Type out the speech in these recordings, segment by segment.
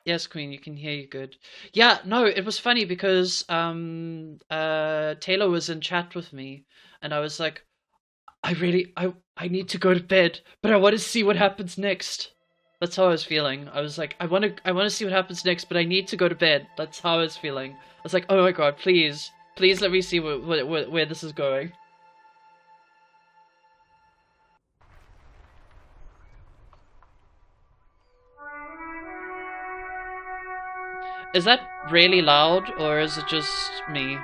Yes, Queen, you can hear you good. Yeah, no, it was funny because Taylor was in chat with me and I was like, I need to go to bed, but I want to see what happens next. That's how I was feeling. I was like, I want to see what happens next, but I need to go to bed. That's how I was feeling. I was like, oh my god, please let me see where this is going. Is that really loud, or is it just me?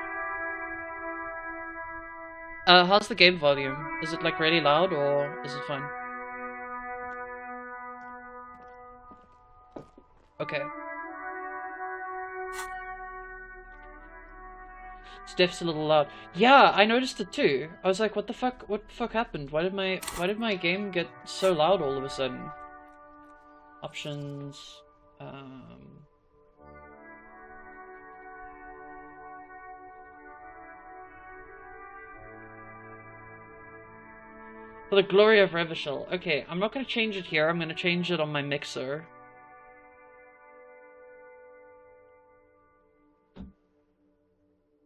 How's the game volume? Is it like really loud, or is it fine? Okay. Steph's a little loud. Yeah, I noticed it too. I was like, what the fuck? What the fuck happened? Why did my game get so loud all of a sudden? Options. Um. For the glory of Revachol. Okay, I'm not gonna change it here. I'm gonna change it on my mixer.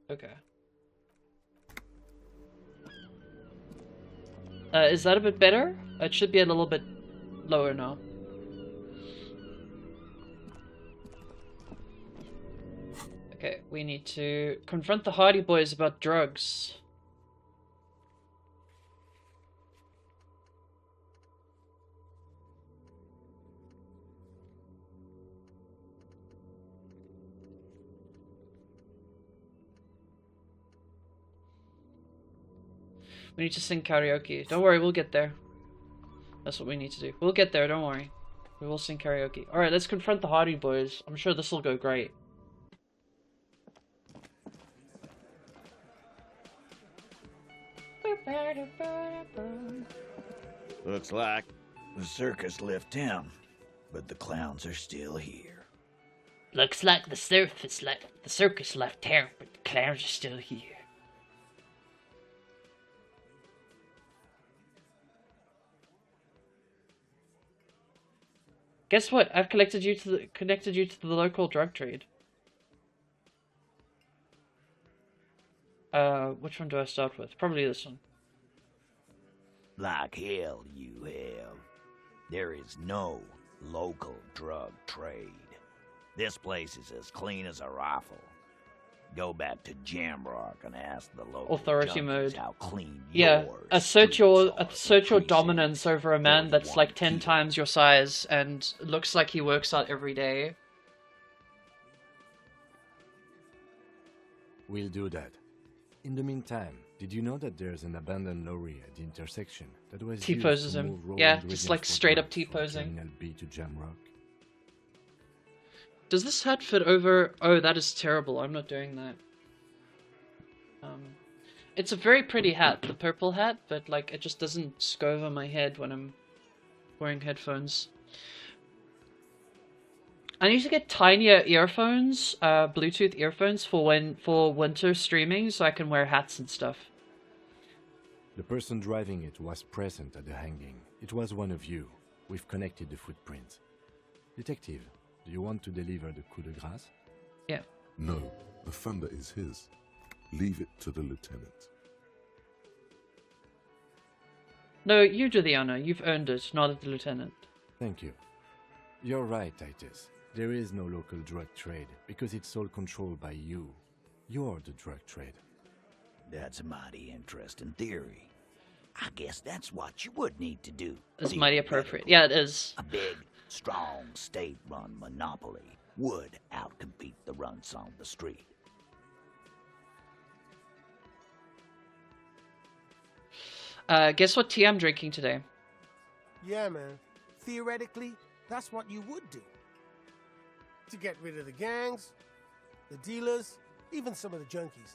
Okay. Is that a bit better? It should be a little bit lower now. Okay, we need to confront the Hardy Boys about drugs. We need to sing karaoke. Don't worry, we'll get there. That's what we need to do. We'll get there, don't worry. We will sing karaoke. Alright, let's confront the Hardy Boys. I'm sure this will go great. Looks like the circus left town, but the clowns are still here. Looks like the circus left town, but the clowns are still here. Guess what? I've connected you to the local drug trade. Which one do I start with? Probably this one. Like hell you have. There is no local drug trade. This place is as clean as a rifle. Go back to Jamrock and ask the local Authority junkies mode. how clean Yeah, your assert your streets dominance over a man that's like 10 killed. times your size and looks like he works out every day. We'll do that. In the meantime, did you know that there's an abandoned lorry at the intersection that was T-poses used to him. move Roland Yeah, Williams just like for straight up drugs from T-posing. Terminal B to Jamrock? Does this hat fit over? Oh, that is terrible. I'm not doing that. It's a very pretty hat, the purple hat, but like it just doesn't go over my head when I'm wearing headphones. I need to get tinier earphones, Bluetooth earphones for winter streaming, so I can wear hats and stuff. The person driving it was present at the hanging. It was one of you. We've connected the footprint. Detective, do you want to deliver the coup de grâce? Yeah. No, the thunder is his. Leave it to the lieutenant. No, you do the honor. You've earned it, not the lieutenant. Thank you. You're right, Titus. There is no local drug trade because it's all controlled by you. You're the drug trade. That's a mighty interesting theory. I guess that's what you would need to do. It's mighty appropriate. Yeah, it is. A big, strong, state-run monopoly would outcompete the runts on the street. Guess what tea I'm drinking today? Yeah, man. Theoretically, that's what you would do. To get rid of the gangs, the dealers, even some of the junkies.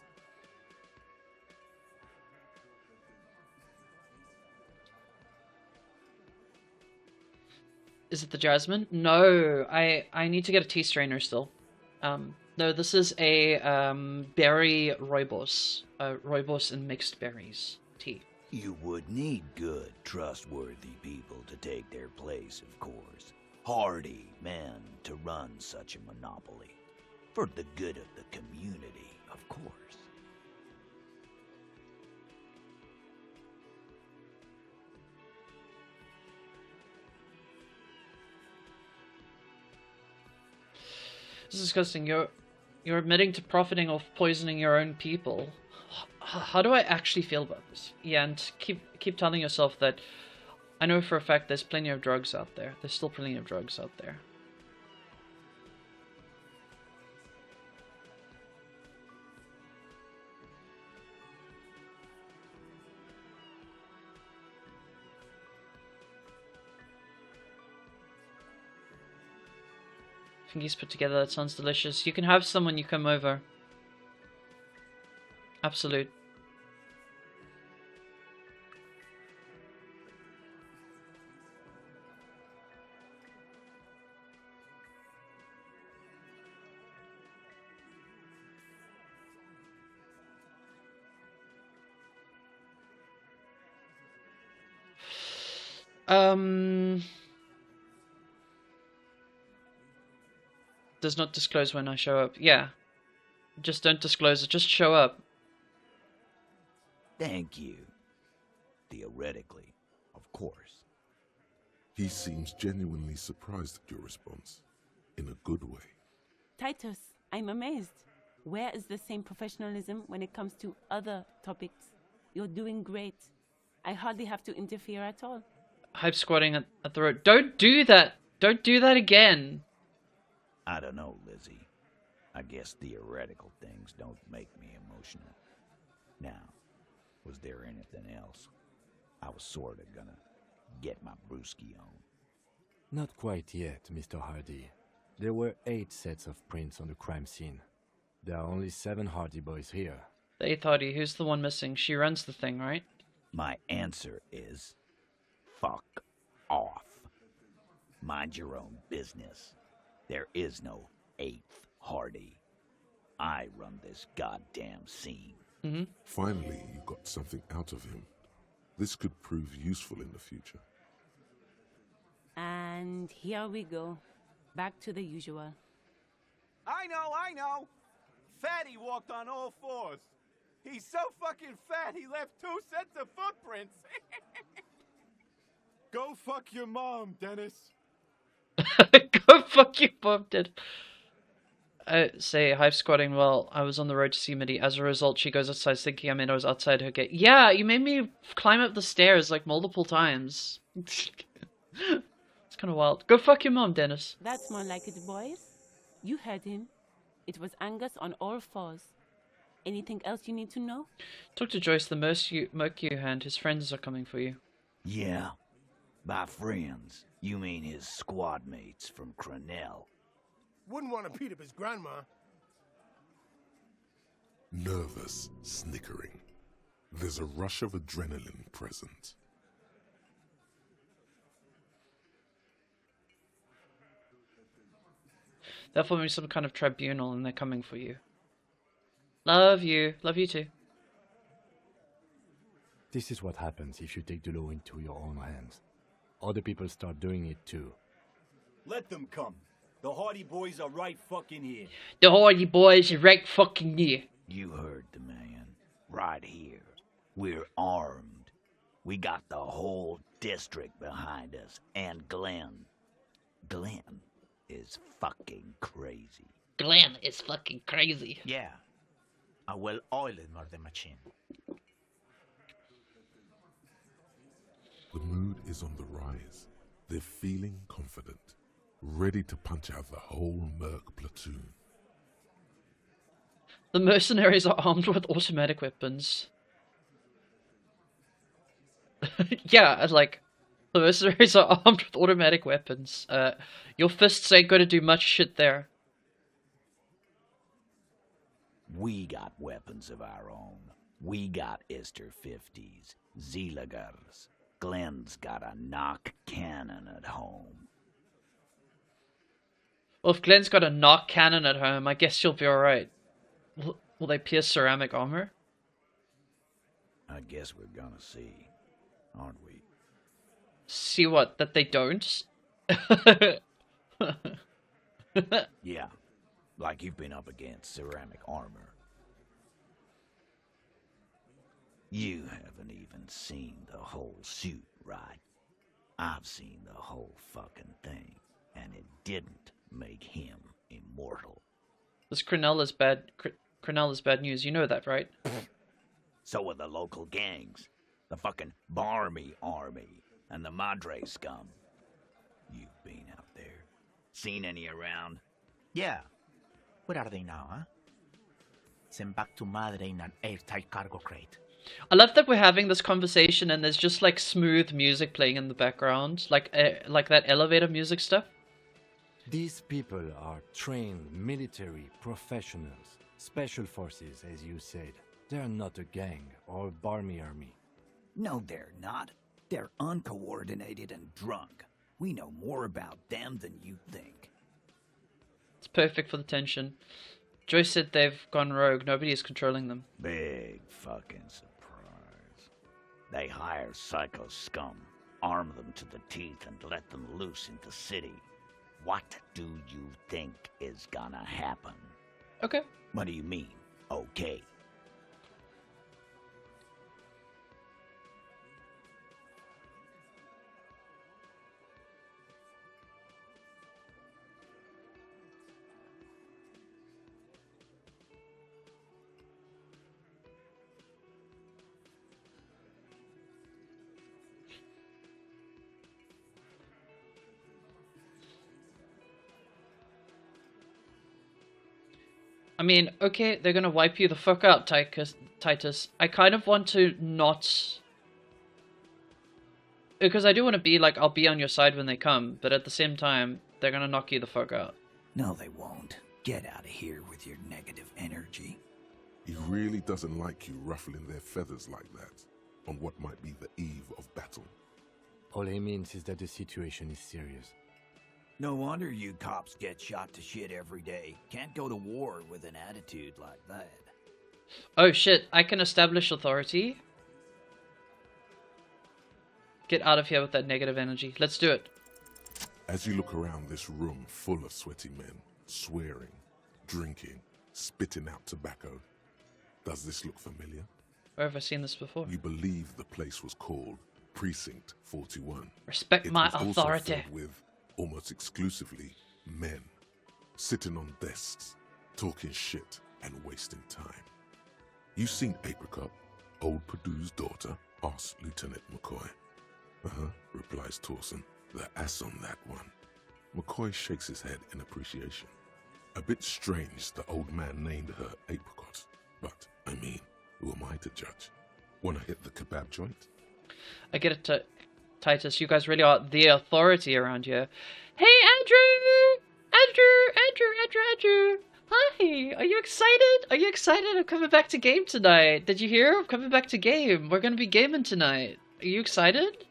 Is it the Jasmine? No, I need to get a tea strainer still. No, this is a berry rooibos. Rooibos and mixed berries tea. You would need good, trustworthy people to take their place, of course. hardy men to run such a monopoly. For the good of the community, of course. This is disgusting. You're admitting to profiting off poisoning your own people. How do I actually feel about this? Yeah, and keep telling yourself that I know for a fact there's plenty of drugs out there. There's still plenty of drugs out there. Fingies put together, that sounds delicious. You can have some when you come over. Absolute. Does not disclose when I show up. Yeah. Just don't disclose it. Just show up. Thank you. Theoretically, of course. He seems genuinely surprised at your response, in a good way. Titus, I'm amazed. Where is the same professionalism when it comes to other topics? You're doing great. I hardly have to interfere at all. Hype squatting at the road. Don't do that! Don't do that again! I don't know, Lizzie. I guess theoretical things don't make me emotional. Now, was there anything else? I was sorta gonna get my brewski on. Not quite yet, Mr. Hardy. There were 8 sets of prints on the crime scene. There are only 7 Hardy boys here. The 8th Hardy, who's the one missing? She runs the thing, right? My answer is... fuck off. Mind your own business. There is no 8th Hardy. I run this goddamn scene. Mm-hmm. Finally, you got something out of him. This could prove useful in the future. And here we go. Back to the usual. I know! Fatty walked on all 4s. He's so fucking fat he left 2 sets of footprints. Go fuck your mom, Dennis. Go fuck you, Bob did. Say, hive squatting while I was on the road to see Mitty. As a result, she goes outside thinking I was outside her gate. Yeah, you made me climb up the stairs like multiple times. It's kind of wild. Go fuck your mom, Dennis. That's more like it, boys. You heard him. It was Angus on all 4s. Anything else you need to know? Talk to Joyce, the Mercu hand. His friends are coming for you. Yeah. By friends, you mean his squad mates from Crenell. Wouldn't want to beat up his grandma. Nervous, snickering. There's a rush of adrenaline present. They're forming some kind of tribunal and they're coming for you. Love you. Love you too. This is what happens if you take the law into your own hands. Other people start doing it too. Let them come. The Hardy boys are right fucking here. The Hardy boys are right fucking here. You heard the man. Right here. We're armed. We got the whole district behind us. And Glenn. Glenn is fucking crazy. Glenn is fucking crazy. Yeah. A well-oiled murder machine. The mood is on the rise. They're feeling confident, ready to punch out the whole Merc platoon. The mercenaries are armed with automatic weapons. Yeah, like, the mercenaries are armed with automatic weapons. Your fists ain't gonna do much shit there. We got weapons of our own. We got Ister 50s, Zeelagers. Glenn's got a knock cannon at home. Well, if Glenn's got a knock cannon at home, I guess you'll be alright. Will they pierce ceramic armor? I guess we're gonna see, aren't we? See what? That they don't? Yeah, like you've been up against ceramic armor. You haven't even seen the whole suit, right? I've seen the whole fucking thing, and it didn't make him immortal. This Crenell is bad. Crenell is bad news. You know that, right? So are the local gangs, the fucking Barmy Army, and the Madre scum. You've been out there. Seen any around? Yeah. Where are they now, huh? Sent back to Madre in an airtight cargo crate. I love that we're having this conversation and there's just like smooth music playing in the background, like that elevator music stuff. These people are trained military professionals, special forces, as you said. They're not a gang or a barmy army. No, they're not. They're uncoordinated and drunk. We know more about them than you think. It's perfect for the tension. Joyce said they've gone rogue. Nobody is controlling them. Big fucking surprise. They hire psycho scum, arm them to the teeth, and let them loose in the city. What do you think is gonna happen? Okay. What do you mean, okay? I mean, okay, they're gonna wipe you the fuck out, Titus. I kind of want to not... Because I do want to be like, I'll be on your side when they come, but at the same time, they're gonna knock you the fuck out. No, they won't. Get out of here with your negative energy. He really doesn't like you ruffling their feathers like that, on what might be the eve of battle. All he means is that the situation is serious. No wonder you cops get shot to shit every day. Can't go to war with an attitude like that. Oh shit, I can establish authority. Get out of here with that negative energy. Let's do it. As you look around this room full of sweaty men, swearing, drinking, spitting out tobacco, does this look familiar? Where have I seen this before? You believe the place was called Precinct 41. Respect my It was authority. also filled with, almost exclusively, men, sitting on desks, talking shit and wasting time. You seen Apricot, old Purdue's daughter? Asks Lieutenant McCoy. Replies Torson. The ass on that one. McCoy shakes his head in appreciation. A bit strange the old man named her Apricot, but, I mean, who am I to judge? Wanna hit the kebab joint? I get it, Titus. You guys really are the authority around here. Hey, Andrew! Andrew! Hi! Are you excited? Are you excited? I'm coming back to game tonight. Did you hear? I'm coming back to game. We're gonna be gaming tonight. Are you excited?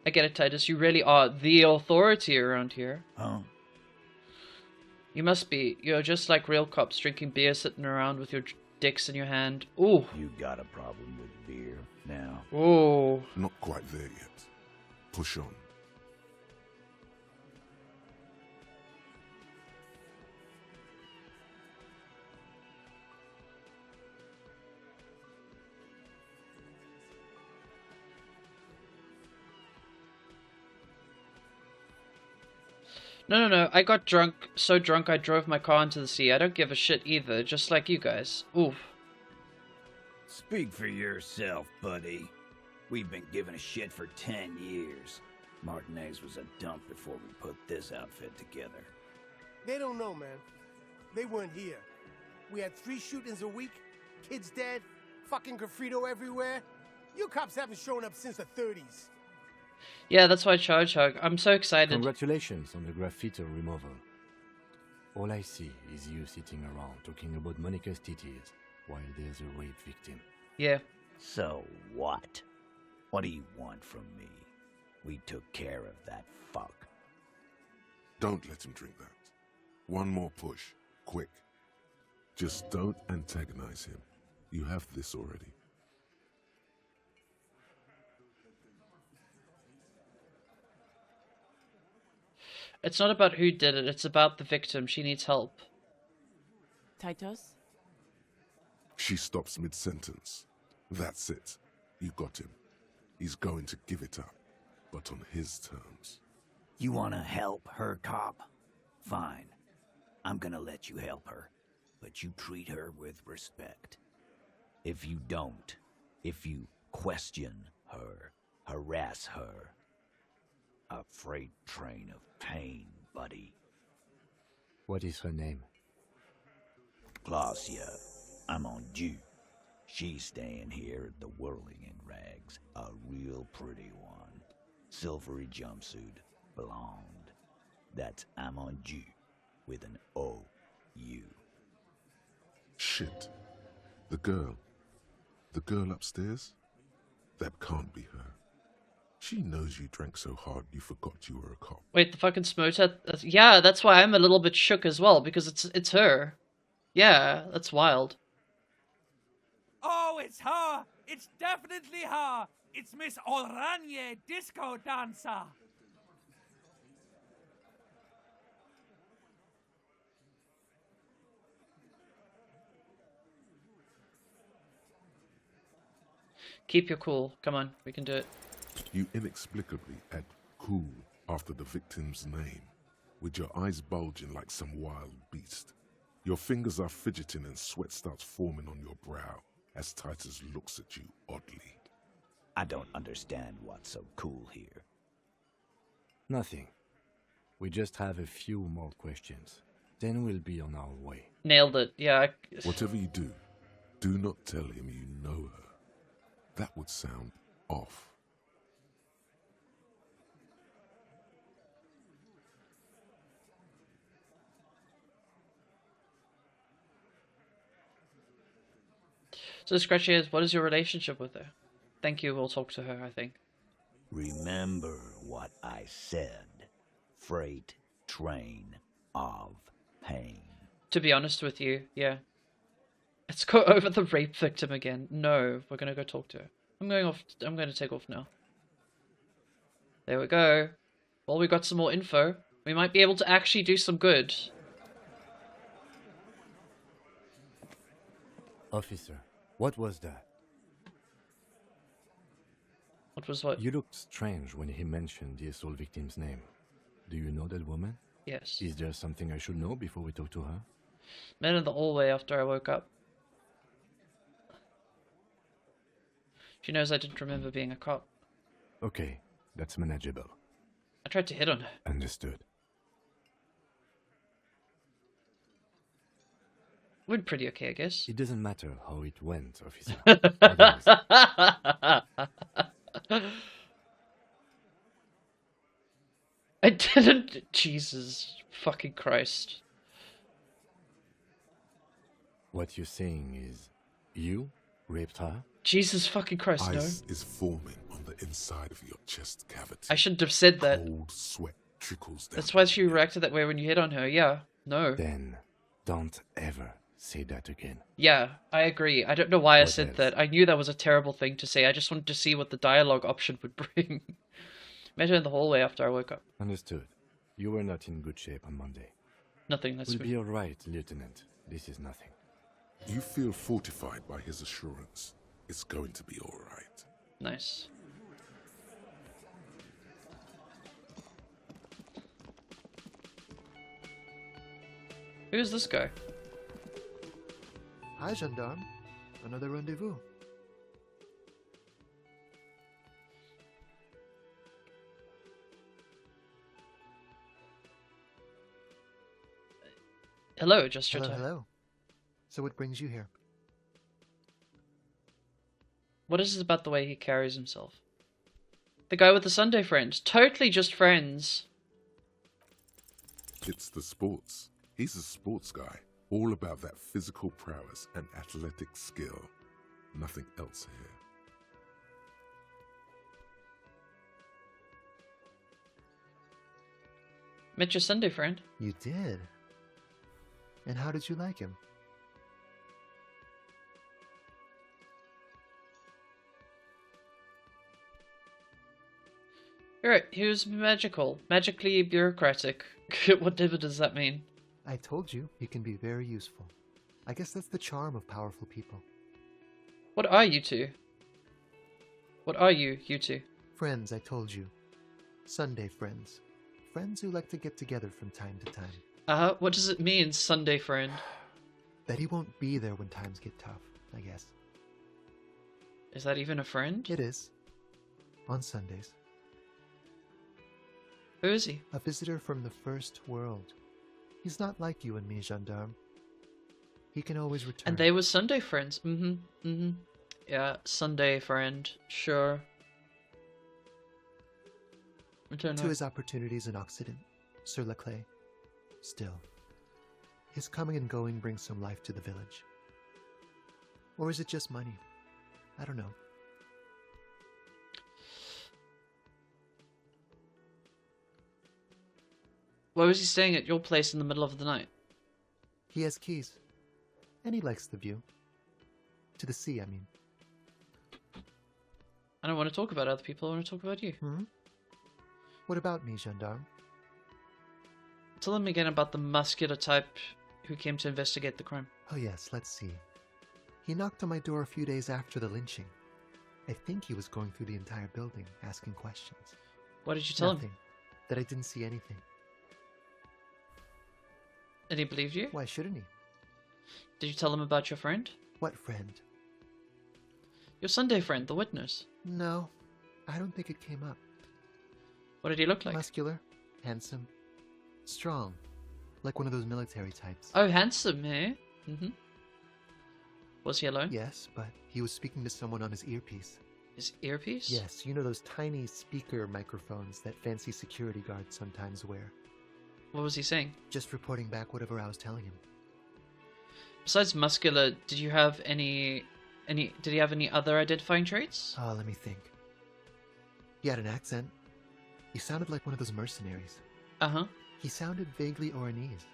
I get it, Titus. You really are the authority around here. Oh. You must be. You're just like real cops, drinking beer, sitting around with your dicks in your hand. Ooh. You got a problem with beer now? Ooh. Not quite there yet. Push on. No. I got drunk, so drunk I drove my car into the sea. I don't give a shit either, just like you guys. Oof. Speak for yourself, buddy. We've been giving a shit for 10 years. Martinez was a dump before we put this outfit together. They don't know, man. They weren't here. We had 3 shootings a week, kids dead, fucking graffito everywhere. You cops haven't shown up since the 30s. Yeah, that's why Charge Hug. I'm so excited. Congratulations on the graffito removal. All I see is you sitting around talking about Monica's titties while there's a rape victim. Yeah. So what? What do you want from me? We took care of that fuck. Don't let him drink that. One more push. Quick. Just don't antagonize him. You have this already. It's not about who did it, it's about the victim. She needs help. Titus? She stops mid-sentence. That's it. You got him. He's going to give it up, but on his terms. You wanna help her, cop? Fine. I'm gonna let you help her, but you treat her with respect. If you don't, if you question her, harass her, a freight train of pain, buddy. What is her name? Glacia, I'm on due. She's staying here at the Whirling in Rags, a real pretty one. Silvery jumpsuit, blonde. That's I'm on due with an O-U. Shit. The girl upstairs? That can't be her. She knows you drank so hard you forgot you were a cop. Wait, the fucking smoter? Yeah, that's why I'm a little bit shook as well, because it's her. Yeah, that's wild. Oh, it's her! It's definitely her! It's Miss Oranje, disco dancer! Keep your cool. Come on, we can do it. You inexplicably add cool after the victim's name, with your eyes bulging like some wild beast. Your fingers are fidgeting and sweat starts forming on your brow as Titus looks at you oddly. I don't understand what's so cool here. Nothing. We just have a few more questions. Then we'll be on our way. Nailed it. Yeah. Whatever you do not tell him you know her. That would sound off. So Scratchy is, what is your relationship with her? Thank you, we'll talk to her, I think. Remember what I said. Freight train of pain. To be honest with you, yeah. Let's go over the rape victim again. No, we're gonna go talk to her. I'm gonna take off now. There we go. Well, we got some more info. We might be able to actually do some good. Officer, what was that? What was what? You looked strange when he mentioned the assault victim's name. Do you know that woman? Yes. Is there something I should know before we talk to her? Met in the hallway after I woke up. She knows I didn't remember being a cop. Okay, that's manageable. I tried to hit on her. Understood. Went pretty okay, I guess. It doesn't matter how it went, officer. I didn't. Jesus fucking Christ. What you're saying is, you raped her? Jesus fucking Christ, no. Ice is forming on the inside of your chest cavity. I shouldn't have said that. Cold sweat trickles down. That's why she reacted that way when you hit on her. Yeah, no. Then, don't ever say that again. Yeah, I agree. I don't know why I What said else? that. I knew that was a terrible thing to say. I just wanted to see what the dialogue option would bring. Met her in the hallway after I woke up. Understood. You were not in good shape on Monday. Nothing, that's We'll be all right, Lieutenant. This is nothing. You feel fortified by his assurance. It's going to be all right. nice. Who's this guy? Hi, gendarme. Another rendezvous. Hello, just your Hello, time. hello. So what brings you here? What is it about the way he carries himself? The guy with the Sunday friend. Totally just friends. It's the sports. He's a sports guy. All about that physical prowess and athletic skill. Nothing else here. Met your Sunday friend. You did? And how did you like him? Alright, he was magical. Magically bureaucratic. Whatever does that mean? I told you, he can be very useful. I guess that's the charm of powerful people. What are you two? What are you two? Friends, I told you. Sunday friends. Friends who like to get together from time to time. What does it mean, Sunday friend? That he won't be there when times get tough, I guess. Is that even a friend? It is. On Sundays. Who is he? A visitor from the first world. He's not like you and me, gendarme. He can always return. And they were Sunday friends. Yeah, Sunday friend. Sure. I don't know. To his opportunities in Occident, Sur la Clé. Still, his coming and going brings some life to the village. Or is it just money? I don't know. Why was he staying at your place in the middle of the night? He has keys. And he likes the view. To the sea, I mean. I don't want to talk about other people, I want to talk about you. What about me, gendarme? Tell me again about the muscular type who came to investigate the crime. Oh yes, let's see. He knocked on my door a few days after the lynching. I think he was going through the entire building, asking questions. What did you tell Nothing. him? That I didn't see anything. And he believed you? Why shouldn't he? Did you tell him about your friend? What friend? Your Sunday friend, the witness. No, I don't think it came up. What did he look like? Muscular, handsome, strong, like one of those military types. Oh, handsome, eh? Was he alone? Yes, but he was speaking to someone on his earpiece. His earpiece? Yes, you know those tiny speaker microphones that fancy security guards sometimes wear. What was he saying? Just reporting back whatever I was telling him. Besides muscular, did you have did he have any other identifying traits? Oh, let me think. He had an accent. He sounded like one of those mercenaries. Uh-huh. He sounded vaguely Oranese.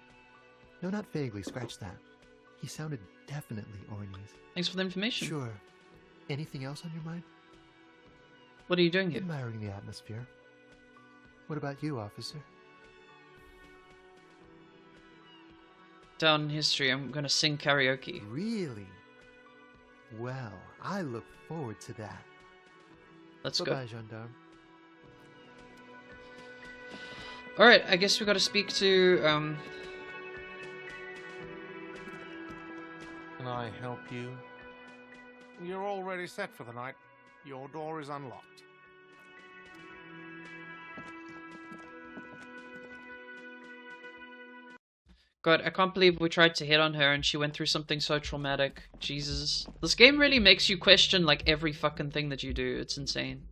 No, not vaguely, scratch that. He sounded definitely Oranese. Thanks for the information. Sure. Anything else on your mind? What are you doing here? Admiring the atmosphere. What about you, officer? Down in history, I'm gonna sing karaoke. Really? Well, I look forward to that. Let's go. Bye-bye, gendarme. Alright, I guess we gotta speak to, Can I help you? You're already set for the night. Your door is unlocked. God, I can't believe we tried to hit on her and she went through something so traumatic. Jesus. This game really makes you question, like, every fucking thing that you do. It's insane.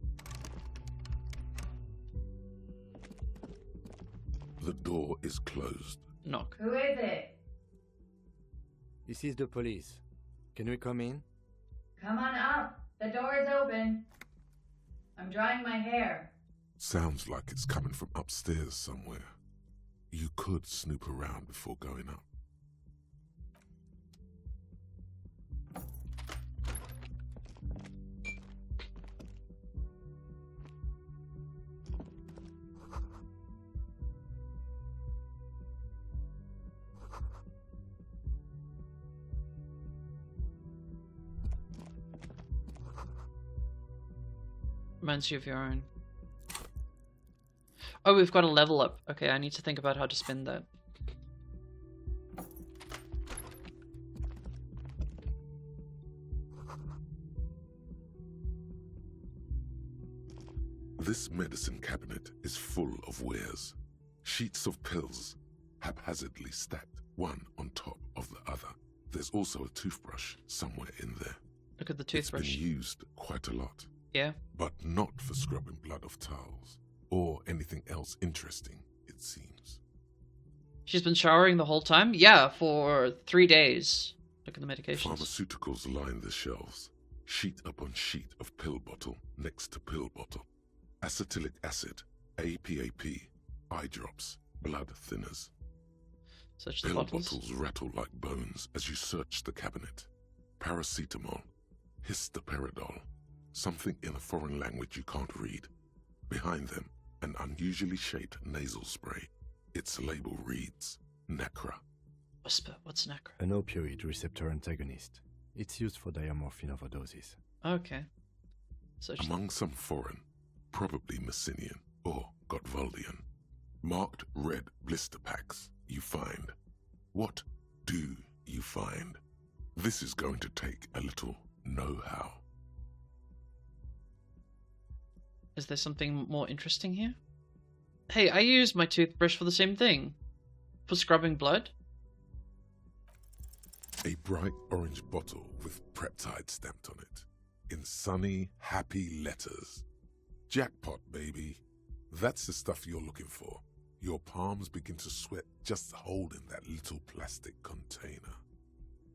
The door is closed. Knock. Who is it? This is the police. Can we come in? Come on up. The door is open. I'm drying my hair. Sounds like it's coming from upstairs somewhere. You could snoop around before going up. Reminds you of your own. Oh, we've got a level up. Okay, I need to think about how to spin that. This medicine cabinet is full of wares. Sheets of pills, haphazardly stacked, one on top of the other. There's also a toothbrush somewhere in there. Look at the toothbrush. It's been used quite a lot. Yeah. But not for scrubbing blood off towels, or anything else interesting, it seems. She's been showering the whole time? Yeah, for 3 days. Look at the medications. Pharmaceuticals line the shelves, sheet upon sheet of pill bottle next to pill bottle. Acetylic acid, APAP, eye drops, blood thinners. Such the Pill bottles. bottles rattle like bones as you search the cabinet. Paracetamol, histoperidol, something in a foreign language you can't read. Behind them, an unusually shaped nasal spray. Its label reads Necra. Whisper, what's Necra? An opioid receptor antagonist. It's used for diamorphine overdoses. Okay. So among some foreign, probably Messinian or Gotvaldian, marked red blister packs you find. What do you find? This is going to take a little know-how. Is there something more interesting here? Hey, I use my toothbrush for the same thing. For scrubbing blood. A bright orange bottle with Preptide stamped on it. In sunny, happy letters. Jackpot, baby. That's the stuff you're looking for. Your palms begin to sweat just holding that little plastic container.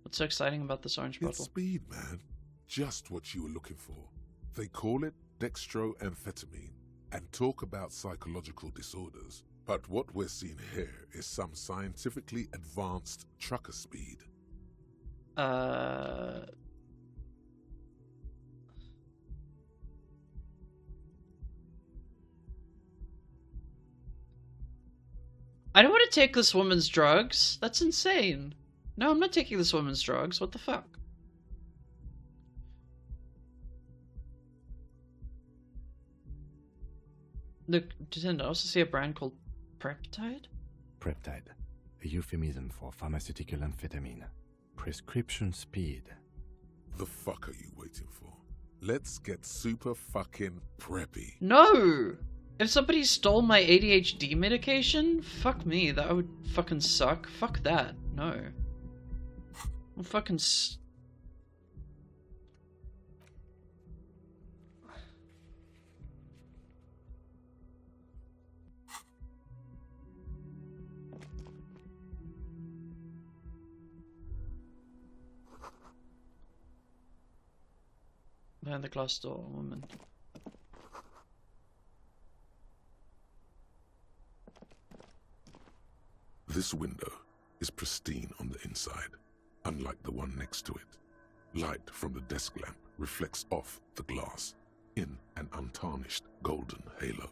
What's so exciting about this orange bottle? It's speed, man. Just what you were looking for. They call it dextroamphetamine and talk about psychological disorders. But what we're seeing here is some scientifically advanced trucker speed. I don't want to take this woman's drugs. That's insane. No, I'm not taking this woman's drugs. What the fuck? Look, didn't I also see a brand called Preptide? Preptide, a euphemism for pharmaceutical amphetamine. Prescription speed. The fuck are you waiting for? Let's get super fucking preppy. No! If somebody stole my ADHD medication, fuck me, that would fucking suck. Fuck that. No. I'm fucking behind the glass door, woman. This window is pristine on the inside, unlike the one next to it. Light from the desk lamp reflects off the glass in an untarnished golden halo.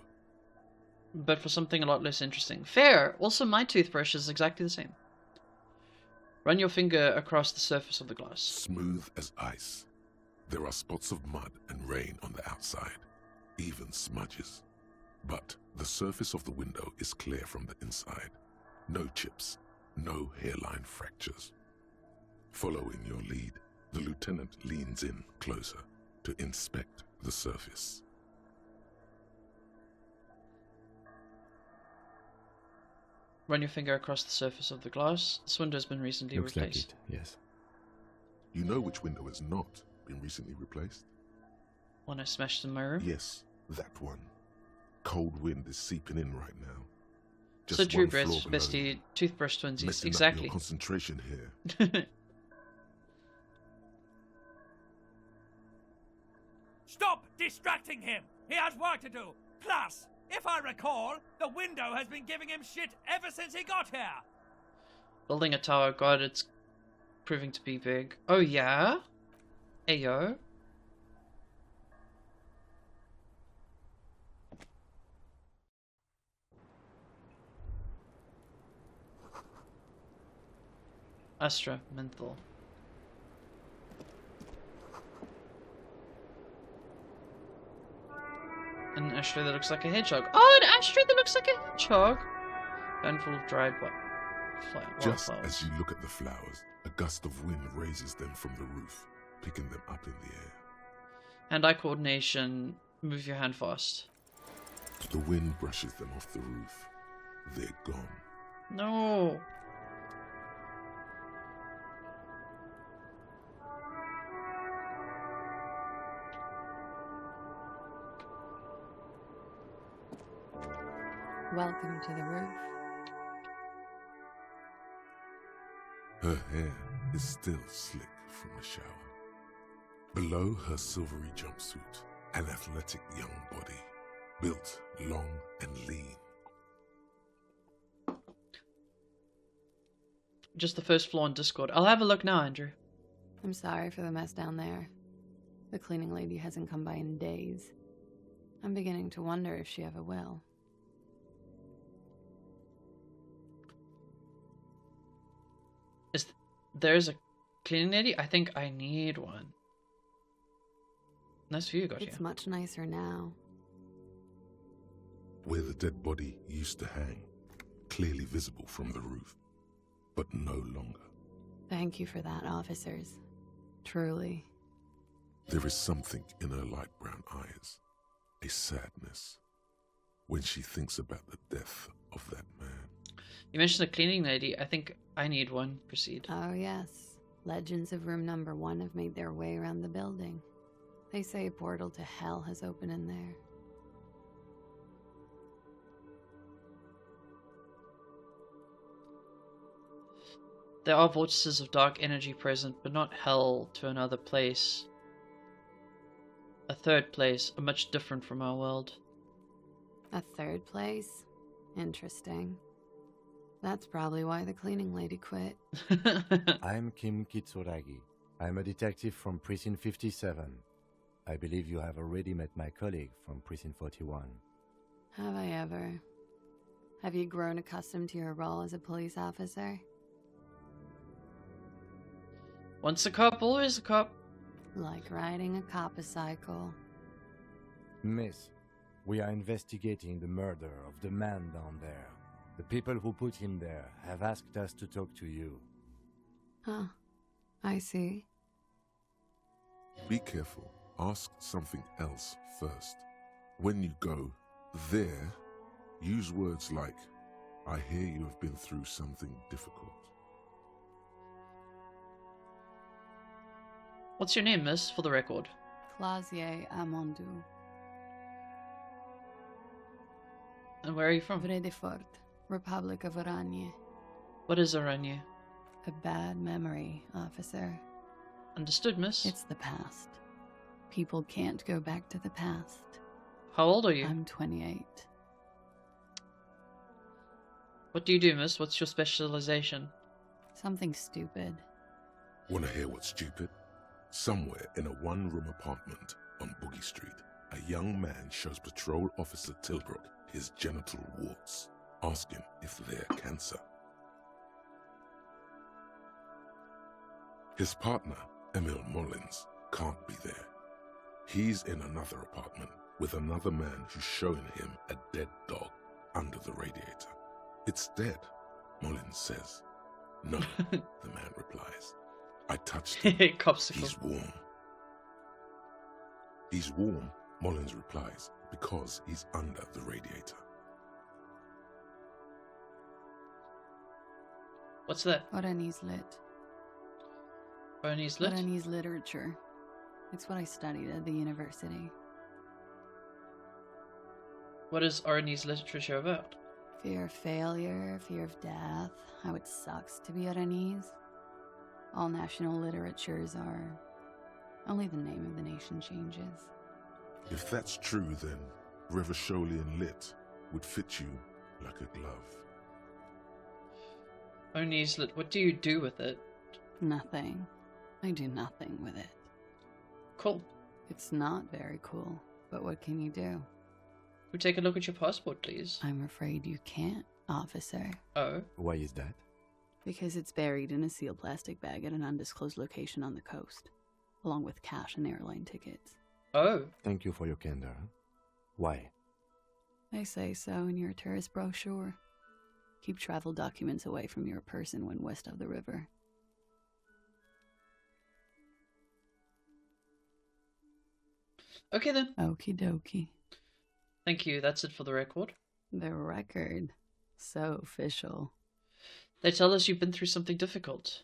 But for something a lot less interesting. Fair! Also, my toothbrush is exactly the same. Run your finger across the surface of the glass. Smooth as ice. There are spots of mud and rain on the outside, even smudges. But the surface of the window is clear from the inside. No chips, no hairline fractures. Following your lead, the lieutenant leans in closer to inspect the surface. Run your finger across the surface of the glass. This window has been recently Looks replaced. like it, yes. You know which window has not been recently replaced? One I smashed in my room? Yes, that one. Cold wind is seeping in right now. So true, bestie. Toothbrush twinsies. Messing Exactly. up your concentration here. Stop distracting him! He has work to do! Plus, if I recall, the window has been giving him shit ever since he got here! Building a tower. God, it's proving to be big. Oh, yeah? Ayo. Astra, menthol. An ashtray that looks like a hedgehog. Oh, an ashtray that looks like a hedgehog! Handful of dried Just wildflowers. as you look at the flowers, a gust of wind raises them from the roof, picking them up in the air. Hand-eye coordination. Move your hand fast. The wind brushes them off the roof. They're gone. No! Welcome to the roof. Her hair is still slick from the shower. Below her silvery jumpsuit, an athletic young body, built long and lean. Just the first floor on Discord. I'll have a look now, Andrew. I'm sorry for the mess down there. The cleaning lady hasn't come by in days. I'm beginning to wonder if she ever will. There's a cleaning lady? I think I need one. Nice view you got It's here. much nicer now. Where the dead body used to hang, clearly visible from the roof, but no longer. Thank you for that, officers. Truly. There is something in her light brown eyes, a sadness, when she thinks about the death of that man. You mentioned the cleaning lady. I think I need one. Proceed. Oh, yes. Legends of room number 1 have made their way around the building. They say a portal to hell has opened in there. There are vortices of dark energy present, but not hell to another place. A third place, a much different from our world. A third place? Interesting. That's probably why the cleaning lady quit. I'm Kim Kitsuragi. I'm a detective from Precinct 57. I believe you have already met my colleague from Precinct 41. Have I ever? Have you grown accustomed to your role as a police officer? Once a cop, always a cop. Like riding a copacycle. Miss, we are investigating the murder of the man down there. The people who put him there have asked us to talk to you. Huh. I see. Be careful. Ask something else first. When you go there, use words like, I hear you have been through something difficult. What's your name, miss, for the record? Clausier Amondou. And where are you from? Vredefort, Republic of Oranje. What is Oranje? A bad memory, officer. Understood, miss. It's the past. People can't go back to the past. How old are you? I'm 28. What do you do, miss? What's your specialization? Something stupid. Wanna hear what's stupid? Somewhere in a one-room apartment on Boogie Street, a young man shows Patrol Officer Tilbrook his genital warts. Ask him if they're cancer. His partner, Emil Mullins, can't be there. He's in another apartment with another man who's showing him a dead dog under the radiator. It's dead, Mullins says. No, the man replies. I touched him. Copsicle. He's warm. He's warm, Mullins replies, because he's under the radiator. What's that? Oranese lit. Oranese lit? Oranese literature. It's what I studied at the university. What is Oranese literature about? Fear of failure, fear of death, how it sucks to be Oranese. All national literatures are. Only the name of the nation changes. If that's true, then Reaaally lit would fit you like a glove. Oranese lit. What do you do with it? Nothing. I do nothing with it. Cool. It's not very cool, but what can you do? Could we take a look at your passport, please? I'm afraid you can't, officer. Oh? Why is that? Because it's buried in a sealed plastic bag at an undisclosed location on the coast, along with cash and airline tickets. Oh. Thank you for your candor. Why? They say so in your tourist brochure. Keep travel documents away from your person when west of the river. Okay then. Okie dokie. Thank you. That's it for the record. The record. So official. They tell us you've been through something difficult.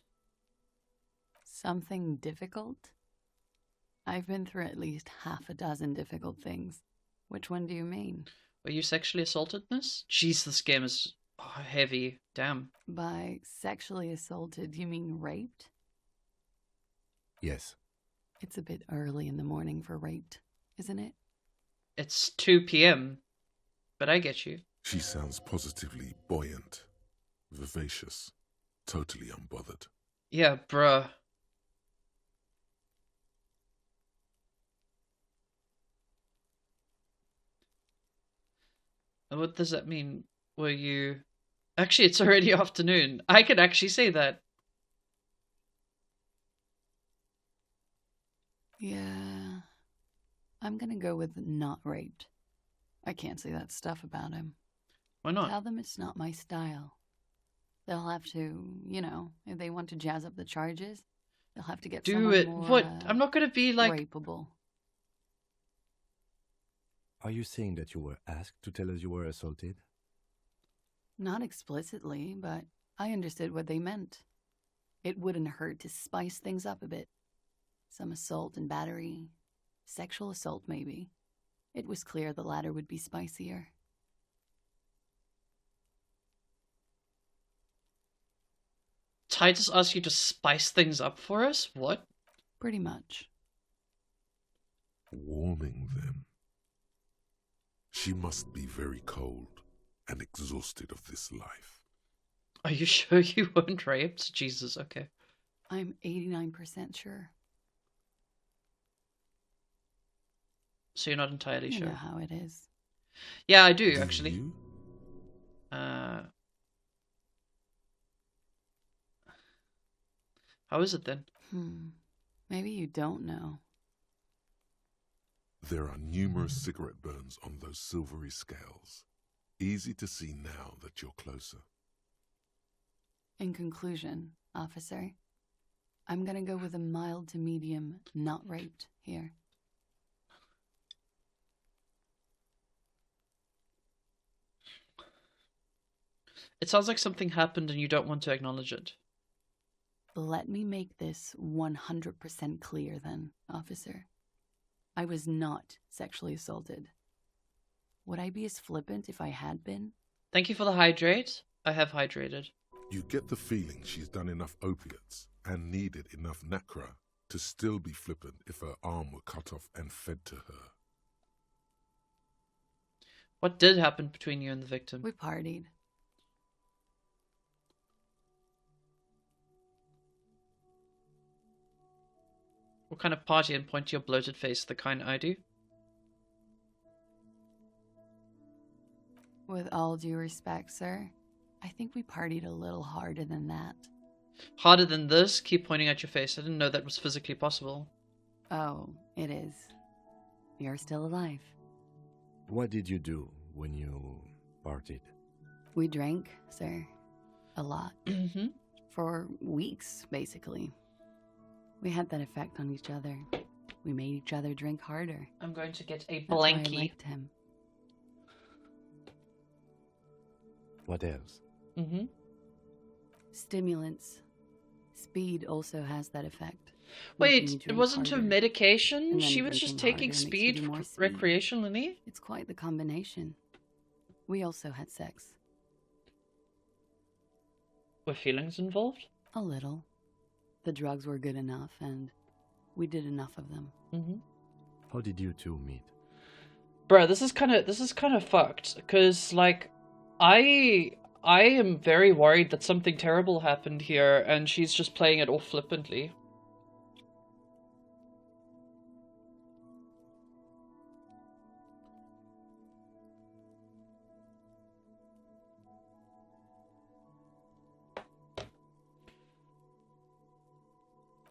Something difficult? I've been through at least half a dozen difficult things. Which one do you mean? Were you sexually assaulted, miss? Jeez, this game is heavy. Damn. By sexually assaulted, you mean raped? Yes. It's a bit early in the morning for raped, isn't it? It's 2 p.m., but I get you. She sounds positively buoyant, vivacious, totally unbothered. Yeah, bruh. And what does that mean? Were you... Actually, it's already afternoon. I could actually say that. Yeah. I'm gonna go with not raped. I can't say that stuff about him. Why not? Tell them it's not my style. They'll have to, you know, if they want to jazz up the charges, they'll have to get Do someone it. more, What? I'm not gonna be like... rapeable. Are you saying that you were asked to tell us you were assaulted? Not explicitly, but I understood what they meant. It wouldn't hurt to spice things up a bit. Some assault and battery. Sexual assault, maybe. It was clear the latter would be spicier. Titus asked you to spice things up for us? What? Pretty much. Warming them. She must be very cold and exhausted of this life. Are you sure you weren't raped? Jesus, okay. I'm 89% sure. So you're not entirely sure? You know how it is. Yeah, I do, actually. You? How is it then? Maybe you don't know. There are numerous cigarette burns on those silvery scales. Easy to see now that you're closer. In conclusion, officer, I'm gonna go with a mild to medium not raped here. It sounds like something happened and you don't want to acknowledge it. Let me make this 100% clear then, officer. I was not sexually assaulted. Would I be as flippant if I had been? Thank you for the hydrate. I have hydrated. You get the feeling she's done enough opiates and needed enough nacra to still be flippant if her arm were cut off and fed to her. What did happen between you and the victim? We partied. What kind of party, and point to your bloated face, the kind I do? With all due respect, sir, I think we partied a little harder than that. Harder than this? Keep pointing at your face. I didn't know that was physically possible. Oh, it is. You're still alive. What did you do when you partied? We drank, sir. A lot. Mm-hmm. For weeks, basically. We had that effect on each other. We made each other drink harder. I'm going to get a That's why I blankie. liked him. What else? Mm-hmm. Stimulants. Speed also has that effect. Wait, making you it drink wasn't a harder. medication? And then She was just drinking taking harder makes you speed do more speed. recreationally? It's quite the combination. We also had sex. Were feelings involved? A little. The drugs were good enough, and we did enough of them. Mm-hmm. How did you two meet? Bruh, this is kind of fucked, because, like, I am very worried that something terrible happened here, and she's just playing it off flippantly.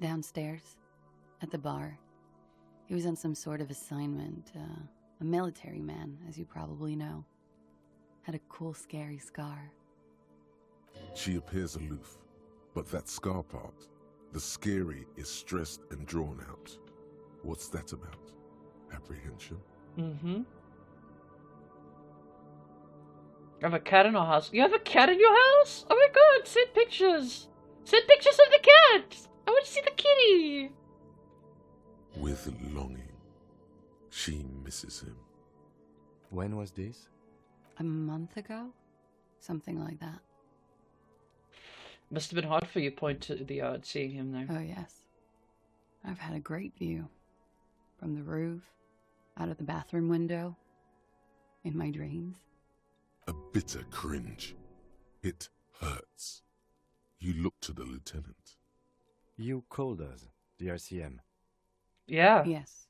Downstairs, at the bar. He was on some sort of assignment. A military man, as you probably know. Had a cool, scary scar. She appears aloof, but that scar part, the scary, is stressed and drawn out. What's that about? Apprehension? Mm-hmm. You have a cat in our house. You have a cat in your house? Oh my god, send pictures! Send pictures of the cat! I want to see the kitty! With longing, she misses him. When was this? A month ago? Something like that. Must have been hard for you, point to the yard, seeing him there. Oh, yes. I've had a great view. From the roof, out of the bathroom window, in my dreams. A bitter cringe. It hurts. You look to the lieutenant. You called us, the RCM. Yeah. Yes.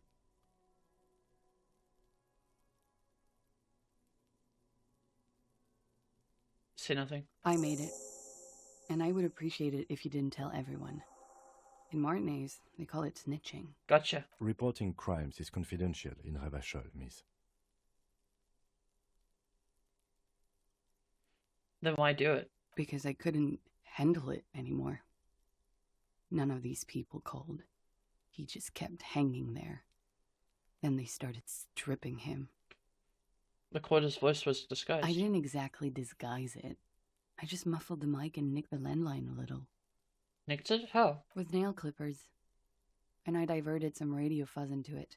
Say nothing. I made it. And I would appreciate it if you didn't tell everyone. In Martinez, they call it snitching. Gotcha. Reporting crimes is confidential in Revachol, miss. Then why do it? Because I couldn't handle it anymore. None of these people called. He just kept hanging there. Then they started stripping him. Recorder's voice was disguised. I didn't exactly disguise it. I just muffled the mic and nicked the landline a little. Nicked it? How? With nail clippers. And I diverted some radio fuzz into it.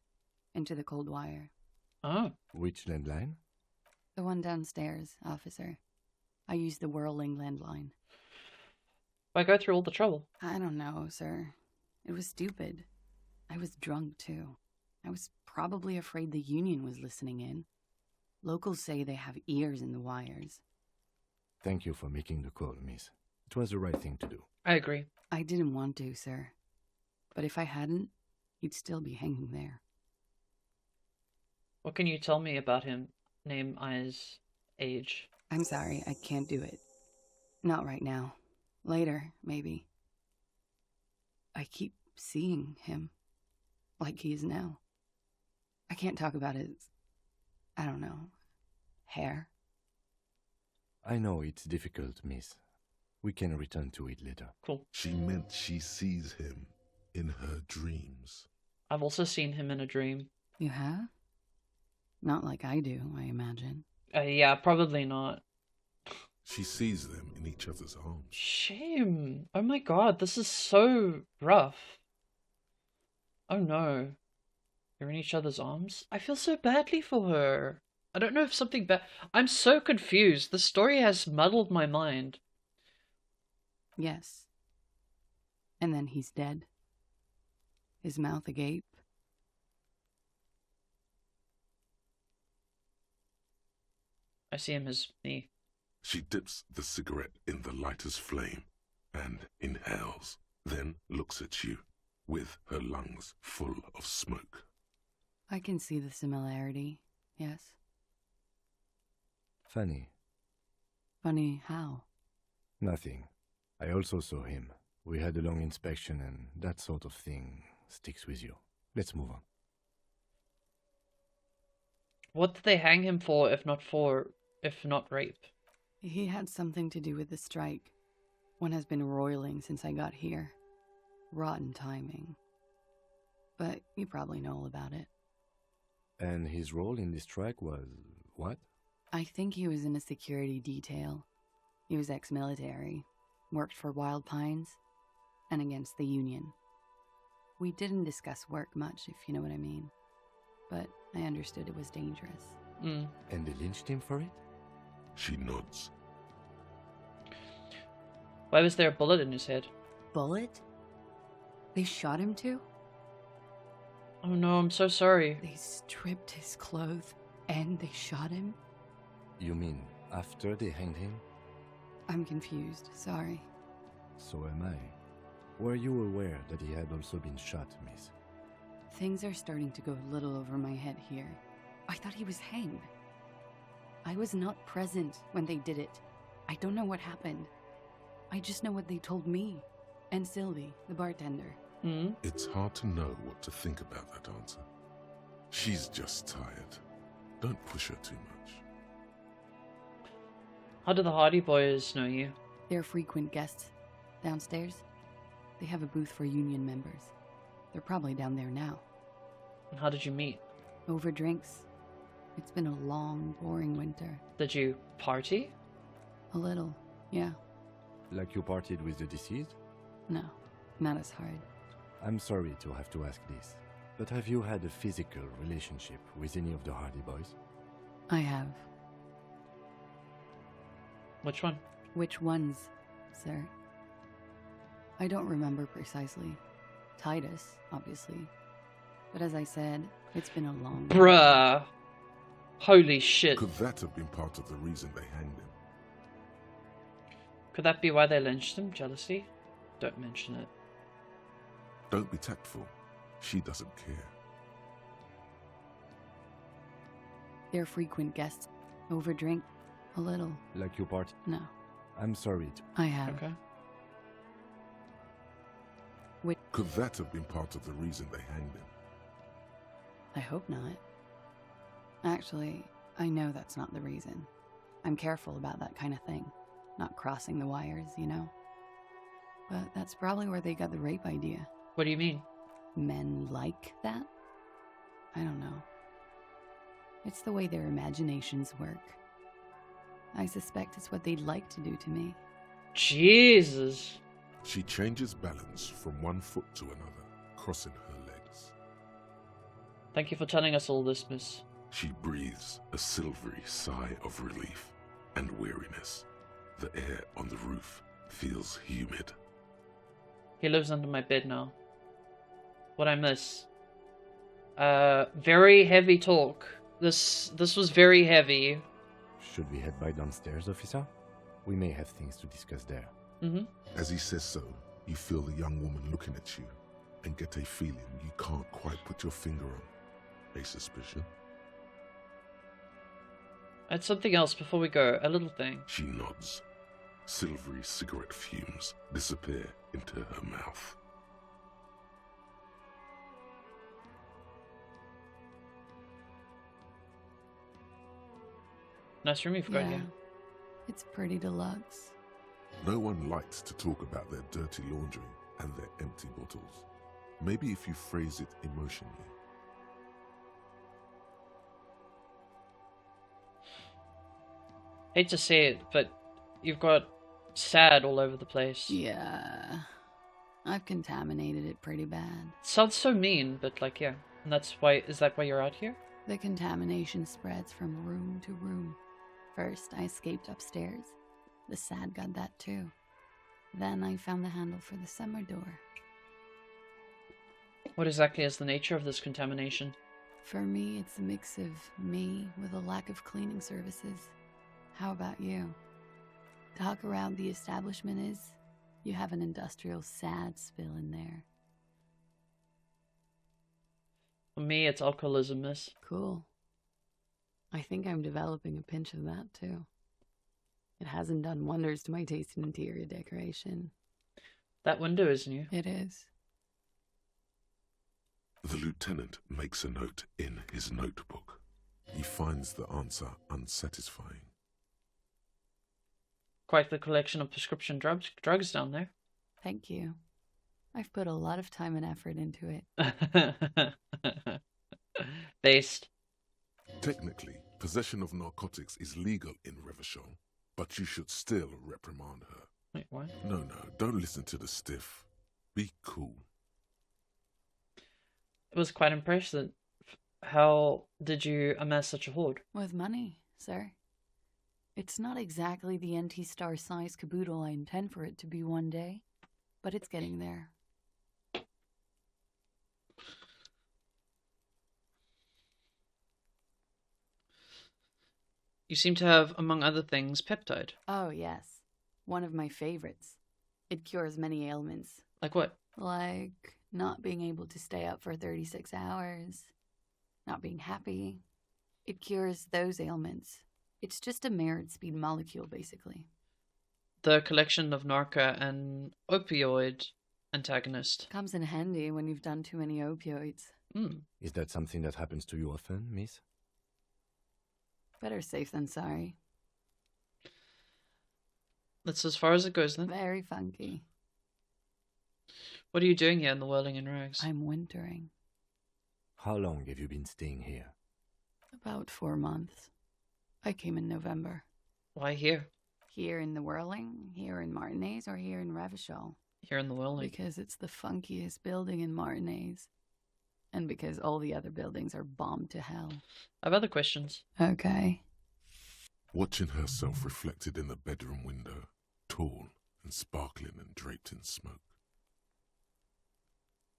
Into the cold wire. Oh. Which landline? The one downstairs, officer. I used the whirling landline. Why go through all the trouble? I don't know, sir. It was stupid. I was drunk, too. I was probably afraid the union was listening in. Locals say they have ears in the wires. Thank you for making the call, miss. It was the right thing to do. I agree. I didn't want to, sir. But if I hadn't, he'd still be hanging there. What can you tell me about him? Name, eyes, age? I'm sorry, I can't do it. Not right now. Later, maybe. I keep seeing him. Like he is now. I can't talk about his... I don't know... hair. I know it's difficult, miss. We can return to it later. Cool. She meant she sees him in her dreams. I've also seen him in a dream. You have? Not like I do, I imagine. Yeah, probably not. She sees them in each other's arms. Shame. Oh my god, this is so rough. Oh no. You're in each other's arms? I feel so badly for her. I don't know if something bad... I'm so confused. The story has muddled my mind. Yes. And then he's dead. His mouth agape. I see him as me. She dips the cigarette in the lighter's flame and inhales, then looks at you with her lungs full of smoke. I can see the similarity, yes. Funny. Funny how? Nothing. I also saw him. We had a long inspection and that sort of thing sticks with you. Let's move on. What did they hang him for, if not rape? He had something to do with the strike. One has been roiling since I got here. Rotten timing. But you probably know all about it. And his role in this strike was what? I think he was in a security detail. He was ex-military, worked for Wild Pines, and against the Union. We didn't discuss work much, if you know what I mean. But I understood it was dangerous. And they lynched him for it? She nods. Why was there a bullet in his head? Bullet? They shot him too? Oh no, I'm so sorry. They stripped his clothes and they shot him? You mean after they hanged him? I'm confused, sorry. So am I. Were you aware that he had also been shot, miss? Things are starting to go a little over my head here. I thought he was hanged. I was not present when they did it. I don't know what happened. I just know what they told me. And Sylvie, the bartender. It's hard to know what to think about that answer. She's just tired. Don't push her too much. How do the Hardy Boys know you? They're frequent guests. Downstairs, they have a booth for union members. They're probably down there now. And how did you meet? Over drinks. It's been a long, boring winter. Did you party? A little, yeah. Like you partied with the deceased? No, not as hard. I'm sorry to have to ask this, but have you had a physical relationship with any of the Hardy Boys? I have. Which one? Which ones, sir? I don't remember precisely. Titus, obviously. But as I said, it's been a long... Bruh! Holy shit. Could that have been part of the reason they hanged him? Could that be why they lynched him? Jealousy? Don't mention it. Don't be tactful. She doesn't care. They're frequent guests. Over drink. A little. Like you party? No. I'm sorry to... I have. Okay. Could that have been part of the reason they hanged him? I hope not. Actually, I know that's not the reason. I'm careful about that kind of thing. Not crossing the wires, you know? But that's probably where they got the rape idea. What do you mean? Men like that? I don't know. It's the way their imaginations work. I suspect it's what they'd like to do to me. Jesus. She changes balance from one foot to another, crossing her legs. Thank you for telling us all this, miss. She breathes a silvery sigh of relief and weariness. The air on the roof feels humid. He lives under my bed now. What I miss? Very heavy talk. This was very heavy. Should we head by downstairs, officer? We may have things to discuss there. As he says so, you feel the young woman looking at you and get a feeling you can't quite put your finger on. A suspicion? I had something else before we go. A little thing. She nods. Silvery cigarette fumes disappear into her mouth. Nice room you've got here. It's pretty deluxe. No one likes to talk about their dirty laundry and their empty bottles. Maybe if you phrase it emotionally. Hate to say it, but you've got sad all over the place. Yeah. I've contaminated it pretty bad. Sounds so mean, but like, yeah. And that's why, is that why you're out here? The contamination spreads from room to room. First, I escaped upstairs. The sad got that too. Then I found the handle for the summer door. What exactly is the nature of this contamination? For me, it's a mix of me with a lack of cleaning services. How about you? Talk around the establishment is, you have an industrial sad spill in there. For me, it's alcoholism, miss. Cool. I think I'm developing a pinch of that too. It hasn't done wonders to my taste in interior decoration. That window is new. It is. The lieutenant makes a note in his notebook. He finds the answer unsatisfying. Quite the collection of prescription drugs down there. Thank you. I've put a lot of time and effort into it. Based. Technically, possession of narcotics is legal in Reaaally, but you should still reprimand her. Wait, what? No, don't listen to the stiff. Be cool. It was quite impressive. How did you amass such a hoard? With money, sir. It's not exactly the NT-star size caboodle I intend for it to be one day, but it's getting there. You seem to have, among other things, peptide. Oh, yes. One of my favorites. It cures many ailments. Like what? Like not being able to stay up for 36 hours, not being happy. It cures those ailments. It's just a merit speed molecule, basically. The collection of narca and opioid antagonist. Comes in handy when you've done too many opioids. Is that something that happens to you often, miss? Better safe than sorry. That's as far as it goes, then. Very funky. What are you doing here in the whirling in rags? I'm wintering. How long have you been staying here? About 4 months. I came in November. Why here? Here in the Whirling, here in Martinez, or here in Reaaally? Here in the Whirling. Because it's the funkiest building in Martinez. And because all the other buildings are bombed to hell. I have other questions. Okay. Watching herself reflected in the bedroom window, tall and sparkling and draped in smoke.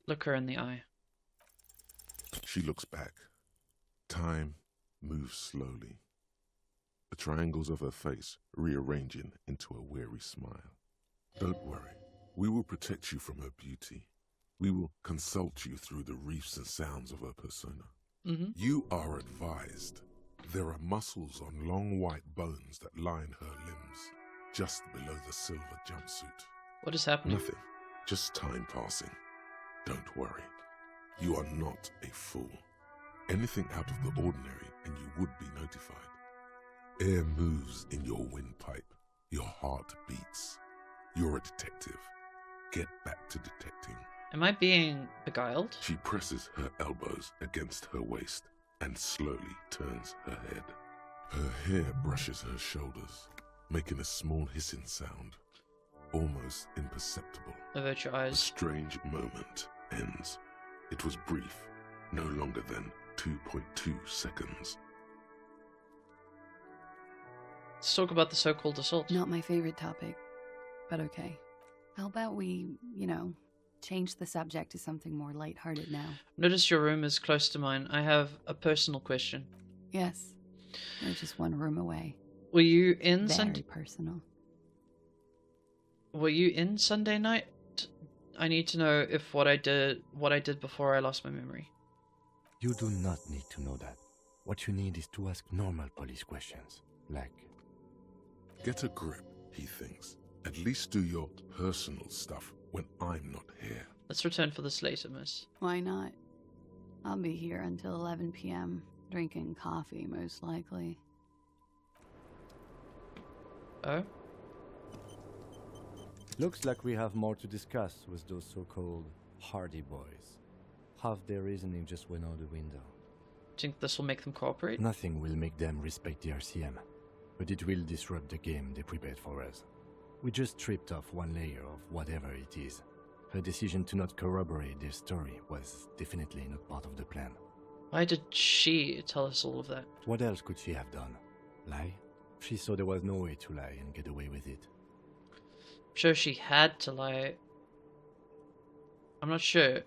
Look her in the eye. She looks back. Time moves slowly. The triangles of her face rearranging into a weary smile. Don't worry. We will protect you from her beauty. We will consult you through the reefs and sounds of her persona. You are advised. There are muscles on long white bones that line her limbs, just below the silver jumpsuit. What is happening? Nothing. Just time passing. Don't worry. You are not a fool. Anything out of the ordinary and you would be notified. Air moves in your windpipe. Your heart beats. You're a detective. Get back to detecting. Am I being beguiled? She presses her elbows against her waist and slowly turns her head. Her hair brushes her shoulders, making a small hissing sound, almost imperceptible. Avert your The eyes. strange moment ends. It was brief, no longer than 2.2 seconds. Let's talk about the so-called assault. Not my favorite topic, but okay. How about we, change the subject to something more lighthearted now? Notice your room is close to mine. I have a personal question. Yes. We're just one room away. Were you in Very personal. Were you in Sunday night? I need to know if what I did before I lost my memory. You do not need to know that. What you need is to ask normal police questions, like... Get a grip, he thinks. At least do your personal stuff when I'm not here. Let's return for this later, miss. Why not? I'll be here until 11 p.m., drinking coffee, most likely. Oh? Looks like we have more to discuss with those so-called Hardy Boys. Half their reasoning just went out the window. Think this will make them cooperate? Nothing will make them respect the RCM, but it will disrupt the game they prepared for us. We just stripped off one layer of whatever it is. Her decision to not corroborate their story was definitely not part of the plan. Why did she tell us all of that? What else could she have done? Lie? She saw there was no way to lie and get away with it. I'm sure she had to lie. I'm not sure.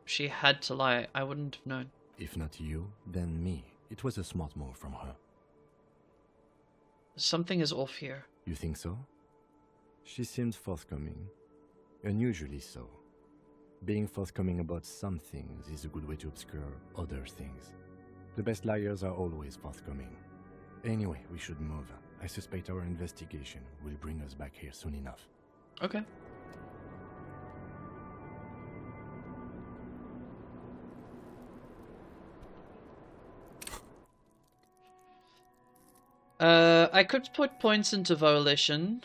She had to lie. I wouldn't have known. If not you, then me. It was a smart move from her. Something is off here. You think so? She seemed forthcoming. Unusually so. Being forthcoming about some things is a good way to obscure other things. The best liars are always forthcoming. Anyway, we should move. I suspect our investigation will bring us back here soon enough. Okay. I could put points into volition.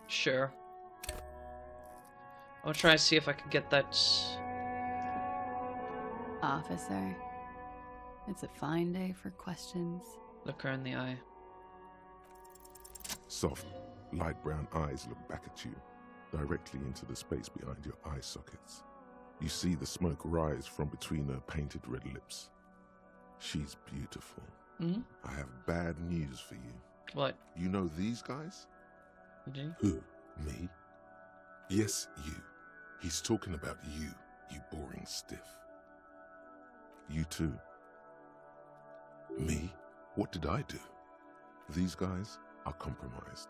Sure. I'll try and see if I can get that. Officer, it's a fine day for questions. Look her in the eye. Soft, light brown eyes look back at you, directly into the space behind your eye sockets. You see the smoke rise from between her painted red lips. She's beautiful. Mm-hmm. I have bad news for you. What? You know these guys? Mm-hmm. Who? Me? Yes, you. He's talking about you, you boring stiff. You too. Me? What did I do? These guys are compromised.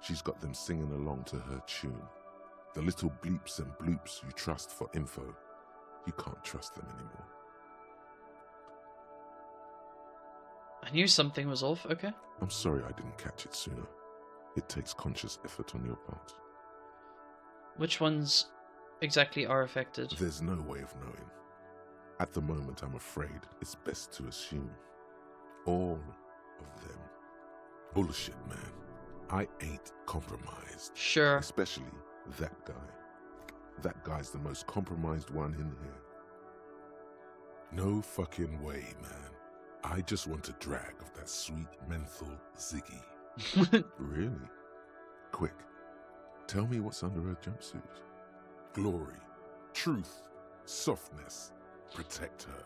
She's got them singing along to her tune. The little bleeps and bloops you trust for info, you can't trust them anymore. I knew something was off, okay. I'm sorry I didn't catch it sooner. It takes conscious effort on your part. Which ones exactly are affected? There's no way of knowing. At the moment, I'm afraid it's best to assume. All of them. Bullshit, man. I ain't compromised. Sure. Especially that guy. That guy's the most compromised one in here. No fucking way, man. I just want a drag of that sweet menthol Ziggy. Really? Quick. Tell me what's under her jumpsuit. Glory, truth, softness. Protect her.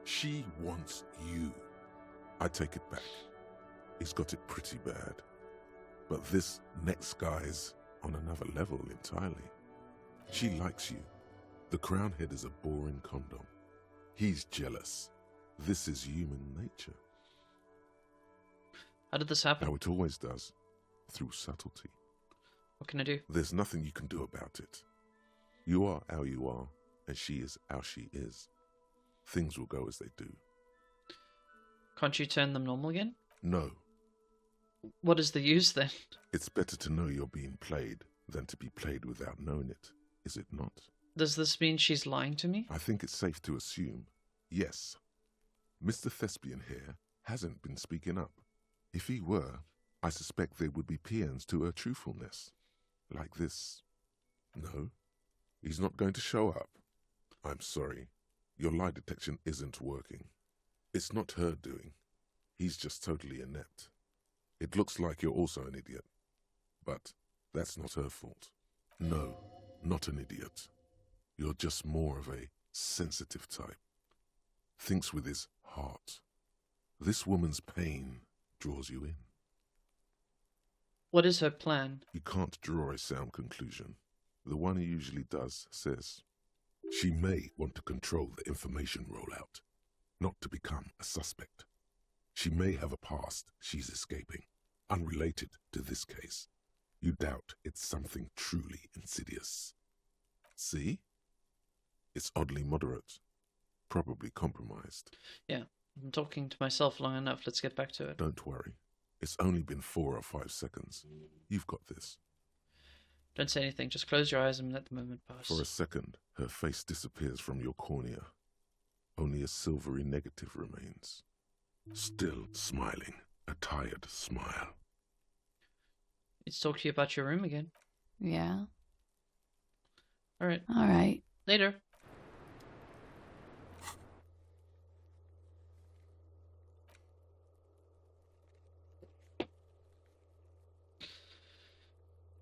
She wants you. I take it back. He's got it pretty bad. But this next guy's on another level entirely. She likes you. The crown head is a boring condom. He's jealous. This is human nature. How did this happen? How it always does. Through subtlety. What can I do? There's nothing you can do about it. You are how you are, and she is how she is. Things will go as they do. Can't you turn them normal again? No. What is the use then? It's better to know you're being played than to be played without knowing it, is it not? Does this mean she's lying to me? I think it's safe to assume, yes. Mr. Thespian here hasn't been speaking up. If he were, I suspect there would be paeans to her truthfulness. Like this. No, he's not going to show up. I'm sorry. Your lie detection isn't working. It's not her doing. He's just totally inept. It looks like you're also an idiot. But that's not her fault. No, not an idiot. You're just more of a sensitive type. Thinks with his heart. This woman's pain draws you in. What is her plan? You can't draw a sound conclusion. The one who usually does says, she may want to control the information rollout, not to become a suspect. She may have a past she's escaping, unrelated to this case. You doubt it's something truly insidious. See? It's oddly moderate. Probably compromised. Yeah, I'm talking to myself long enough. Let's get back to it. Don't worry. It's only been 4 or 5 seconds. You've got this. Don't say anything. Just close your eyes and let the moment pass. For a second, her face disappears from your cornea. Only a silvery negative remains. Still smiling. A tired smile. Let's talk to you about your room again. Yeah. Alright. Alright. Later.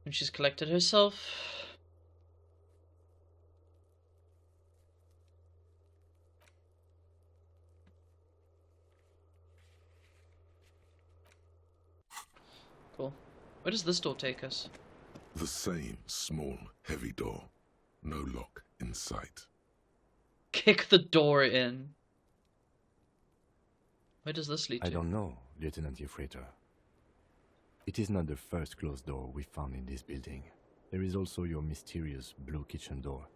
When she's collected herself. Cool. Where does this door take us? The same small, heavy door. No lock in sight. Kick the door in. Where does this lead to? I don't know, Lieutenant Yefreiter. It is not the first closed door we found in this building. There is also your mysterious blue kitchen door.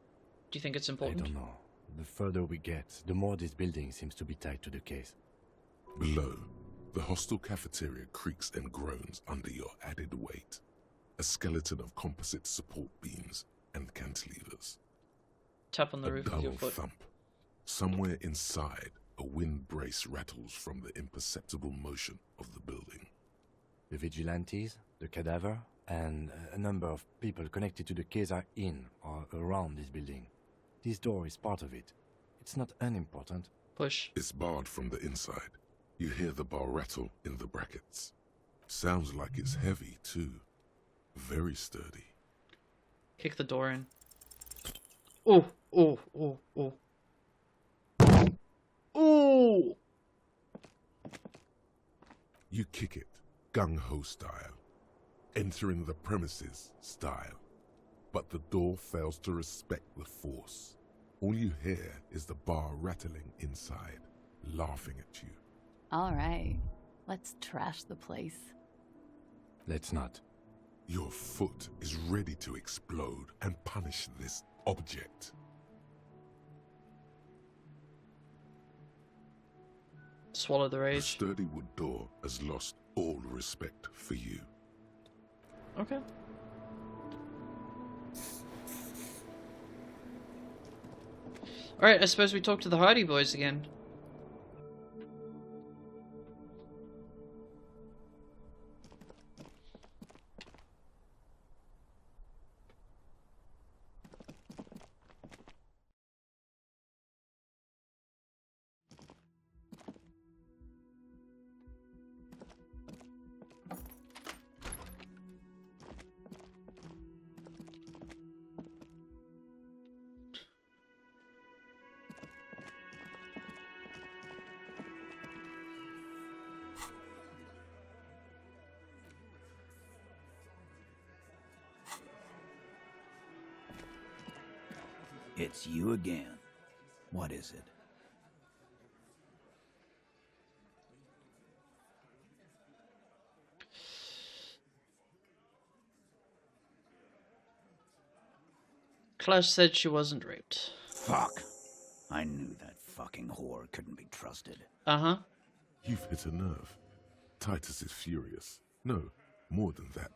Do you think it's important? I don't know. The further we get, the more this building seems to be tied to the case. Below, the hostel cafeteria creaks and groans under your added weight. A skeleton of composite support beams and cantilevers. Tap on the roof with your foot. Thump. Somewhere inside, a wind brace rattles from the imperceptible motion of the building. The vigilantes, the cadaver, and a number of people connected to the case are in or around this building. This door is part of it. It's not unimportant. Push. It's barred from the inside. You hear the bar rattle in the brackets. Sounds like it's heavy, too. Very sturdy. Kick the door in. Oh, oh, oh, oh. Oh! You kick it, gung-ho style. Entering the premises style. But the door fails to respect the force. All you hear is the bar rattling inside, laughing at you. All right. Let's trash the place. Let's not. Your foot is ready to explode and punish this object. Swallow the The rage. sturdy wood door has lost all respect for you. Okay. Alright, I suppose we talk to the Hardy Boys again. It's you again. What is it? Klaus said she wasn't raped. Fuck. I knew that fucking whore couldn't be trusted. Uh-huh. You've hit a nerve. Titus is furious. No, more than that.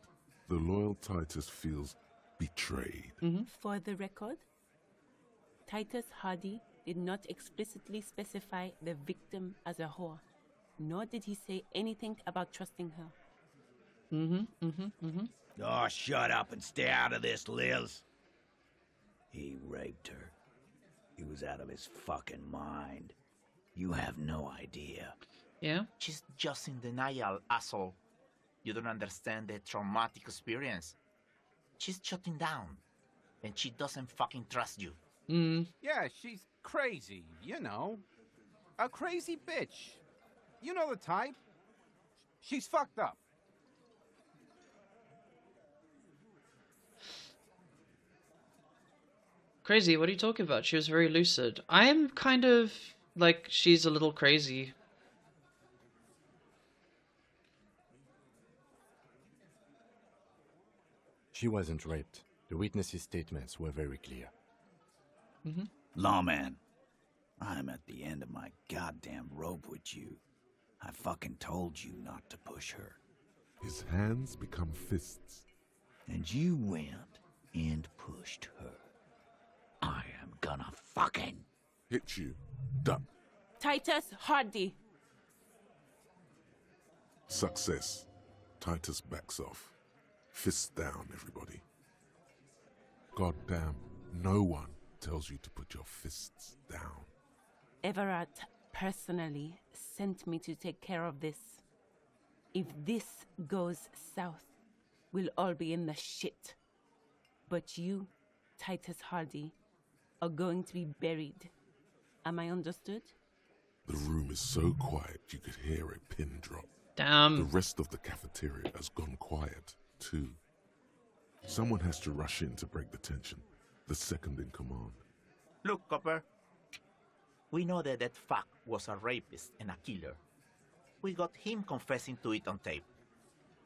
The loyal Titus feels betrayed. For the record, Titus Hardy did not explicitly specify the victim as a whore, nor did he say anything about trusting her. Oh, shut up and stay out of this, Liz. He raped her. He was out of his fucking mind. You have no idea. Yeah? She's just in denial, asshole. You don't understand the traumatic experience. She's shutting down, and she doesn't fucking trust you. Yeah, she's crazy, you know. A crazy bitch. You know the type. She's fucked up. Crazy, what are you talking about? She was very lucid. I am kind of like, she's a little crazy. She wasn't raped. The witnesses' statements were very clear. Lawman, I'm at the end of my goddamn rope with you. I fucking told you not to push her. His hands become fists. And you went and pushed her. I am gonna fucking Hit you. Duck. Titus Hardy. Success. Titus backs off. Fists down, everybody. Goddamn, no one tells you to put your fists down. Everett personally sent me to take care of this. If this goes south, we'll all be in the shit. But you, Titus Hardy, are going to be buried. Am I understood? The room is so quiet you could hear a pin drop. Damn. The rest of the cafeteria has gone quiet, too. Someone has to rush in to break the tension. The second in command. Look, Copper. We know that that fuck was a rapist and a killer. We got him confessing to it on tape.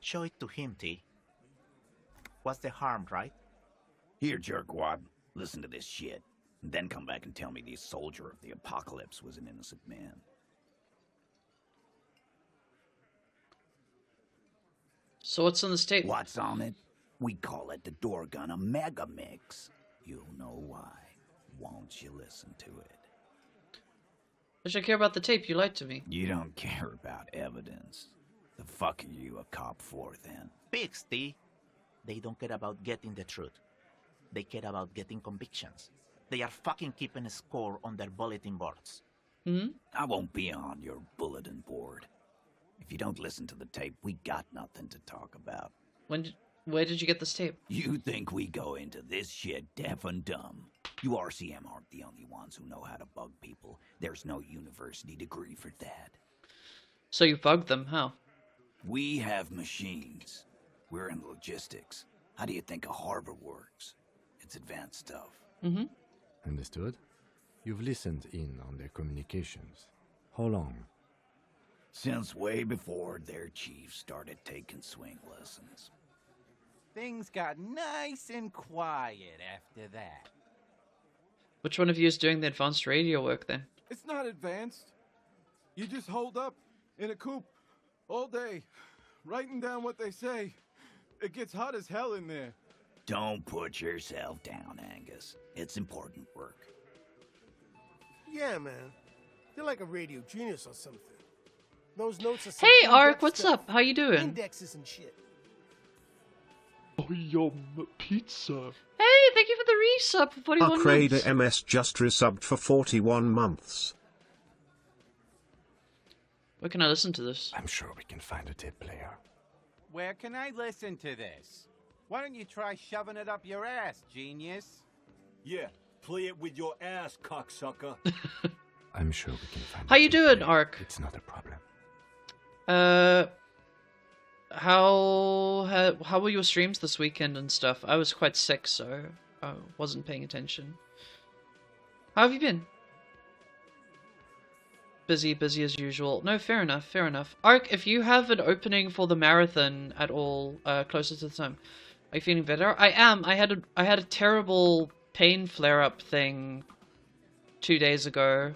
Show it to him, T. What's the harm, right? Here, jerkwad, listen to this shit. And then come back and tell me the soldier of the apocalypse was an innocent man. So what's on this tape? What's on it? We call it the door gun a mega mix. You'll know why. Won't you listen to it? Why should I care about the tape? You lied to me. You don't care about evidence. The fuck are you a cop for, then? Pigs, T. They don't care about getting the truth. They care about getting convictions. They are fucking keeping a score on their bulletin boards. I won't be on your bulletin board. If you don't listen to the tape, we got nothing to talk about. Where did you get this tape? You think we go into this shit deaf and dumb? You RCM aren't the only ones who know how to bug people. There's no university degree for that. So you bugged them, how? We have machines. We're in logistics. How do you think a harbor works? It's advanced stuff. Understood? You've listened in on their communications. How long? Since way before their chief started taking swing lessons. Things got nice and quiet after that. Which one of you is doing the advanced radio work then? It's not advanced. You just hold up in a coop all day, writing down what they say. It gets hot as hell in there. Don't put yourself down, Angus. It's important work. Yeah, man. They're like a radio genius or something. Those notes are Hey, Ark, what's up? How you doing? Indexes and shit. Oh, yum, pizza. Hey, thank you for the resub for 41 months. Arcrader MS just resubbed for 41 months. Where can I listen to this? I'm sure we can find a tape player. Where can I listen to this? Why don't you try shoving it up your ass, genius? Yeah, play it with your ass, cocksucker. I'm sure we can find How you doing, Ark? It's not a problem. How were your streams this weekend and stuff? I was quite sick, so I wasn't paying attention. How have you been? Busy as usual. No, fair enough. Ark, if you have an opening for the marathon at all, closer to the time, are you feeling better? I am. I had a terrible pain flare-up thing 2 days ago,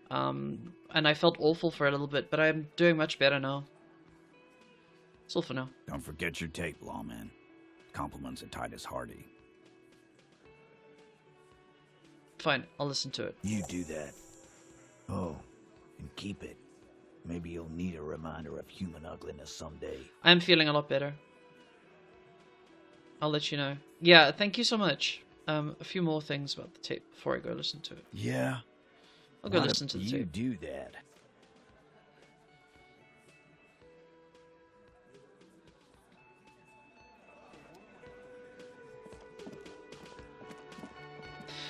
and I felt awful for a little bit, but I'm doing much better now. That's all for now. Don't forget your tape, lawman. Compliments of Titus Hardy. Fine, I'll listen to it. You do that. Oh, and keep it. Maybe you'll need a reminder of human ugliness someday. I'm feeling a lot better. I'll let you know. Yeah, thank you so much. A few more things about the tape before I go listen to it. Yeah? I'll go listen to the You tape. do that.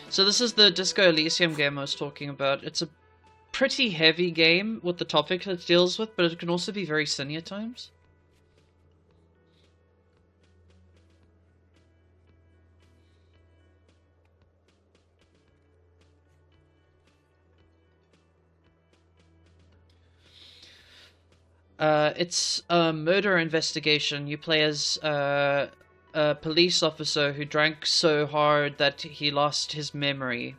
So this is the Disco Elysium game I was talking about. It's a pretty heavy game with the topic it deals with, but it can also be very sunny at times. It's a murder investigation. You play as a police officer who drank so hard that he lost his memory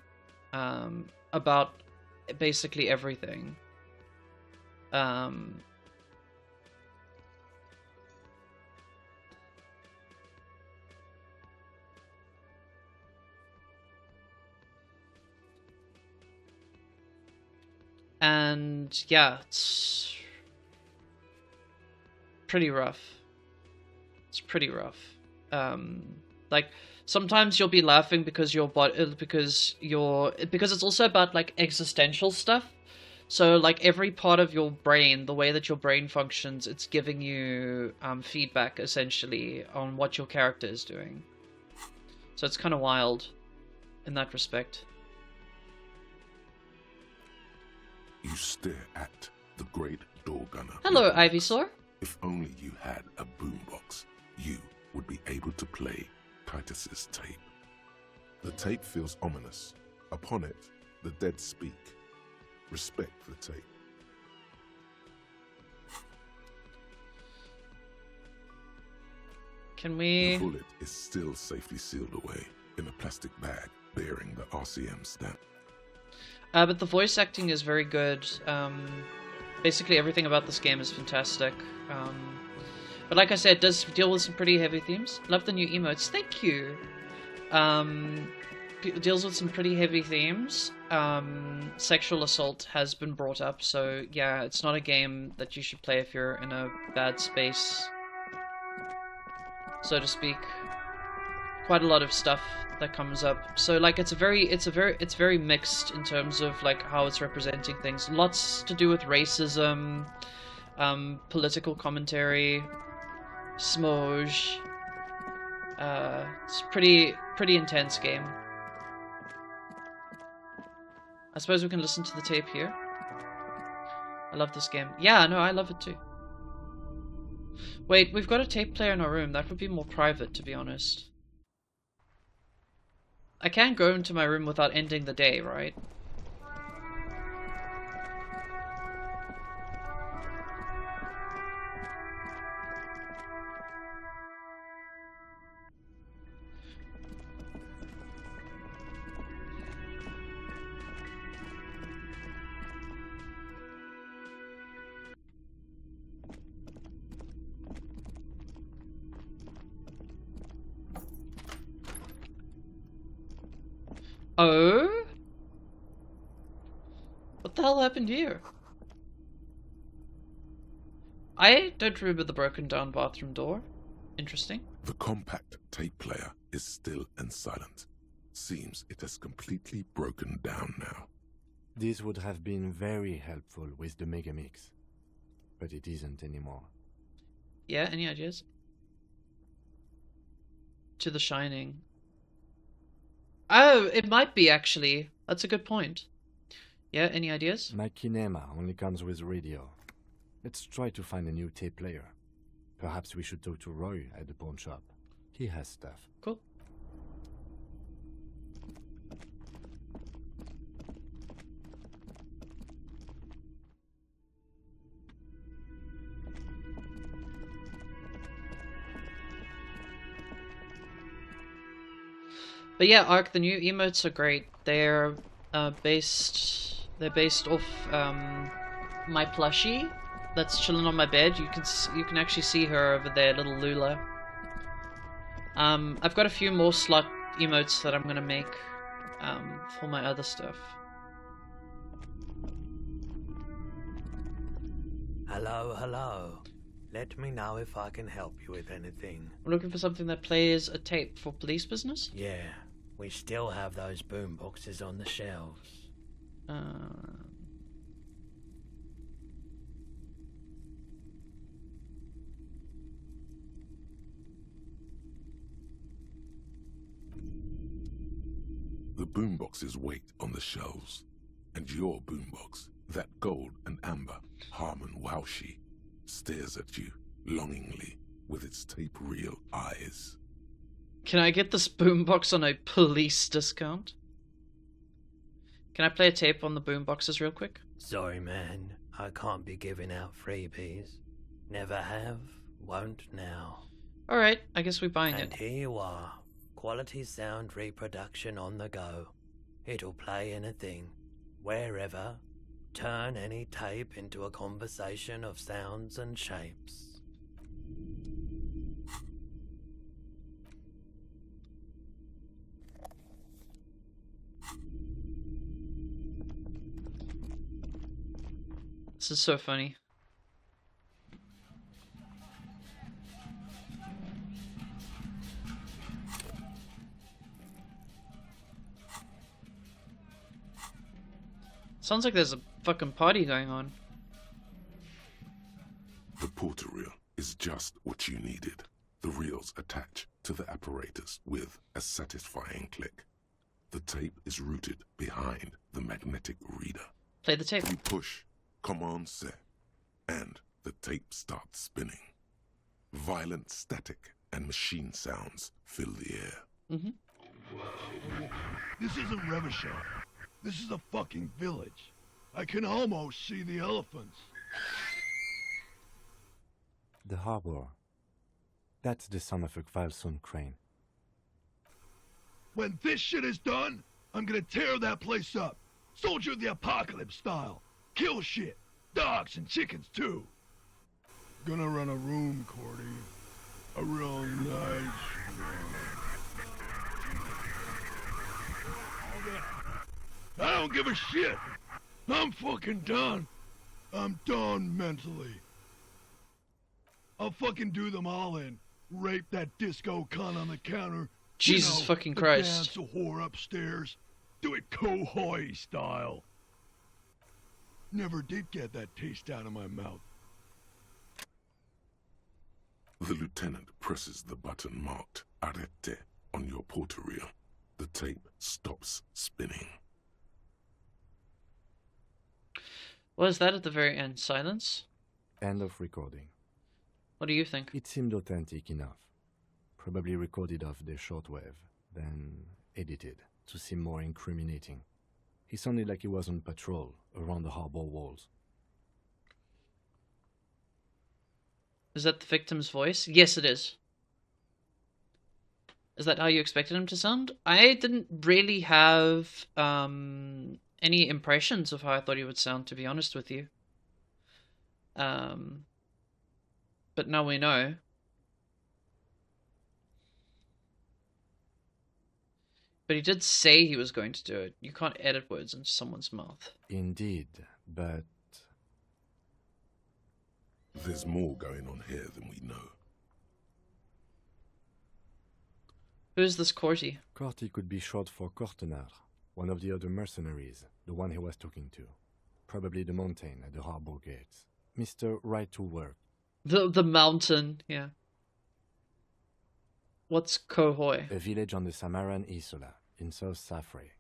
about basically everything. And yeah, it's pretty rough. It's pretty rough. Like sometimes you'll be laughing because because it's also about like existential stuff. So like every part of your brain, the way that your brain functions, it's giving you feedback essentially on what your character is doing. So it's kind of wild in that respect. You stare at the great door gunner. Hello, Ivysaur. If only you had a boombox, you would be able to play Titus's tape. The tape feels ominous. Upon it, the dead speak. Respect the tape. Can we... The bullet is still safely sealed away in a plastic bag bearing the RCM stamp. But the voice acting is very good. Basically everything about this game is fantastic. But like I said, it does deal with some pretty heavy themes. Love the new emotes. Thank you. Deals with some pretty heavy themes. Sexual assault has been brought up, so yeah, it's not a game that you should play if you're in a bad space, so to speak. Quite a lot of stuff that comes up. So like it's very mixed in terms of like how it's representing things. Lots to do with racism, political commentary, smoge. It's pretty intense game. I suppose we can listen to the tape here. I love this game. Yeah, no, I love it too. Wait, we've got a tape player in our room. That would be more private, to be honest. I can't go into my room without ending the day, right? Oh? What the hell happened here? I don't remember the broken down bathroom door. Interesting. The compact tape player is still and silent. Seems it has completely broken down now. This would have been very helpful with the Megamix, but it isn't anymore. Yeah, any ideas? To The Shining. Oh, it might be, actually. That's a good point. Yeah, any ideas? My Kinema only comes with radio. Let's try to find a new tape player. Perhaps we should talk to Roy at the pawn shop. He has stuff. Cool. But yeah, Ark, the new emotes are great. They're based off my plushie, that's chilling on my bed. You can actually see her over there, little Lula. I've got a few more slot emotes that I'm gonna make for my other stuff. Hello, hello. Let me know if I can help you with anything. I'm looking for something that plays a tape for police business. Yeah, we still have those boom boxes on the shelves. The boomboxes wait on the shelves, and your boombox, that gold and amber Harmon Waushi, stares at you longingly with its tape reel eyes. Can I get this boombox on a police discount? Can I play a tape on the boomboxes real quick? Sorry, man. I can't be giving out freebies. Never have, won't now. Alright, I guess we're buying it. And here you are. Quality sound reproduction on the go. It'll play anything, wherever. Turn any tape into a conversation of sounds and shapes. This is so funny. Sounds like there's a fucking party going on. The porter reel is just what you needed. The reels attach to the apparatus with a satisfying click. The tape is routed behind the magnetic reader. Play the tape. You push command set, and the tape starts spinning. Violent static and machine sounds fill the air. This isn't Revachol. This is a fucking village. I can almost see the elephants. The harbor. That's the sound of a Kvalson crane. When this shit is done, I'm gonna tear that place up. Soldier of the Apocalypse style. Kill shit. Dogs and chickens too. Gonna run a room, Cordy. A real nice room. I don't give a shit. I'm fucking done. I'm done mentally. I'll fucking do them all in. Rape that disco cunt on the counter. Jesus fucking Christ. Dance a whore upstairs. Do it Kohoi style. Never did get that taste out of my mouth. The lieutenant presses the button marked Arete on your porter reel. The tape stops spinning. What is that at the very end? Silence? End of recording. What do you think? It seemed authentic enough. Probably recorded off the shortwave, then edited to seem more incriminating. He sounded like he was on patrol around the harbor walls. Is that the victim's voice? Yes, it is. Is that how you expected him to sound? I didn't really have any impressions of how I thought he would sound, to be honest with you. But now we know. But he did say he was going to do it. You can't edit words into someone's mouth. Indeed, but... There's more going on here than we know. Who's this Corty? Corty could be short for Cortenard, one of the other mercenaries, the one he was talking to. Probably the mountain at the harbor gates. Mr. Right to Work. The mountain, yeah. What's Kohoi? A village on the Samaran Isola, in South Safre.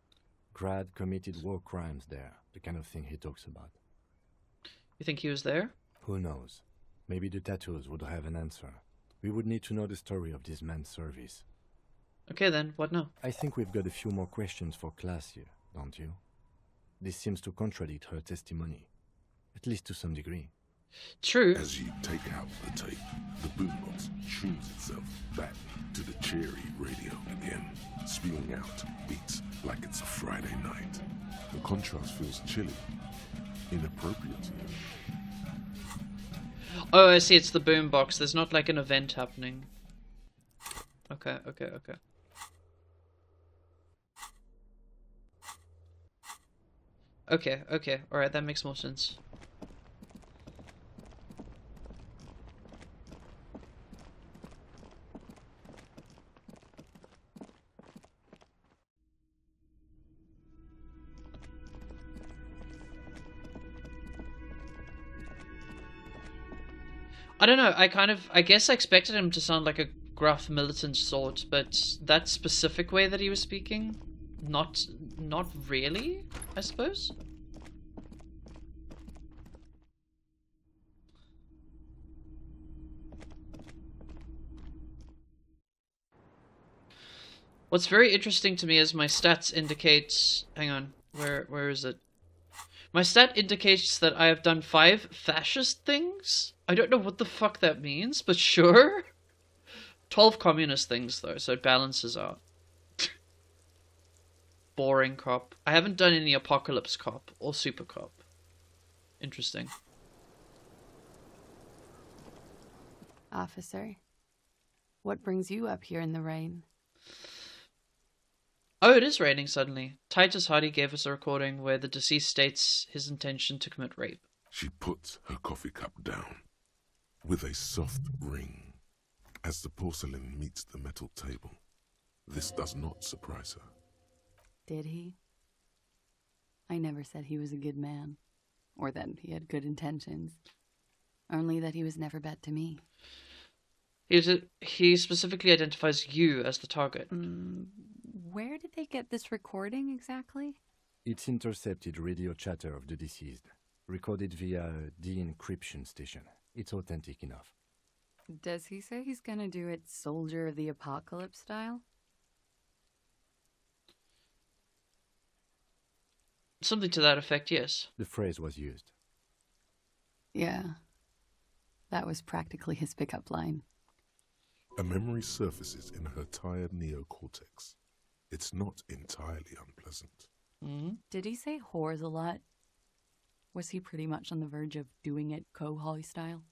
Grad committed war crimes there, the kind of thing he talks about. You think he was there? Who knows? Maybe the tattoos would have an answer. We would need to know the story of this man's service. Okay then, what now? I think we've got a few more questions for class here, don't you? This seems to contradict her testimony, at least to some degree. True. As you take out the tape, the boombox tunes itself back to the cheery radio again, spewing out beats like it's a Friday night. The contrast feels chilly, inappropriate even. Oh, I see, it's the boombox. There's not like an event happening. Okay, okay, okay. Okay, okay, alright, that makes more sense. I don't know, I guess I expected him to sound like a gruff militant sort, but that specific way that he was speaking, not really, I suppose? What's very interesting to me is my stats indicate, hang on, where is it? My stat indicates that I have done 5 fascist things? I don't know what the fuck that means, but sure. 12 communist things though, so it balances out. Boring cop. I haven't done any apocalypse cop or super cop. Interesting. Officer, what brings you up here in the rain? Oh, it is raining suddenly. Titus Hardy gave us a recording where the deceased states his intention to commit rape. She puts her coffee cup down with a soft ring as the porcelain meets the metal table. This does not surprise her. Did he? I never said he was a good man, or that he had good intentions. Only that he was never bad to me. He specifically identifies you as the target. Where did they get this recording exactly? It's intercepted radio chatter of the deceased, recorded via de-encryption station. It's authentic enough. Does he say he's gonna do it Soldier of the Apocalypse style? Something to that effect, yes. The phrase was used. Yeah. That was practically his pickup line. A memory surfaces in her tired neocortex. It's not entirely unpleasant. Did he say whores a lot? Was he pretty much on the verge of doing it Kohoi style?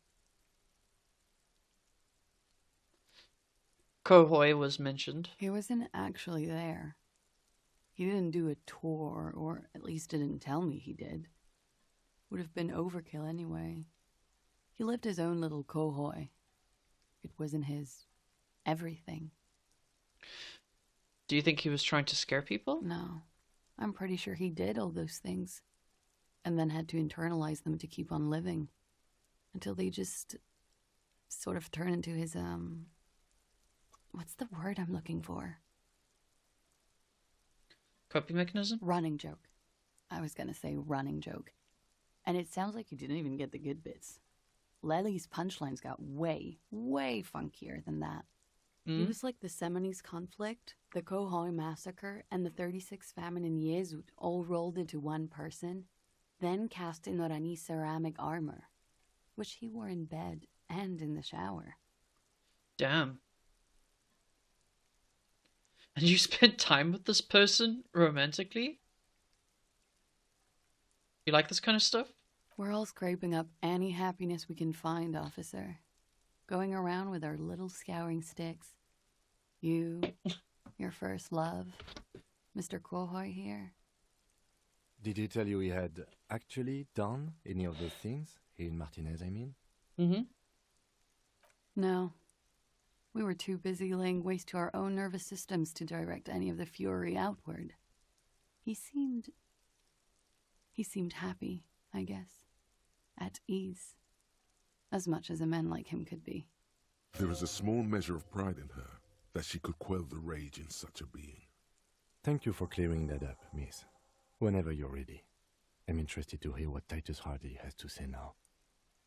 Kohoi was mentioned. He wasn't actually there. He didn't do a tour, or at least didn't tell me he did. Would have been overkill anyway. He lived his own little Kohoi. It wasn't his everything. Do you think he was trying to scare people? No. I'm pretty sure he did all those things. And then had to internalize them to keep on living. Until they just sort of turn into his, what's the word I'm looking for? Coping mechanism? Running joke. I was gonna say running joke. And it sounds like you didn't even get the good bits. Lely's punchlines got way, way funkier than that. It was like the Seminoles conflict, the Kohoi massacre, and the 36 famine in Yezut all rolled into one person, then cast in Orani ceramic armor, which he wore in bed and in the shower. Damn. And you spent time with this person romantically? You like this kind of stuff? We're all scraping up any happiness we can find, officer. Going around with our little scouring sticks. You, your first love, Mr. Kohoi here. Did he tell you he had actually done any of those things? He and Martinez, I mean? No. We were too busy laying waste to our own nervous systems to direct any of the fury outward. He seemed happy, I guess. At ease. As much as a man like him could be. There is a small measure of pride in her that she could quell the rage in such a being. Thank you for clearing that up, miss. Whenever you're ready. I'm interested to hear what Titus Hardy has to say now.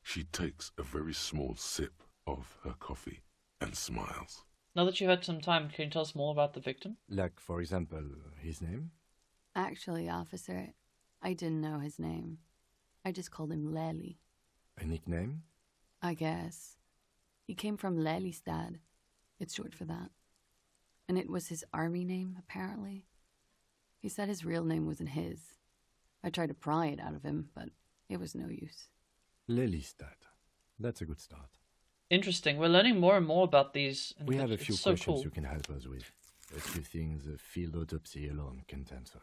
She takes a very small sip of her coffee and smiles. Now that you've had some time, can you tell us more about the victim? Like, for example, his name? Actually, officer, I didn't know his name. I just called him Elysium. A nickname? I guess. He came from Lelystad. It's short for that. And it was his army name, apparently. He said his real name wasn't his. I tried to pry it out of him, but it was no use. Lelystad. That's a good start. Interesting. We're learning more and more about these. And We have a few it's so questions cool. you can help us with. A few things a field autopsy alone can't answer.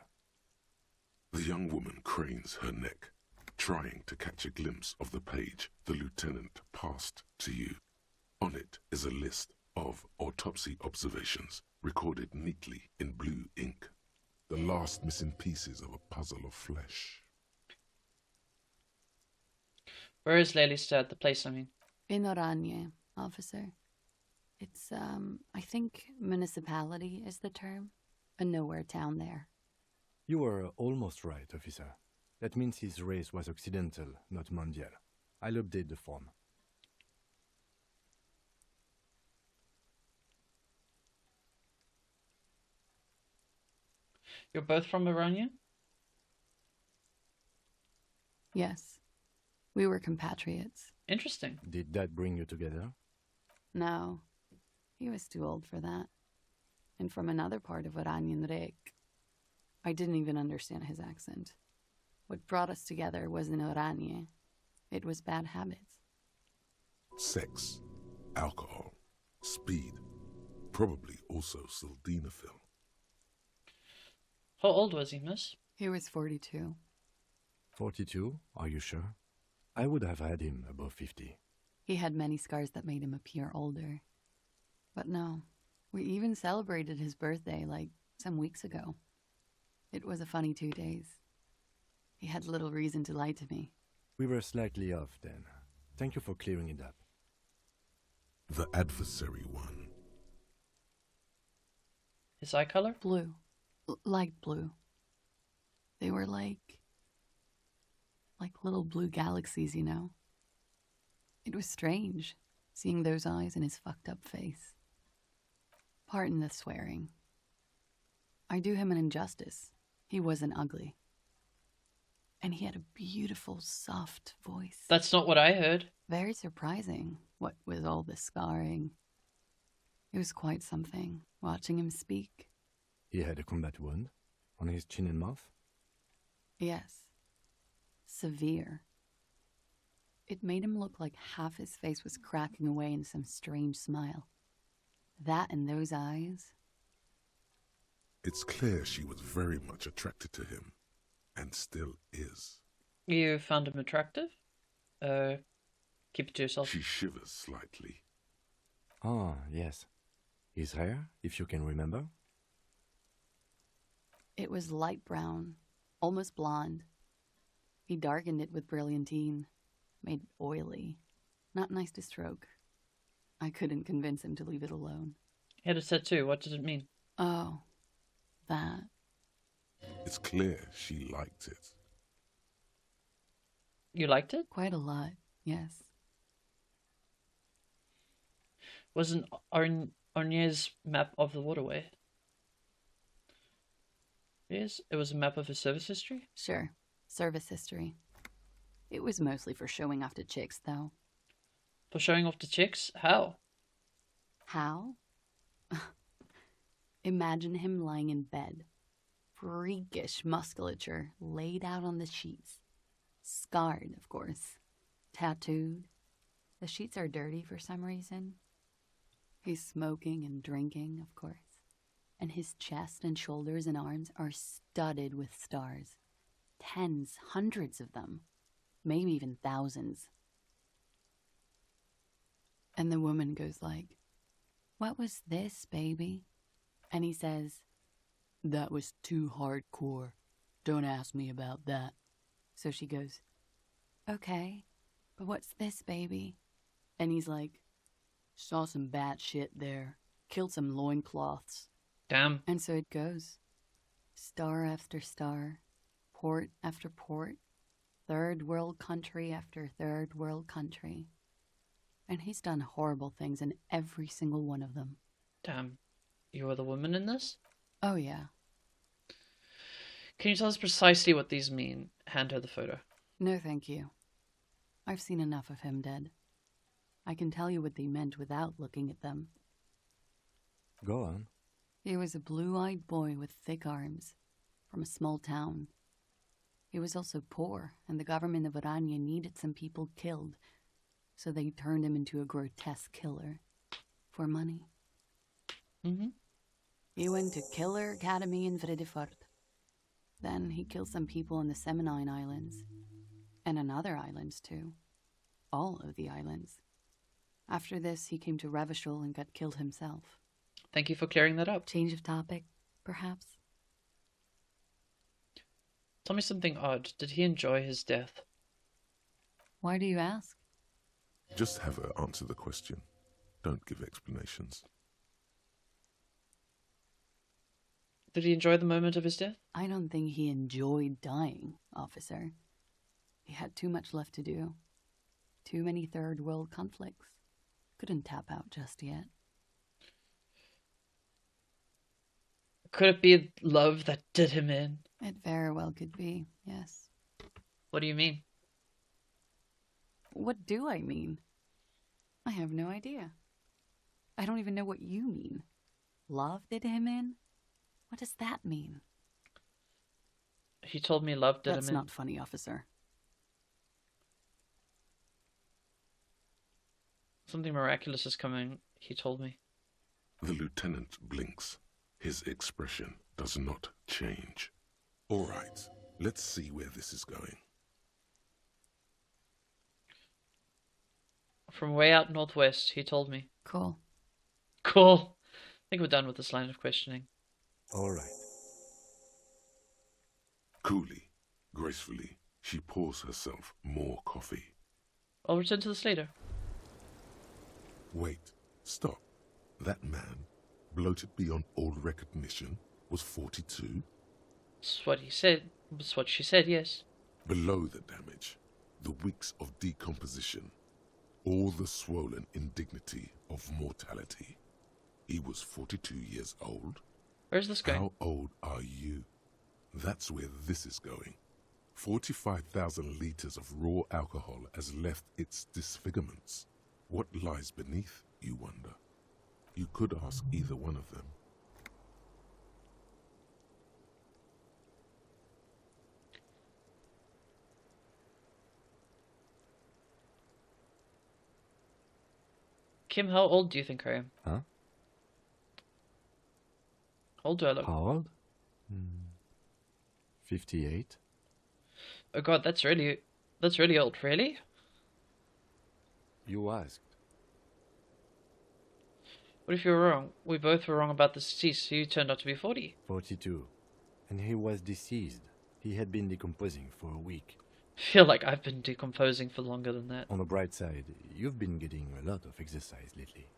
The young woman cranes her neck, trying to catch a glimpse of the page the lieutenant passed to you. On it is a list of autopsy observations recorded neatly in blue ink. The last missing pieces of a puzzle of flesh. Where is Lely Stead, the place, I mean? In Oranje, officer. It's, I think municipality is the term. A nowhere town there. You were almost right, officer. That means his race was occidental, not mondial. I'll update the form. You're both from Oranje? Yes. We were compatriots. Interesting. Did that bring you together? No. He was too old for that. And from another part of Oranjenrijk. I didn't even understand his accent. What brought us together wasn't Oranje. It was bad habits. Sex, alcohol, speed, probably also sildenafil. How old was he, miss? He was 42. 42? Are you sure? I would have had him above 50. He had many scars that made him appear older. But no, we even celebrated his birthday like some weeks ago. It was a funny 2 days. He had little reason to lie to me. We were slightly off then. Thank you for clearing it up. The adversary one. His eye color? Blue. Light blue. They were like little blue galaxies, you know. It was strange, seeing those eyes in his fucked up face. Pardon the swearing. I do him an injustice. He wasn't ugly. And he had a beautiful, soft voice. That's not what I heard. Very surprising, what with all the scarring. It was quite something, watching him speak. He had a combat wound on his chin and mouth? Yes. Severe. It made him look like half his face was cracking away in some strange smile. That and those eyes. It's clear she was very much attracted to him, and still is. You found him attractive? Keep it to yourself. She shivers slightly. Ah, yes. His hair, if you can remember? It was light brown, almost blonde. He darkened it with brilliantine, made it oily. Not nice to stroke. I couldn't convince him to leave it alone. He had a tattoo. What did it mean? Oh, that. It's clear she liked it. You liked it? Quite a lot, yes. Wasn't Arnier's map of the waterway? Yes, it was a map of his service history? Sure, service history. It was mostly for showing off to chicks, though. For showing off to chicks? How? How? Imagine him lying in bed. Freakish musculature laid out on the sheets. Scarred, of course. Tattooed. The sheets are dirty for some reason. He's smoking and drinking, of course. And his chest and shoulders and arms are studded with stars. Tens, hundreds of them. Maybe even thousands. And the woman goes like, "What was this, baby?" And he says, "That was too hardcore. Don't ask me about that." So she goes, "Okay, but what's this, baby?" And he's like, "Saw some bat shit there. Killed some loincloths." Damn. And so it goes. Star after star. Port after port. Third world country after third world country. And he's done horrible things in every single one of them. Damn. You were the woman in this? Oh, yeah. Can you tell us precisely what these mean? Hand her the photo. No, thank you. I've seen enough of him dead. I can tell you what they meant without looking at them. Go on. He was a blue-eyed boy with thick arms, from a small town. He was also poor, and the government of Oranje needed some people killed. So they turned him into a grotesque killer. For money. Mm-hmm. He went to Killer Academy in Vredefort. Then he killed some people in the Seminine Islands. And on other islands, too. All of the islands. After this, he came to Revachol and got killed himself. Thank you for clearing that up. Change of topic, perhaps? Tell me something odd. Did he enjoy his death? Why do you ask? Just have her answer the question. Don't give explanations. Did he enjoy the moment of his death? I don't think he enjoyed dying, officer. He had too much left to do. Too many third world conflicts. Couldn't tap out just yet. Could it be love that did him in? It very well could be, yes. What do you mean? What do I mean? I have no idea. I don't even know what you mean. Love did him in? What does that mean? He told me love did him in. That's not funny, officer. Something miraculous is coming, he told me. The lieutenant blinks. His expression does not change. All right, let's see where this is going. From way out northwest, he told me. Cool. Cool. I think we're done with this line of questioning. All right. Coolly, gracefully, she pours herself more coffee. I'll return to this later. Wait, stop. That man, bloated beyond all recognition, was 42? That's what he said. That's what she said, yes. Below the damage, the weeks of decomposition, all the swollen indignity of mortality. He was 42 years old. Where's this going? How old are you? That's where this is going. 45,000 liters of raw alcohol has left its disfigurements. What lies beneath, you wonder? You could ask either one of them. Kim, how old do you think I am? Huh? How old do I look? How old? 58. Oh god, that's really old, really? You asked. What if you were wrong? We both were wrong about the deceased, so you turned out to be 40. 42. And he was deceased. He had been decomposing for a week. I feel like I've been decomposing for longer than that. On the bright side, you've been getting a lot of exercise lately.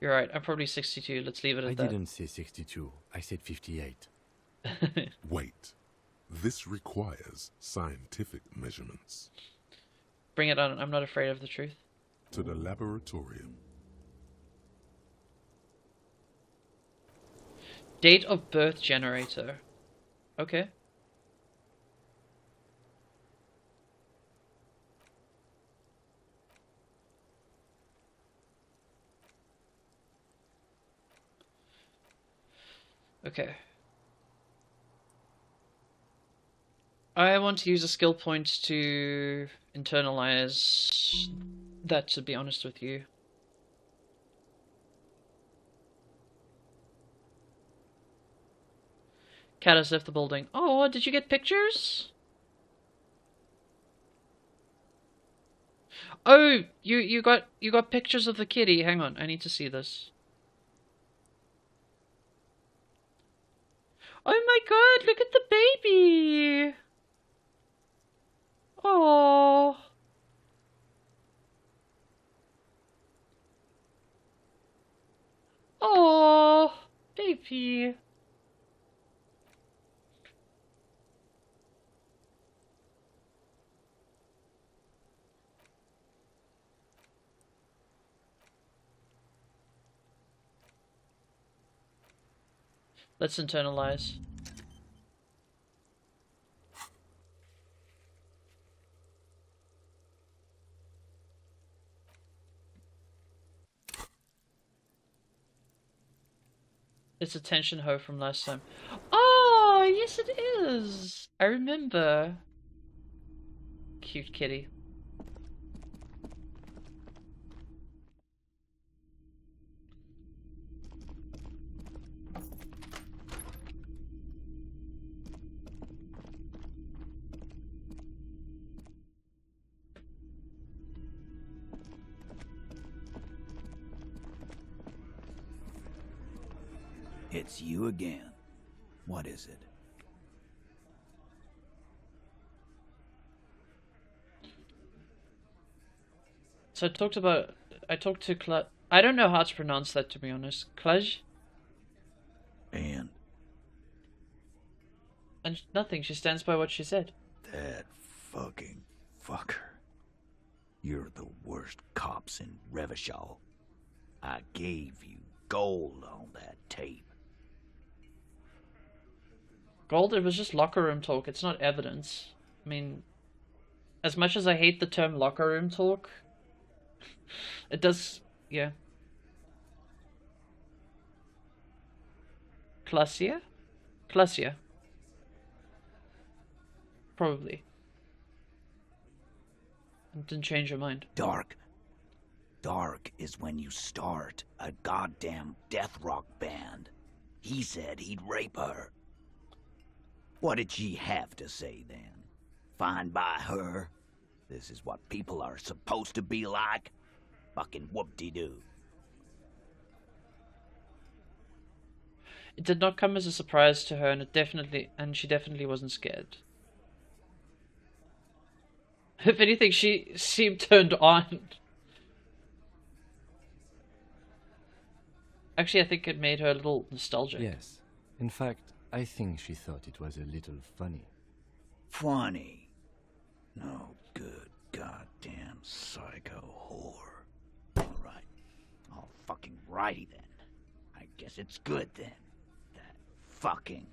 You're right, I'm probably 62, let's leave it at that. I didn't say 62, I said 58. Wait, this requires scientific measurements. Bring it on, I'm not afraid of the truth. To the laboratorium. Date of birth generator. Okay. Okay. I want to use a skill point to internalize that, to be honest with you. Cat has left the building. Oh, did you get pictures? Oh, you got pictures of the kitty. Hang on, I need to see this. Oh my god, look at the baby. Oh. Oh, baby. Let's internalize. It's a tension hoe from last time. Oh, yes it is. I remember. Cute kitty. It's you again. What is it? So I talked to I don't know how to pronounce that, to be honest. Klaj? And nothing. She stands by what she said. that fucking fucker. You're the worst cops in Reaaally. I gave you gold on that tape. Gold, it was just locker room talk. It's not evidence. I mean, as much as I hate the term locker room talk, it does, yeah. Klasia? Klasia. Probably. Didn't change your mind. Dark. Dark is when you start a goddamn death rock band. He said he'd rape her. What did she have to say then? Fine by her? This is what people are supposed to be like? Fucking whoop-de-doo. It did not come as a surprise to her, and she definitely wasn't scared. If anything, she seemed turned on. Actually, I think it made her a little nostalgic. Yes. In fact, I think she thought it was a little funny. Funny? No good goddamn psycho whore. Alright. All fucking righty then. I guess it's good then. That fucking...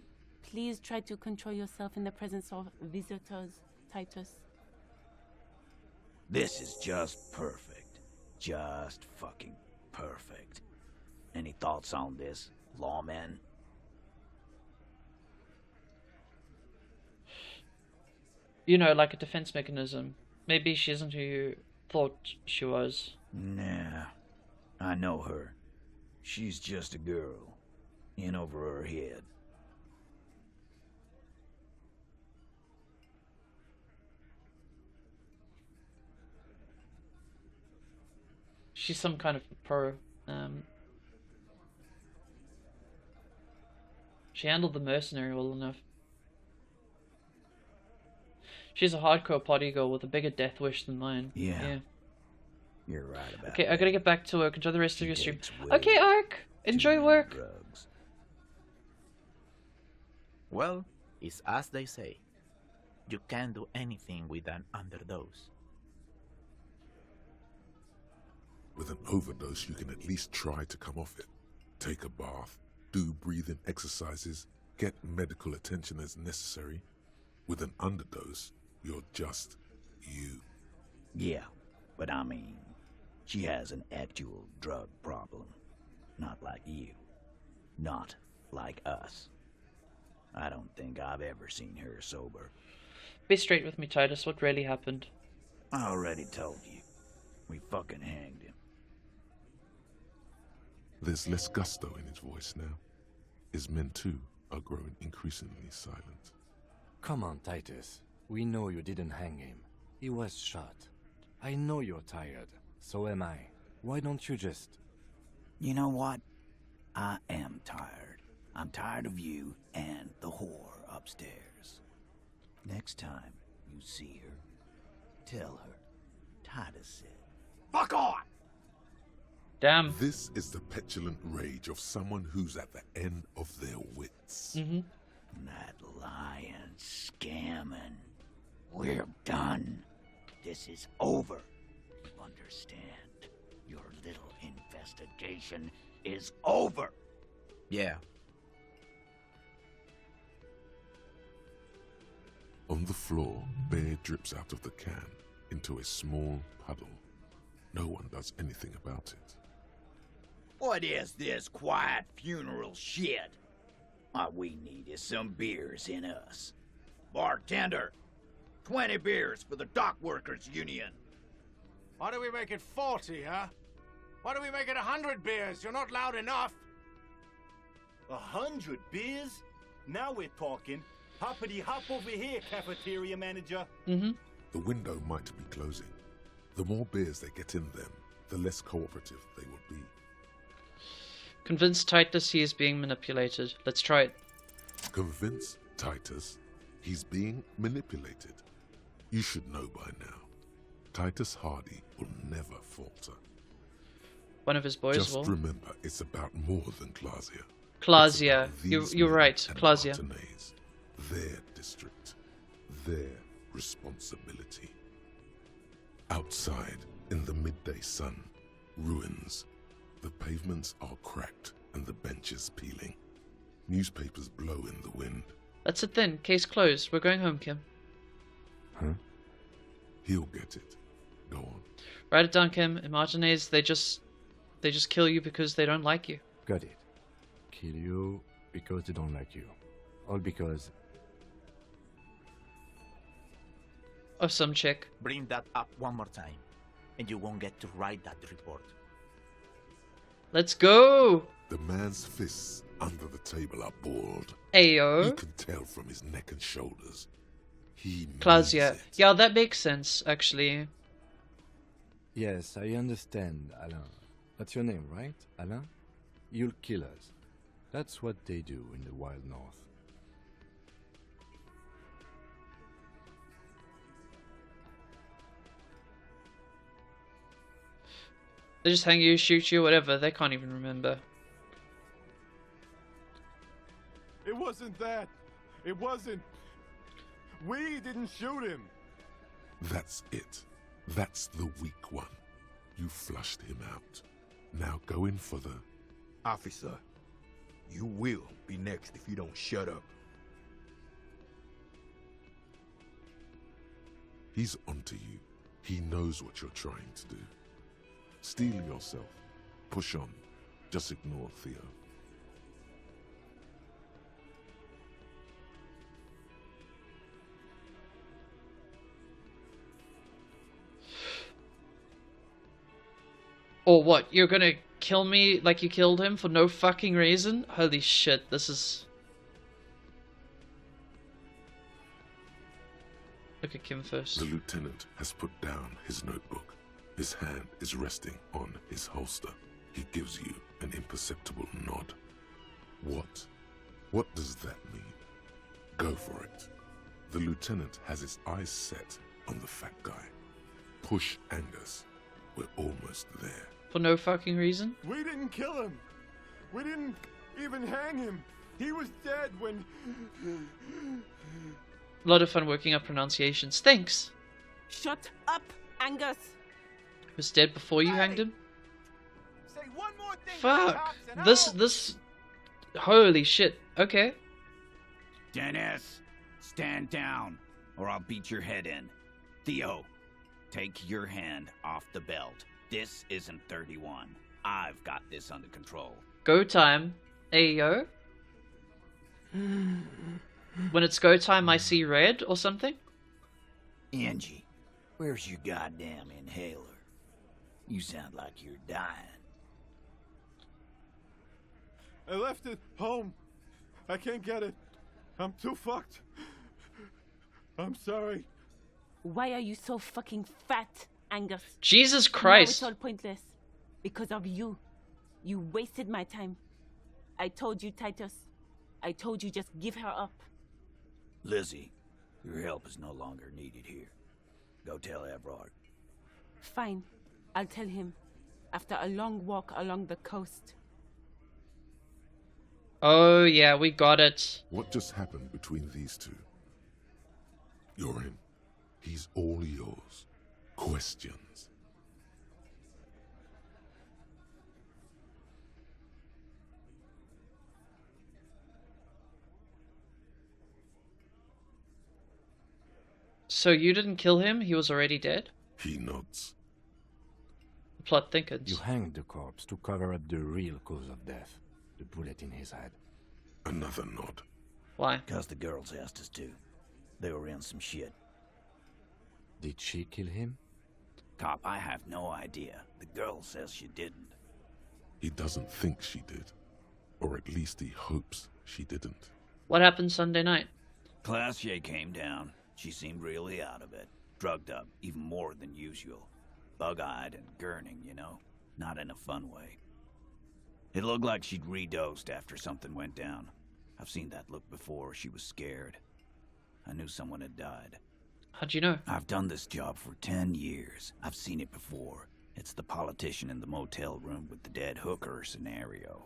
Please try to control yourself in the presence of visitors, Titus. This is just perfect. Just fucking perfect. Any thoughts on this, lawman? You know, like a defense mechanism. Maybe she isn't who you thought she was. Nah. I know her. She's just a girl. In over her head. She's some kind of pro. She handled the mercenary well enough. She's a hardcore party girl with a bigger death wish than mine. Yeah. You're right about Okay, that. I gotta get back to work. Enjoy the rest of your stream. Okay, Ark! Enjoy work! Drugs. Well, it's as they say. You can't do anything with an underdose. With an overdose, you can at least try to come off it. Take a bath, do breathing exercises, get medical attention as necessary. With an underdose, you're just you. Yeah, but I mean, she has an actual drug problem. Not like you. Not like us. I don't think I've ever seen her sober. Be straight with me, Titus. What really happened? I already told you. We fucking hanged him. There's less gusto in his voice now. His men too are growing increasingly silent. Come on, Titus. We know you didn't hang him. He was shot. I know you're tired. So am I. Why don't you just... You know what? I am tired. I'm tired of you and the whore upstairs. Next time you see her, tell her Titus said, "Fuck on!" Damn. This is the petulant rage of someone who's at the end of their wits. That lying, scamming. We're done. This is over. Understand? Your little investigation is over. Yeah. On the floor, beer drips out of the can into a small puddle. No one does anything about it. What is this quiet funeral shit? All we need is some beers in us. Bartender, 20 beers for the Dock Workers Union. Why do we make it 40, huh? Why do we make it 100 beers? You're not loud enough. 100 beers? Now we're talking. Hoppity hop over here, cafeteria manager. The window might be closing. The more beers they get in them, the less cooperative they will be. Convince Titus he is being manipulated. Let's try it. Convince Titus he's being manipulated. You should know by now. Titus Hardy will never falter. One of his boys Just will. remember, it's about more than Clausia. Clausia. You're right, Clausia. Martinez, their district, their responsibility. Outside, in the midday sun, ruins. The pavements are cracked and the benches peeling. Newspapers blow in the wind. That's it then. Case closed. We're going home, Kim. Huh? He'll get it. Go on. Write it down, Kim. In Martinez, they just kill you because they don't like you. Got it. Kill you because they don't like you. All because... Of some chick. Bring that up one more time, and you won't get to write that report. Let's go! The man's fists under the table are balled. Ayo. You can tell from his neck and shoulders. He Clausia. means it. Yeah, that makes sense, actually. Yes, I understand, Alain. That's your name, right, Alain? You'll kill us. That's what they do in the wild north. They just hang you, shoot you, whatever. They can't even remember. It wasn't that. It wasn't. We didn't shoot him. That's it. That's the weak one. You flushed him out. Now go in for the... Officer, you will be next if you don't shut up. He's onto you. He knows what you're trying to do. Steel yourself. Push on. Just ignore Theo. Or what? You're gonna kill me like you killed him for no fucking reason? Holy shit, this is... Look at Kim first. The lieutenant has put down his notebook. His hand is resting on his holster. He gives you an imperceptible nod. What? What does that mean? Go for it. The lieutenant has his eyes set on the fat guy. Push Angus. We're almost there. For no fucking reason? We didn't kill him. We didn't even hang him. He was dead when... A lot of fun working up pronunciations. Thanks! Shut up, Angus! He was dead before you hanged him? Say one more thing, Fuck! cops, and This... Holy shit. Okay. Dennis, stand down, or I'll beat your head in. Theo, take your hand off the belt. This isn't 31. I've got this under control. Go time. Ayo. When it's go time, I see red or something? Angie, where's your goddamn inhaler? You sound like you're dying. I left it home. I can't get it. I'm too fucked. I'm sorry. Why are you so fucking fat, Angus? Jesus Now Christ. it's all pointless. Because of you. You wasted my time. I told you, Titus. I told you just give her up. Lizzie, your help is no longer needed here. Go tell Everard. Fine. I'll tell him. After a long walk along the coast. Oh yeah, we got it. What just happened between these two? You're in. He's all yours. Questions. So you didn't kill him? He was already dead? He nods. The plot thickens. You hanged the corpse to cover up the real cause of death. The bullet in his head. Another nod. Why? Because the girls asked us to. They were in some shit. Did she kill him? Cop, I have no idea. The girl says she didn't. He doesn't think she did. Or at least he hopes she didn't. What happened Sunday night? Clausia came down. She seemed really out of it. Drugged up, even more than usual. Bug-eyed and gurning, you know? Not in a fun way. It looked like she'd redosed after something went down. I've seen that look before. She was scared. I knew someone had died. How'd you know? I've done this job for 10 years. I've seen it before. It's the politician in the motel room with the dead hooker scenario.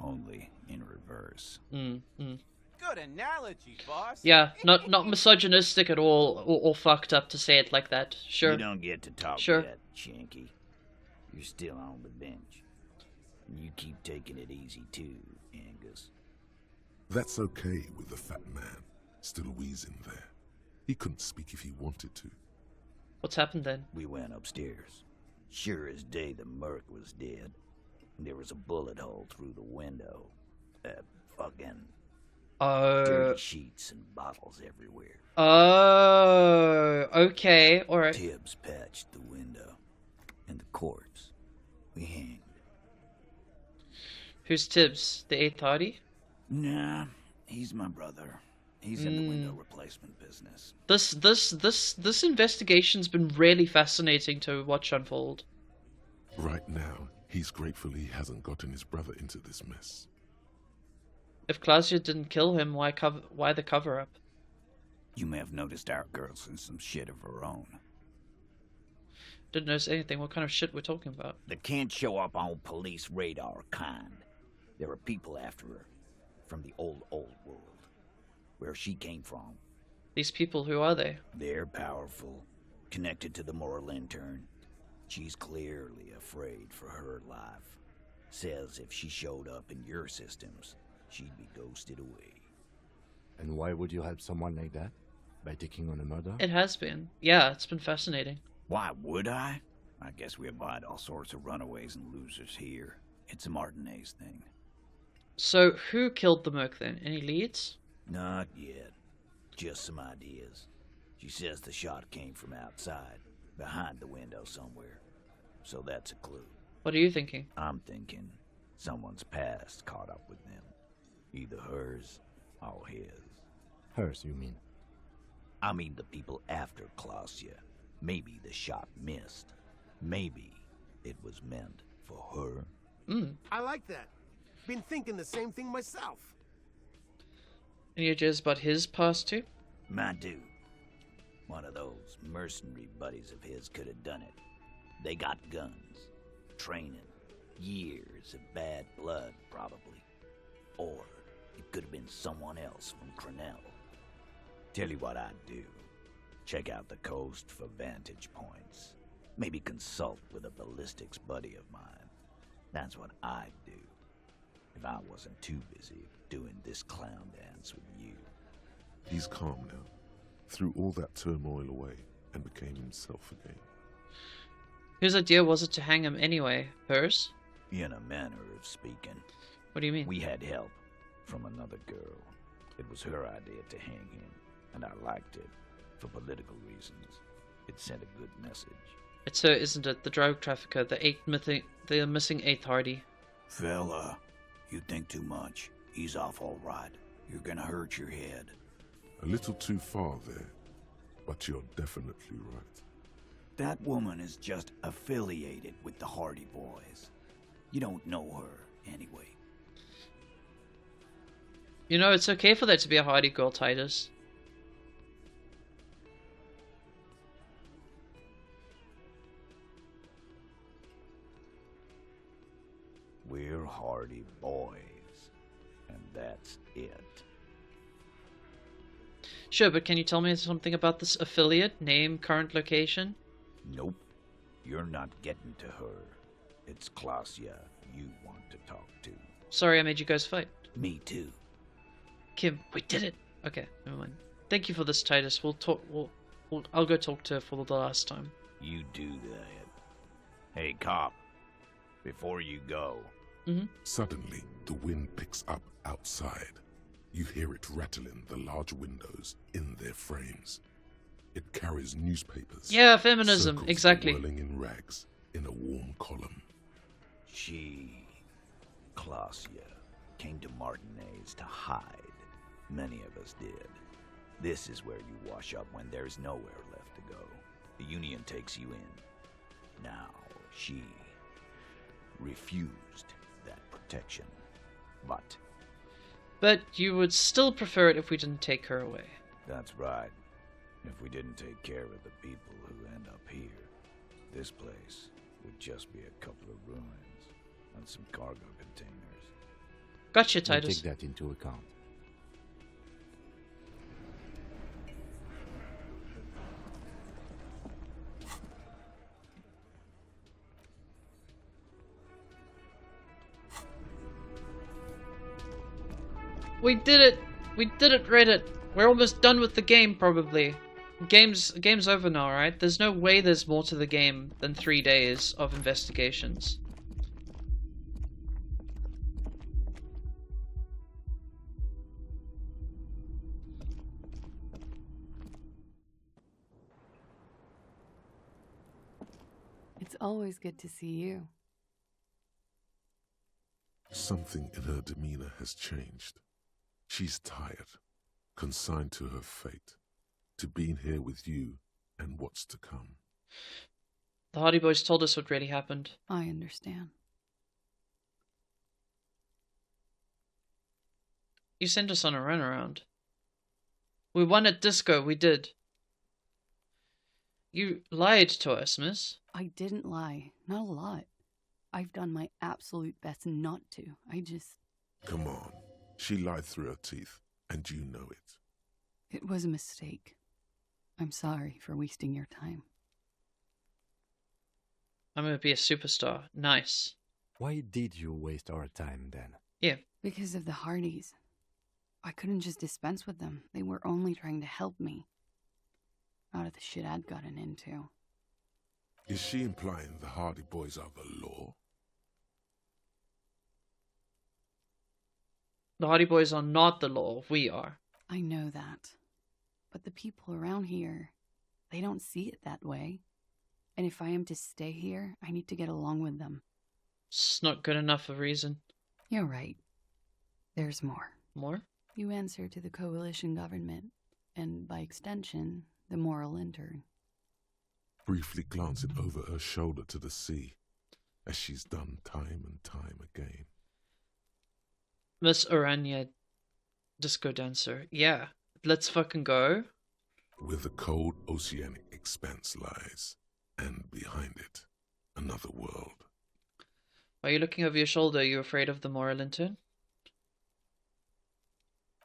Only in reverse. Good analogy, boss. Yeah, not misogynistic at all, or fucked up to say it like that. Sure. You don't get to talk Sure. yet, Shanky. You're still on the bench. And you keep taking it easy too, Angus. That's okay with the fat man, still wheezing there. He couldn't speak if he wanted to. What's happened then? We went upstairs. Sure as day the merc was dead. There was a bullet hole through the window. Fucking dirty sheets and bottles everywhere. Oh, okay, alright. Tibbs patched the window. And the corpse. We hanged. Who's Tibbs? The 830? Nah, he's my brother. He's in the window replacement business. This investigation's been really fascinating to watch unfold. Right now, he's grateful he hasn't gotten his brother into this mess. If Klausya didn't kill him, why the cover-up? You may have noticed our girl's in some shit of her own. Didn't notice anything. What kind of shit we're talking about? That can't show up on police radar kind. There are people after her. From the old world. Where she came from. These people, who are they? They're powerful. Connected to the moral intern. She's clearly afraid for her life. Says if she showed up in your systems, she'd be ghosted away. And why would you help someone like that? By taking on a murder? It has been. Yeah, it's been fascinating. Why would I? I guess we abide all sorts of runaways and losers here. It's a Martinez thing. So, who killed the merc then? Any leads? Not yet. Just some ideas. She says the shot came from outside, behind the window somewhere. So that's a clue. What are you thinking? I'm thinking someone's past caught up with them. Either hers or his. Hers, you mean? I mean the people after Klausya. Maybe the shot missed. Maybe it was meant for her. I like that. Been thinking the same thing myself. Any ideas about his past too? My dude. One of those mercenary buddies of his could have done it. They got guns, training, years of bad blood, probably. Or it could have been someone else from Crenell. Tell you what I'd do. Check out the coast for vantage points. Maybe consult with a ballistics buddy of mine. That's what I'd do. If I wasn't too busy doing this clown dance with you. He's calm now. Threw all that turmoil away and became himself again. Whose idea was it to hang him anyway? Hers? In a manner of speaking. What do you mean? We had help from another girl. It was her idea to hang him, and I liked it. For political reasons. It sent a good message. It's her, isn't it? The drug trafficker, the missing 8th Hardy. Fella, you think too much. He's off all right. You're gonna hurt your head. A little too far there, but you're definitely right. That woman is just affiliated with the Hardy Boys. You don't know her, anyway. You know, it's okay for there to be a Hardy girl, Titus. We're Hardy Boys. And that's it. Sure, but can you tell me something about this affiliate? Name, current location? Nope. You're not getting to her. It's Klausya you want to talk to. Sorry I made you guys fight. Me too. Kim, we did it! Okay, never mind. Thank you for this, Titus. We'll talk. I'll go talk to her for the last time. You do that. Hey, cop. Before you go. Suddenly, the wind picks up outside. You hear it rattling the large windows in their frames. It carries newspapers. Yeah, feminism, circles exactly. Whirling in rags in a warm column. She, Klausya, came to Martinez to hide. Many of us did. This is where you wash up when there's nowhere left to go. The Union takes you in. Now, she refused that protection. But But you would still prefer it if we didn't take her away. that's right. If we didn't take care of the people who end up here, this place would just be a couple of ruins and some cargo containers. Gotcha, We'll Titus. take that into account. We did it! We did it, Reddit! We're almost done with the game, probably. Game's over now, right? There's no way there's more to the game than 3 days of investigations. It's always good to see you. Something in her demeanor has changed. She's tired, consigned to her fate, to being here with you and what's to come. The Hardy Boys told us what really happened. I understand. You sent us on a runaround. We won at disco, we did. You lied to us, miss. I didn't lie. Not a lot. I've done my absolute best not to. Come on. She lied through her teeth, and you know it. It was a mistake. I'm sorry for wasting your time. I'm gonna be a superstar. Nice. Why did you waste our time then? Yeah. Because of the Hardys. I couldn't just dispense with them. They were only trying to help me. Out of the shit I'd gotten into. Is she implying the Hardy Boys are the law? The Hardy Boys are not the law. We are. I know that. But the people around here, they don't see it that way. And if I am to stay here, I need to get along with them. It's not good enough a reason. You're right. There's more. More? You answer to the coalition government, and by extension, the moral intern. Briefly glancing over her shoulder to the sea, as she's done time and time again. Miss Aranya, disco dancer. Yeah, let's fucking go. Where the cold oceanic expanse lies, and behind it, another world. Why are you looking over your shoulder? Are you afraid of the moral intern?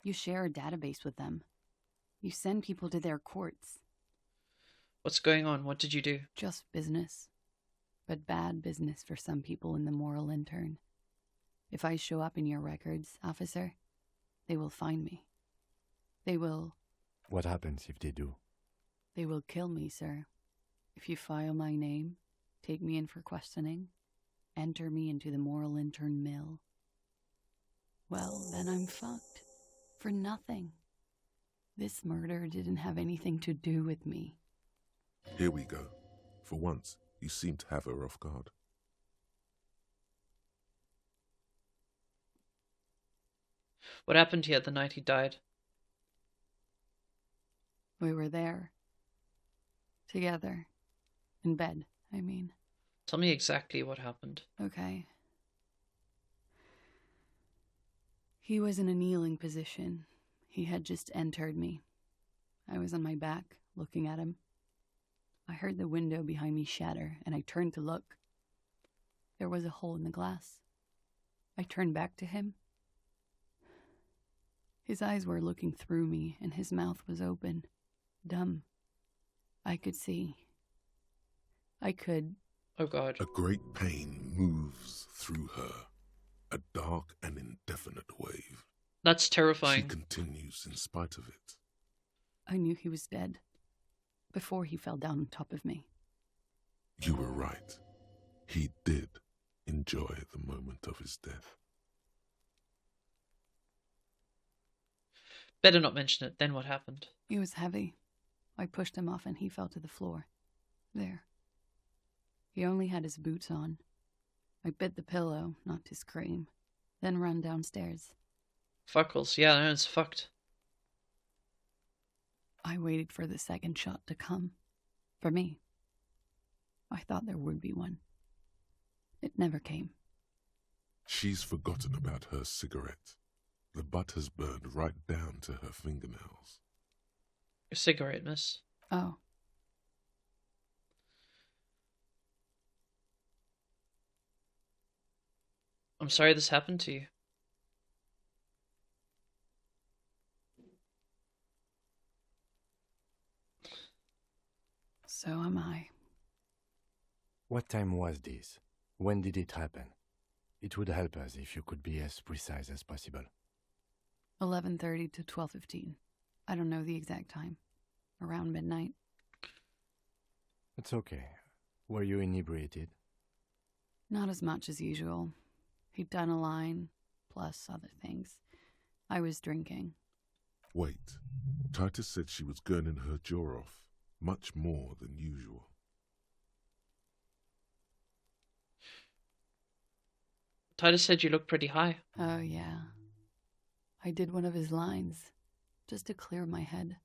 You share a database with them. You send people to their courts. What's going on? What did you do? Just business. But bad business for some people in the moral intern. If I show up in your records, officer, they will find me. They will... What happens if they do? They will kill me, sir. If you file my name, take me in for questioning, enter me into the moral intern mill, well, then I'm fucked. For nothing. This murder didn't have anything to do with me. Here we go. For once, you seem to have her off guard. What happened here the night he died? We were there. Together. In bed, I mean. Tell me exactly what happened. Okay. He was in a kneeling position. He had just entered me. I was on my back, looking at him. I heard the window behind me shatter, and I turned to look. There was a hole in the glass. I turned back to him. His eyes were looking through me, and his mouth was open. Dumb. I could see. I could... Oh God. A great pain moves through her. A dark and indefinite wave. That's terrifying. She continues in spite of it. I knew he was dead. Before he fell down on top of me. You were right. He did enjoy the moment of his death. Better not mention it. Then what happened? He was heavy. I pushed him off and he fell to the floor. There. He only had his boots on. I bit the pillow, not to scream, then ran downstairs. Fuckles. Yeah, no, it's fucked. I waited for the second shot to come. For me. I thought there would be one. It never came. She's forgotten about her cigarette. The butt has burned right down to her fingernails. A cigarette, miss. Oh. I'm sorry this happened to you. So am I. What time was this? When did it happen? It would help us if you could be as precise as possible. 11:30 to 12:15. I don't know the exact time. Around midnight. It's okay. Were you inebriated? Not as much as usual. He'd done a line, plus other things. I was drinking. Wait. Titus said she was gurning her jaw off, much more than usual. Titus said you look pretty high. Oh, yeah. I did one of his lines, just to clear my head.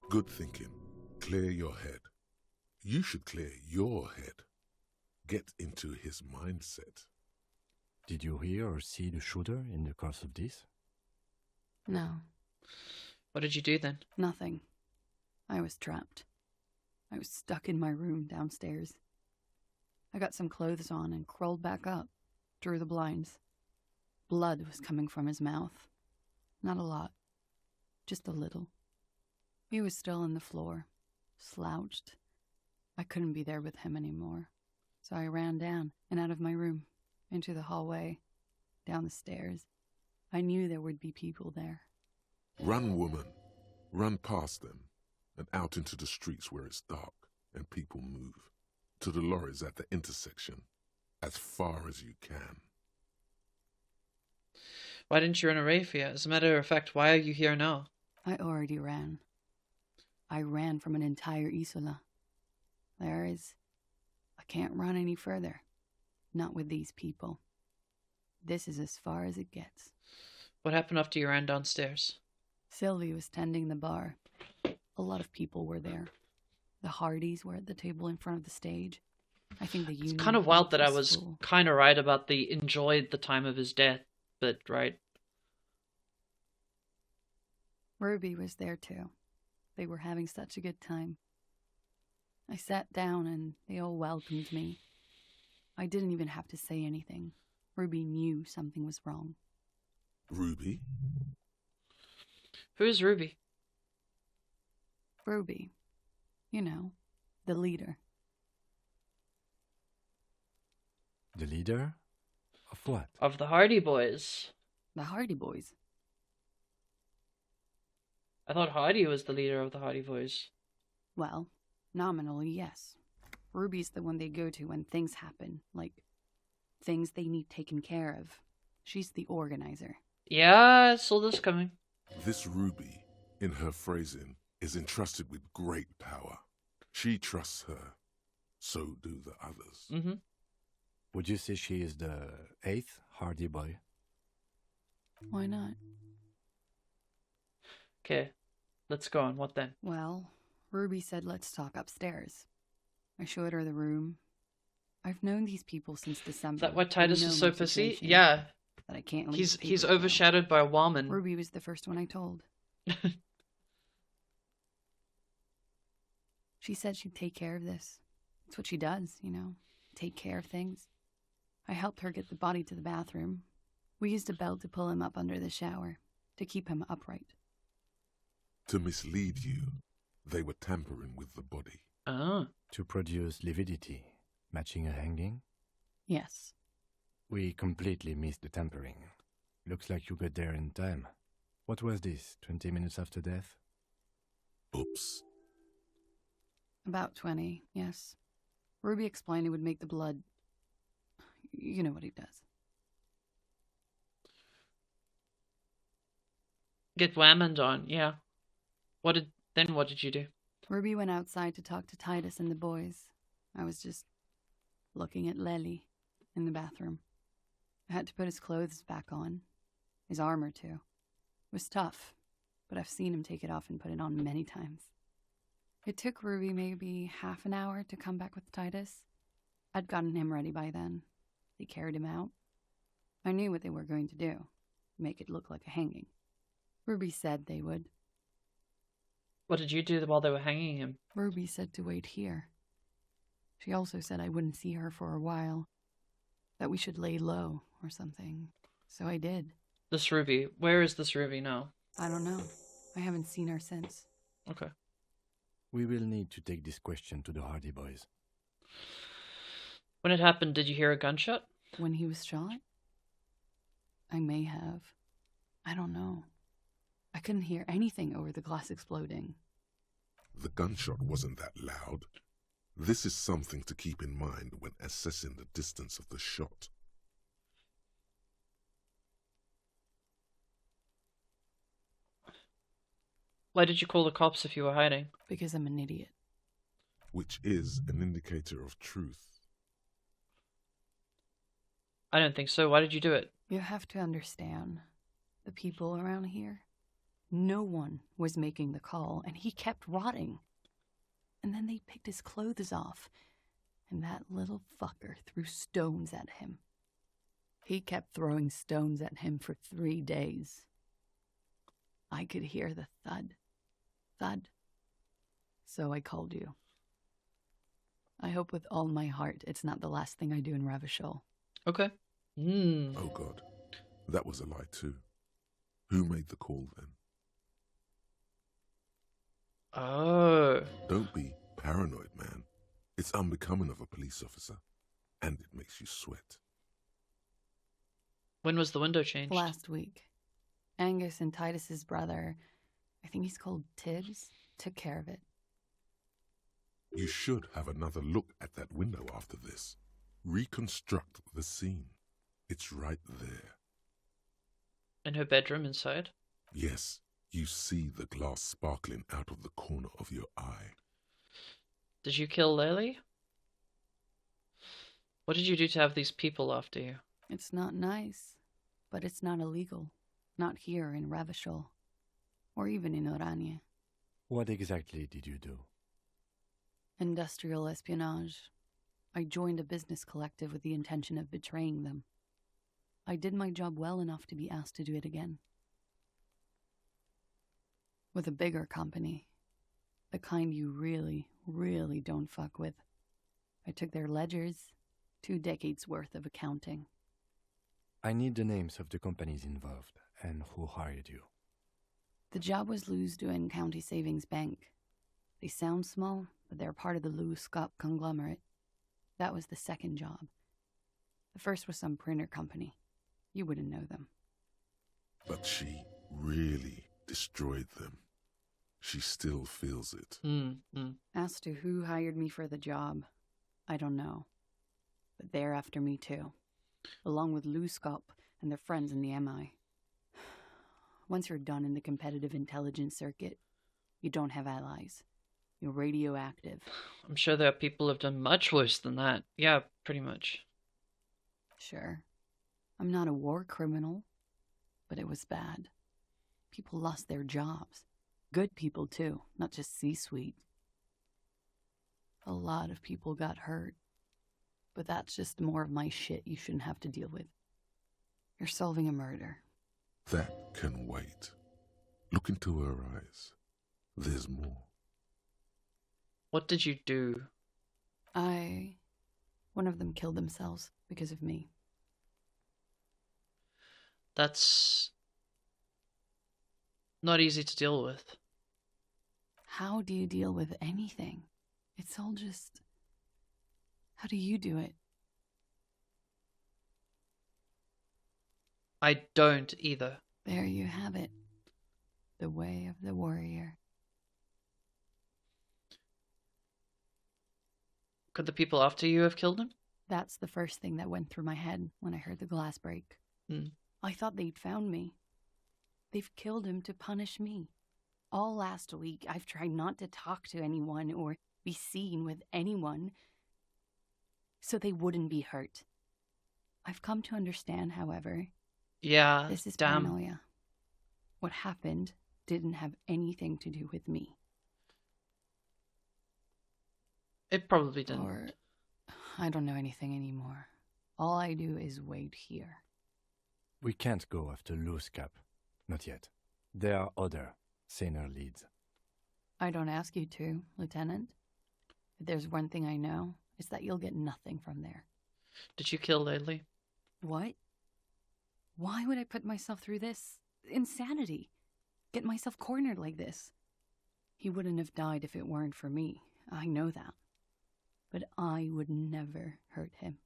Good thinking. Clear your head. You should clear your head. Get into his mindset. Did you hear or see the shooter in the course of this? No. What did you do then? Nothing. I was trapped. I was stuck in my room downstairs. I got some clothes on and crawled back up, drew the blinds. Blood was coming from his mouth. Not a lot. Just a little. He was still on the floor, slouched. I couldn't be there with him anymore. So I ran down and out of my room, into the hallway, down the stairs. I knew there would be people there. Run, woman. Run past them and out into the streets where it's dark and people move. To the lorries at the intersection, as far as you can. Why didn't you run away, Fia? As a matter of fact, why are you here now? I already ran. I ran from an entire Isola. I can't run any further. Not with these people. This is as far as it gets. What happened after you ran downstairs? Sylvie was tending the bar. A lot of people were there. The Hardys were at the table in front of the stage. I think the union... It's kind of wild that I was full. kind of right about the enjoyed the time of his death, but right. Ruby was there too. They were having such a good time. I sat down and they all welcomed me. I didn't even have to say anything. Ruby knew something was wrong. Ruby? Who is Ruby? Ruby. You know, the leader. The leader? Of what? Of the Hardy Boys. The Hardy Boys? I thought Hardy was the leader of the Hardy Boys. Well, nominally, yes. Ruby's the one they go to when things happen, like things they need taken care of. She's the organizer. Yeah, I saw this coming. This Ruby, in her phrasing, is entrusted with great power. She trusts her. So do the others. Mm-hmm. Would you say she is the 8th Hardy Boy? Why not? Okay, let's go on. What then? Well, Ruby said let's talk upstairs. I showed her the room. I've known these people since December. Is that why Titus is so pissy? situation, Yeah. That I can't leave He's people overshadowed by a woman. Ruby was the first one I told. She said she'd take care of this. It's what she does, you know, take care of things. I helped her get the body to the bathroom. We used a belt to pull him up under the shower, to keep him upright. To mislead you, they were tampering with the body. Ah. To produce lividity, matching a hanging? Yes. We completely missed the tampering. Looks like you got there in time. What was this, 20 minutes after death? Oops. About 20, yes. Ruby explained it would make the blood... You know what he does. Get whammed on, yeah. What did you do? Ruby went outside to talk to Titus and the boys. I was just looking at Lely in the bathroom. I had to put his clothes back on. His armor, too. It was tough, but I've seen him take it off and put it on many times. It took Ruby maybe half an hour to come back with Titus. I'd gotten him ready by then. They carried him out. I knew what they were going to do. Make it look like a hanging. Ruby said they would. What did you do while they were hanging him? Ruby said to wait here. She also said I wouldn't see her for a while. That we should lay low or something. So I did. This Ruby. Where is this Ruby now? I don't know. I haven't seen her since. Okay. We will need to take this question to the Hardy Boys. When it happened, did you hear a gunshot? When he was shot? I may have. I don't know. I couldn't hear anything over the glass exploding. The gunshot wasn't that loud. This is something to keep in mind when assessing the distance of the shot. Why did you call the cops if you were hiding? Because I'm an idiot. Which is an indicator of truth. I don't think so. Why did you do it? You have to understand. The people around here, no one was making the call, and he kept rotting. And then they picked his clothes off, and that little fucker threw stones at him. He kept throwing stones at him for 3 days. I could hear the thud. Thud. So I called you. I hope with all my heart it's not the last thing I do in Reaaally. Okay. Oh God, that was a lie too. Who made the call then? Oh. Don't be paranoid, man. It's unbecoming of a police officer, and it makes you sweat. When was the window changed? Last week. Angus and Titus's brother, I think he's called Tibbs, took care of it. You should have another look at that window after this. Reconstruct the scene. It's right there. In her bedroom inside? Yes, you see the glass sparkling out of the corner of your eye. Did you kill Elysium? What did you do to have these people after you? It's not nice, but it's not illegal. Not here in Reaaally, or even in Oranje. What exactly did you do? Industrial espionage. I joined a business collective with the intention of betraying them. I did my job well enough to be asked to do it again. With a bigger company. The kind you really, really don't fuck with. I took their ledgers, 2 decades worth of accounting. I need the names of the companies involved and who hired you. The job was Lou's doing County Savings Bank. They sound small, but they're part of the Lou Scott conglomerate. That was the second job. The first was some printer company. You wouldn't know them. But she really destroyed them. She still feels it. As to who hired me for the job, I don't know. But they're after me too. Along with Lou Scott and their friends in the MI. Once you're done in the competitive intelligence circuit, you don't have allies. You're radioactive. I'm sure there are people who have done much worse than that. Yeah, pretty much. Sure. I'm not a war criminal, but it was bad. People lost their jobs. Good people, too, not just C-suite. A lot of people got hurt. But that's just more of my shit you shouldn't have to deal with. You're solving a murder. That can wait. Look into her eyes. There's more. What did you do? One of them killed themselves because of me. That's not easy to deal with. How do you deal with anything? It's all just... How do you do it? I don't either. There you have it. The way of the warrior. Could the people after you have killed him? That's the first thing that went through my head when I heard the glass break. I thought they'd found me. They've killed him to punish me. All last week, I've tried not to talk to anyone or be seen with anyone so they wouldn't be hurt. I've come to understand, however, yeah, this is damn. paranoia. What happened didn't have anything to do with me. It probably didn't. Or I don't know anything anymore. All I do is wait here. We can't go after loose cap. Not yet. There are other, saner leads. I don't ask you to, Lieutenant. If there's one thing I know, it's that you'll get nothing from there. Did you kill Laylee? What? Why would I put myself through this insanity? Get myself cornered like this? He wouldn't have died if it weren't for me. I know that. But I would never hurt him.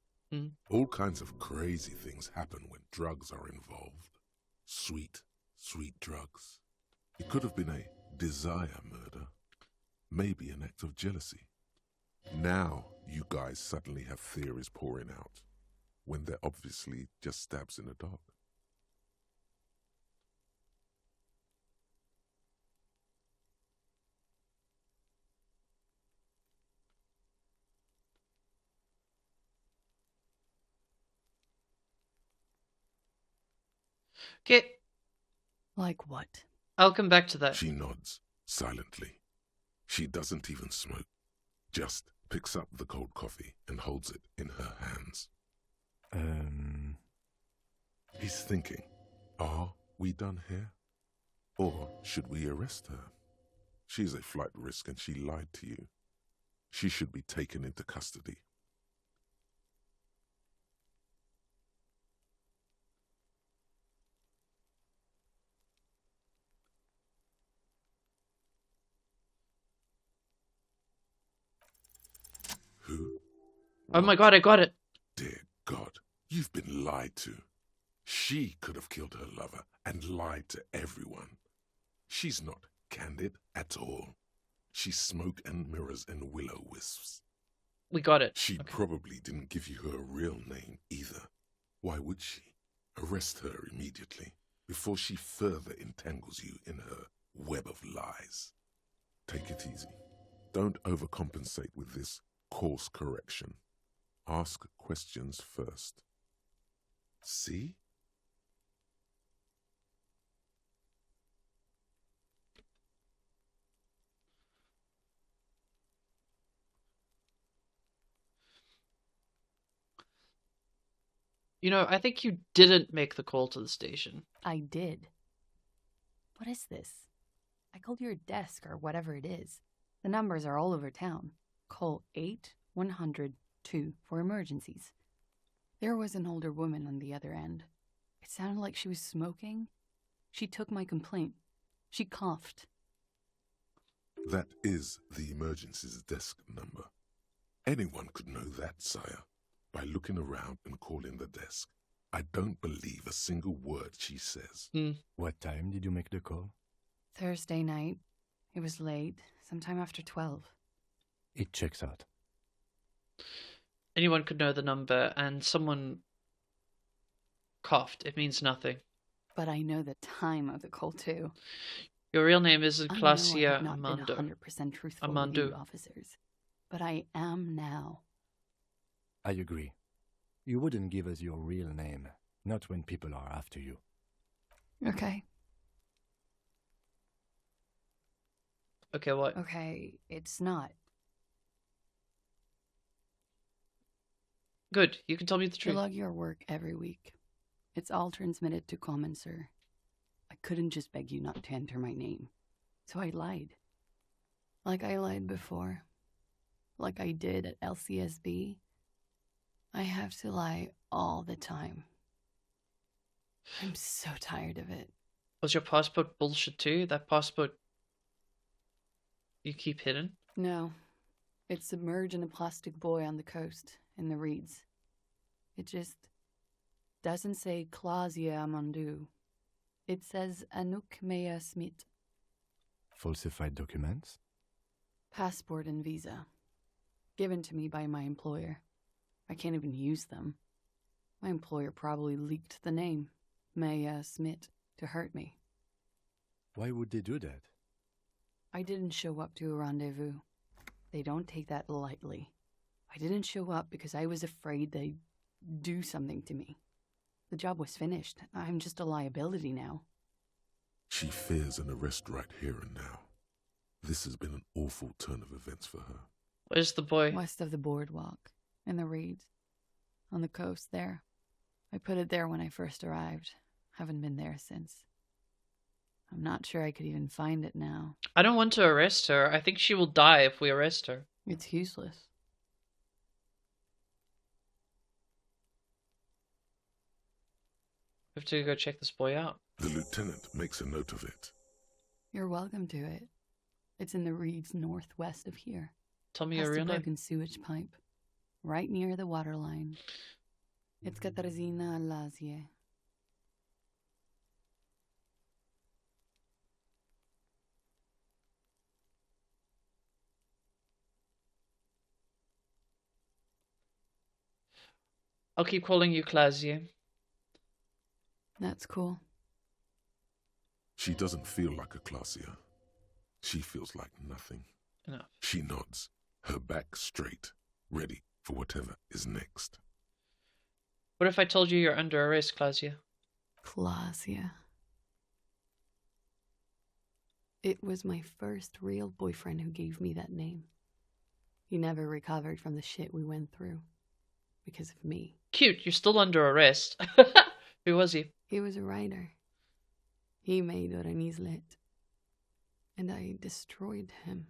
All kinds of crazy things happen when drugs are involved. Sweet, sweet drugs. It could have been a desire murder. Maybe an act of jealousy. Now you guys suddenly have theories pouring out, when they're obviously just stabs in the dark. Okay. Like what? I'll come back to that. She nods, silently. She doesn't even smoke. Just picks up the cold coffee and holds it in her hands. He's thinking, are we done here? Or should we arrest her? She's a flight risk and she lied to you. She should be taken into custody. Who? Oh my god, I got it. Dear God, you've been lied to. She could have killed her lover and lied to everyone. She's not candid at all. She's smoke and mirrors and will-o-wisps. We got it. She probably didn't give you her real name either. Why would she? Arrest her immediately before she further entangles you in her web of lies. Take it easy. Don't overcompensate with this course correction. Ask questions first. See? You know, I think you didn't make the call to the station. I did. What is this? I called your desk or whatever it is. The numbers are all over town. Call 8-100-2 for emergencies. There was an older woman on the other end. It sounded like she was smoking. She took my complaint. She coughed. That is the emergencies desk number. Anyone could know that, sire, by looking around and calling the desk. I don't believe a single word she says. What time did you make the call? Thursday night. It was late, sometime after 12. It checks out. Anyone could know the number, and someone coughed. It means nothing. But I know the time of the call, too. Your real name isn't I Clasia know I've not been Amando. 100% truthful with you, officers. But I am now. I agree. You wouldn't give us your real name, not when people are after you. Okay. Okay, what? Okay, it's not. Good, you can tell me the You truth. log your work every week. It's all transmitted to Common, sir. I couldn't just beg you not to enter my name. So I lied. Like I lied before. Like I did at LCSB. I have to lie all the time. I'm so tired of it. Was your passport bullshit too? That passport you keep hidden? No. It's submerged in a plastic buoy on the coast, in the reeds. It just doesn't say Clausia Amandu. It says Anouk Mea Smith. Falsified documents? Passport and visa. Given to me by my employer. I can't even use them. My employer probably leaked the name, Mea Smith, to hurt me. Why would they do that? I didn't show up to a rendezvous. They don't take that lightly. I didn't show up because I was afraid they'd do something to me. The job was finished. I'm just a liability now. She fears an arrest right here and now. This has been an awful turn of events for her. Where's the boy? West of the boardwalk, in the reeds, on the coast there. I put it there when I first arrived, Haven't been there since. I'm not sure I could even find it now. I don't want to arrest her. I think she will die if we arrest her. It's useless. We have to go check this boy out. The lieutenant makes a note of it. You're welcome to it. It's in the reeds northwest of here. Tell me Past your a real name. broken sewage pipe, right near the water line. It's Katarzyna Lazie. I'll keep calling you Claudia. That's cool. She doesn't feel like a Clausia. She feels like nothing. Enough. She nods, her back straight, ready for whatever is next. What if I told you you're under arrest, Claudia? Clausia. It was my first real boyfriend who gave me that name. He never recovered from the shit we went through. Because of me. Cute, you're still under arrest. Who was he? He was a writer. He made Oranislet. And I destroyed him.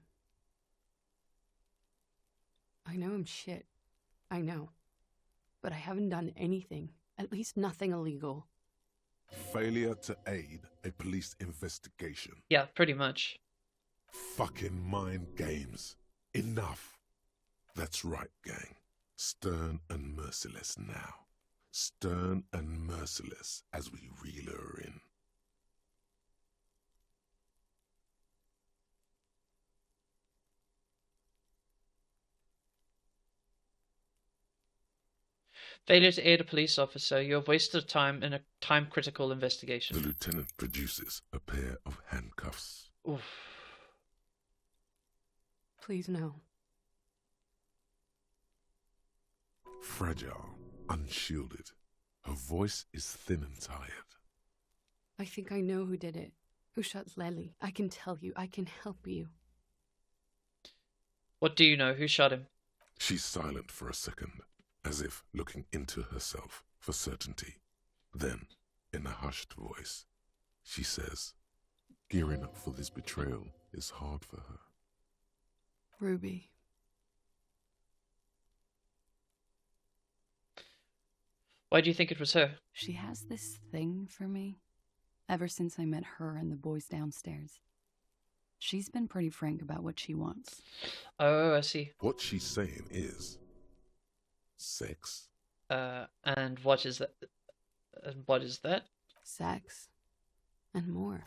I know I'm shit. I know. But I haven't done anything. At least nothing illegal. Failure to aid a police investigation. Yeah, pretty much. Fucking mind games. Enough. That's right, gang. Stern and merciless now. Stern and merciless as we reel her in. Failure to aid a police officer. You have wasted time in a time-critical investigation. The lieutenant produces a pair of handcuffs. Oof. Please no. Fragile, unshielded. Her voice is thin and tired. I think I know who did it. Who shot Lely. I can tell you. I can help you. What do you know? Who shot him? She's silent for a second, as if looking into herself for certainty. Then, in a hushed voice, she says, gearing up for this betrayal is hard for her. Ruby. Why do you think it was her? She has this thing for me. Ever since I met her and the boys downstairs. She's been pretty frank about what she wants. Oh, I see. What she's saying is... sex. And what is that? And what is that? Sex. And more.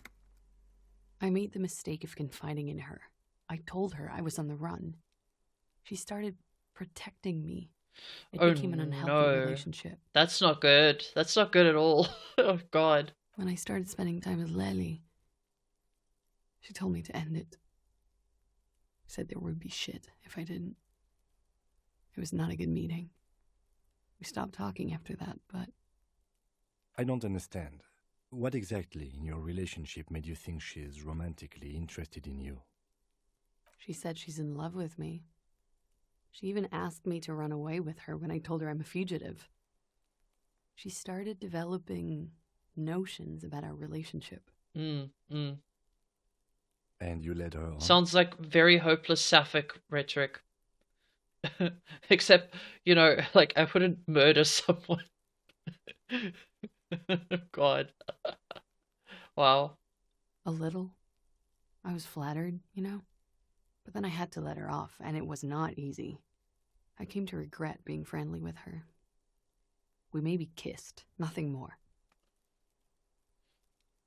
I made the mistake of confiding in her. I told her I was on the run. She started protecting me. It became an unhealthy relationship. That's not good. That's not good at all. Oh, God. When I started spending time with Lely, she told me to end it. Said there would be shit if I didn't. It was not a good meeting. We stopped talking after that, but... I don't understand. What exactly in your relationship made you think she is romantically interested in you? She said she's in love with me. She even asked me to run away with her when I told her I'm a fugitive. She started developing notions about our relationship. And you led her on? Sounds like very hopeless sapphic rhetoric. Except, you know, like, I wouldn't murder someone. God. Wow. A little. I was flattered, you know? But then I had to let her off, and it was not easy. I came to regret being friendly with her. We maybe kissed, nothing more.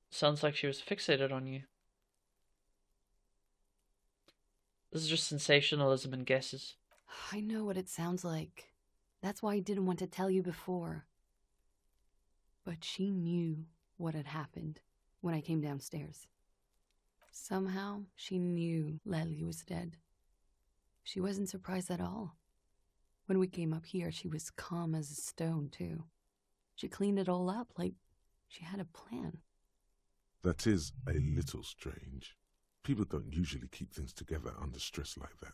Sounds like she was fixated on you. This is just sensationalism and guesses. I know what it sounds like. That's why I didn't want to tell you before. But she knew what had happened when I came downstairs. Somehow, she knew Lely was dead. She wasn't surprised at all. When we came up here, she was calm as a stone, too. She cleaned it all up like she had a plan. That is a little strange. People don't usually keep things together under stress like that.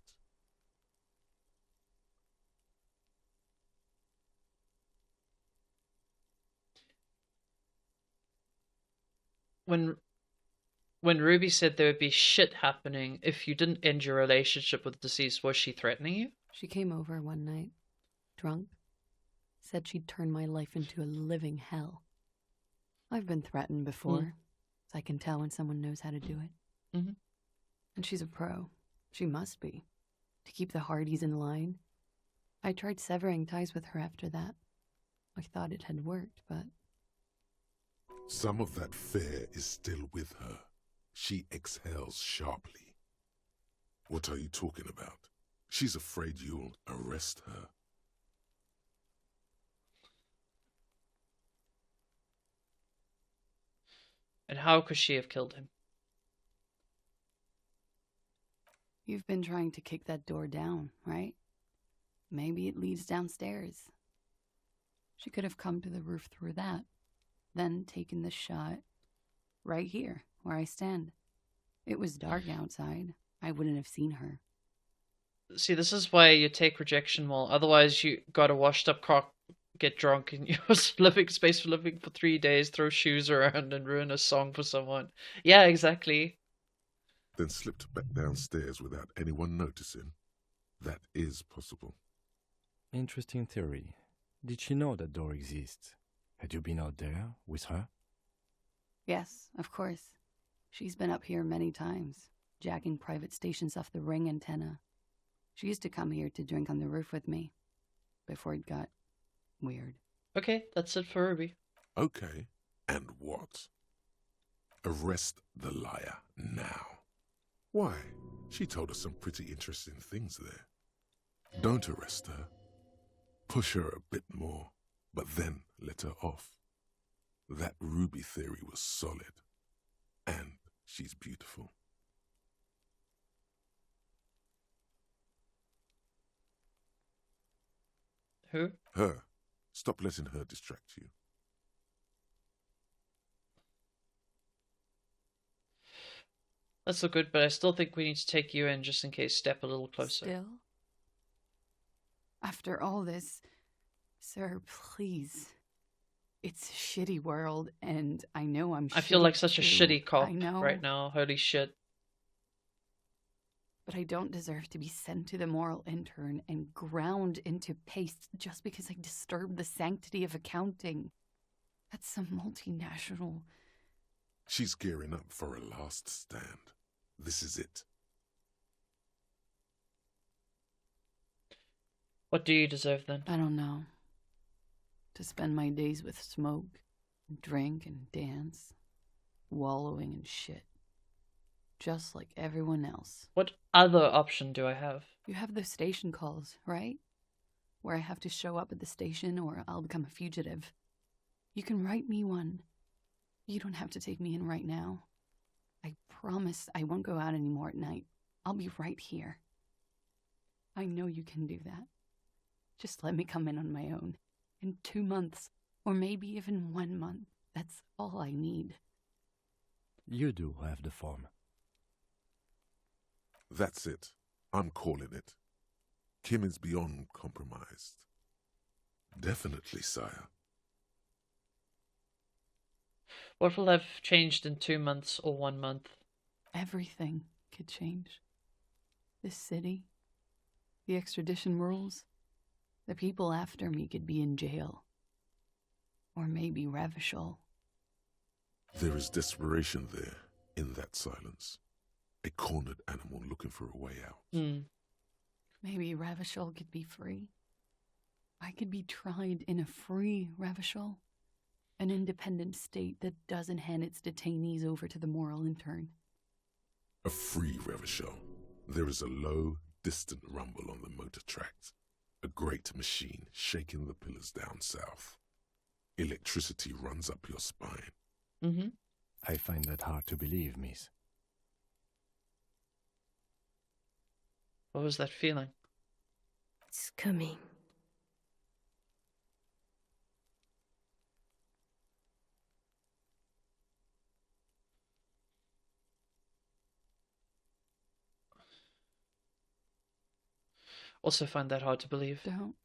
when when Ruby said there would be shit happening if you didn't end your relationship with the deceased, was she threatening you? She came over one night, drunk, said she'd turn my life into a living hell. I've been threatened before, so I can tell when someone knows how to do it. Mm-hmm. And she's a pro. She must be. To keep the Hardys in line. I tried severing ties with her after that. I thought it had worked, but... Some of that fear is still with her. She exhales sharply. What are you talking about? She's afraid you'll arrest her. And how could she have killed him? You've been trying to kick that door down, right? Maybe it leads downstairs. She could have come to the roof through that, then taken the shot right here, where I stand. It was dark outside. I wouldn't have seen her. See, this is why you take rejection well. Otherwise, you got a washed up cock, get drunk in your living space for living for 3 days, throw shoes around, and ruin a song for someone. Yeah, exactly. Then slipped back downstairs without anyone noticing. That is possible. Interesting theory. Did she know that door exists? Had you been out there with her? Yes, of course. She's been up here many times, jacking private stations off the ring antenna. She used to come here to drink on the roof with me, before it got weird. Okay, that's it for Ruby. Okay, and what? Arrest the liar now. Why? She told us some pretty interesting things there. Don't arrest her. Push her a bit more, but then let her off. That Ruby theory was solid. And she's beautiful. Who? Her. Stop letting her distract you. That's so good, but I still think we need to take you in just in case. Step a little closer. Still? After all this, sir, please. It's a shitty world, and I know I'm I feel like such too. a shitty cop I know, right now. Holy shit. but I don't deserve to be sent to the moral intern and ground into paste just because I disturbed the sanctity of accounting. That's some multinational... She's gearing up for a last stand. This is it. What do you deserve then? I don't know. To spend my days with smoke, and drink and dance, wallowing in shit. Just like everyone else. What other option do I have? You have those station calls, right? Where I have to show up at the station or I'll become a fugitive. You can write me one. You don't have to take me in right now. I promise I won't go out anymore at night. I'll be right here. I know you can do that. Just let me come in on my own. In 2 months, or maybe even 1 month. That's all I need. You do have the form. That's it. I'm calling it. Kim is beyond compromised. Definitely, sire. What will have changed in 2 months or 1 month? Everything could change. This city, the extradition rules, the people after me could be in jail. Or maybe Reaaally. There is desperation there, in that silence. A cornered animal looking for a way out. Maybe Reaaally could be free. I could be tried in a free Reaaally. An independent state that doesn't hand its detainees over to the moral intern. A free Reaaally. There is a low, distant rumble on the motor tracks. A great machine shaking the pillars down south. Electricity runs up your spine. Mm-hmm. I find that hard to believe, miss. What was that feeling? It's coming. Also find that hard to believe. Don't.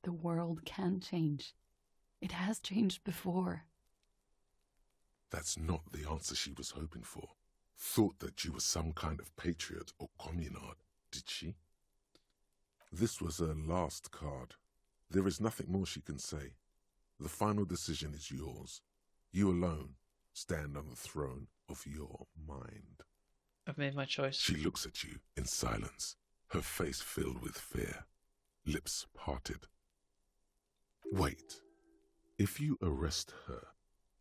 The world can change. It has changed before. That's not the answer she was hoping for. Thought that you were some kind of patriot or communard, did she? This was her last card. There is nothing more she can say. The final decision is yours. You alone stand on the throne of your mind. I've made my choice. She looks at you in silence, her face filled with fear, lips parted. Wait. If you arrest her,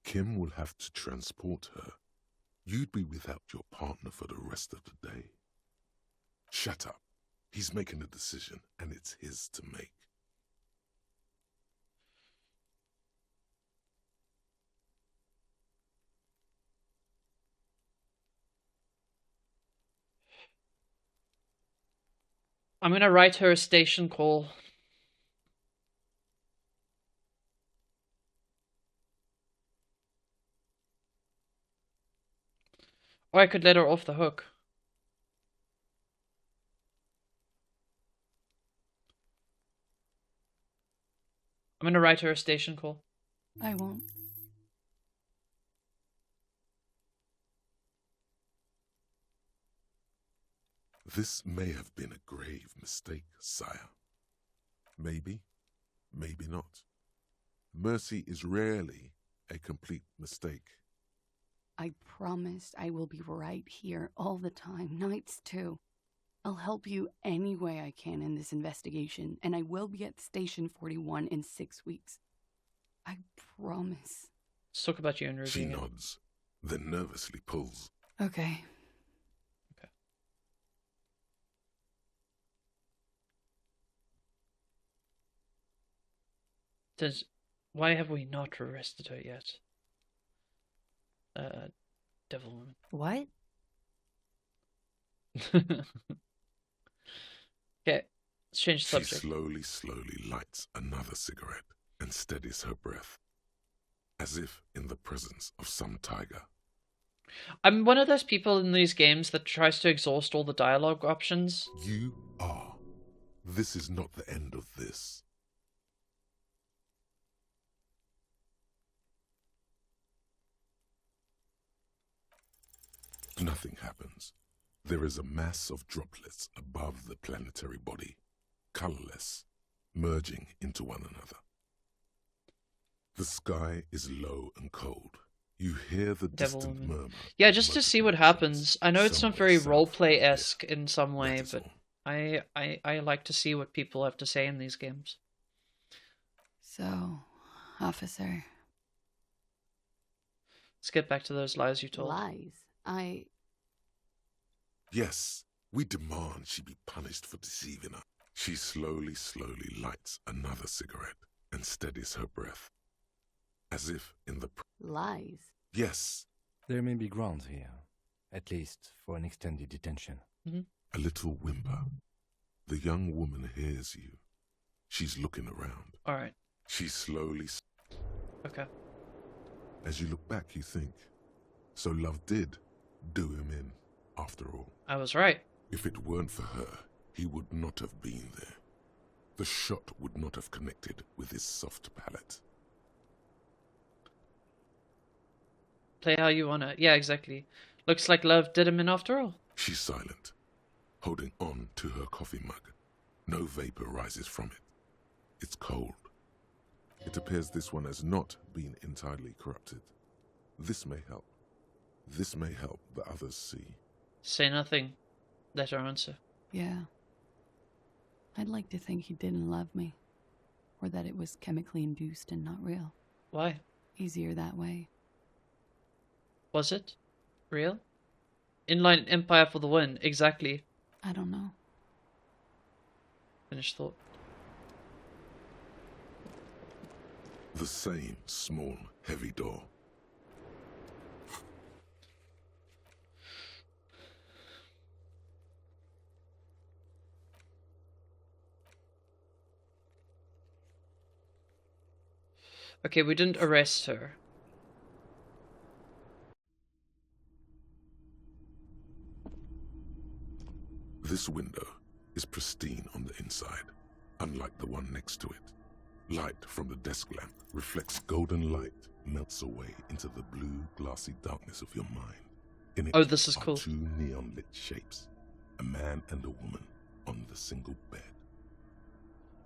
Kim will have to transport her. You'd be without your partner for the rest of the day. Shut up. He's making a decision, and it's his to make. I'm gonna write her a station call. Or I could let her off the hook. I'm gonna write her a station call. I won't. This may have been a grave mistake, sire. Maybe, maybe not. Mercy is rarely a complete mistake. I promised I will be right here all the time, nights too. I'll help you any way I can in this investigation, and I will be at Station 41 in 6 weeks. I promise. Let's talk about you and Ruby. She nods, then nervously pulls. Okay. Why have we not arrested her yet? Devil woman. What? Okay, let's change the She subject. slowly lights another cigarette and steadies her breath, as if in the presence of some tiger. I'm one of those people in these games that tries to exhaust all the dialogue options. You are. This is not the end of this. Nothing happens. There is a mass of droplets above the planetary body, colorless, merging into one another. The sky is low and cold. You hear the distant murmur. Yeah, just to see what happens. I know it's not very roleplay-esque in some way, but I like to see what people have to say in these games. So, officer. Let's get back to those lies you told. Lies? Yes, we demand she be punished for deceiving us. She slowly lights another cigarette and steadies her breath, as if in the... Lies? Yes. There may be grounds here, at least for an extended detention. A little whimper. The young woman hears you. She's looking around. All right. She slowly... Okay. As you look back, you think, so love did do him in, after all. I was right. If it weren't for her, he would not have been there. The shot would not have connected with his soft palate. Play how you wanna. Yeah, exactly. Looks like love did him in after all. She's silent, holding on to her coffee mug. No vapor rises from it. It's cold. It appears this one has not been entirely corrupted. This may help. This may help the others see. Say nothing. Let her answer. Yeah. I'd like to think he didn't love me. Or that it was chemically induced and not real. Why? Easier that way. Was it? Real? Inline Empire for the win. Exactly. I don't know. Finish thought. The same small, heavy door. Okay, we didn't arrest her. This window is pristine on the inside, unlike the one next to it. Light from the desk lamp reflects golden light, melts away into the blue, glassy darkness of your mind. In it Oh, this is are cool. two neon-lit shapes, a man and a woman on the single bed.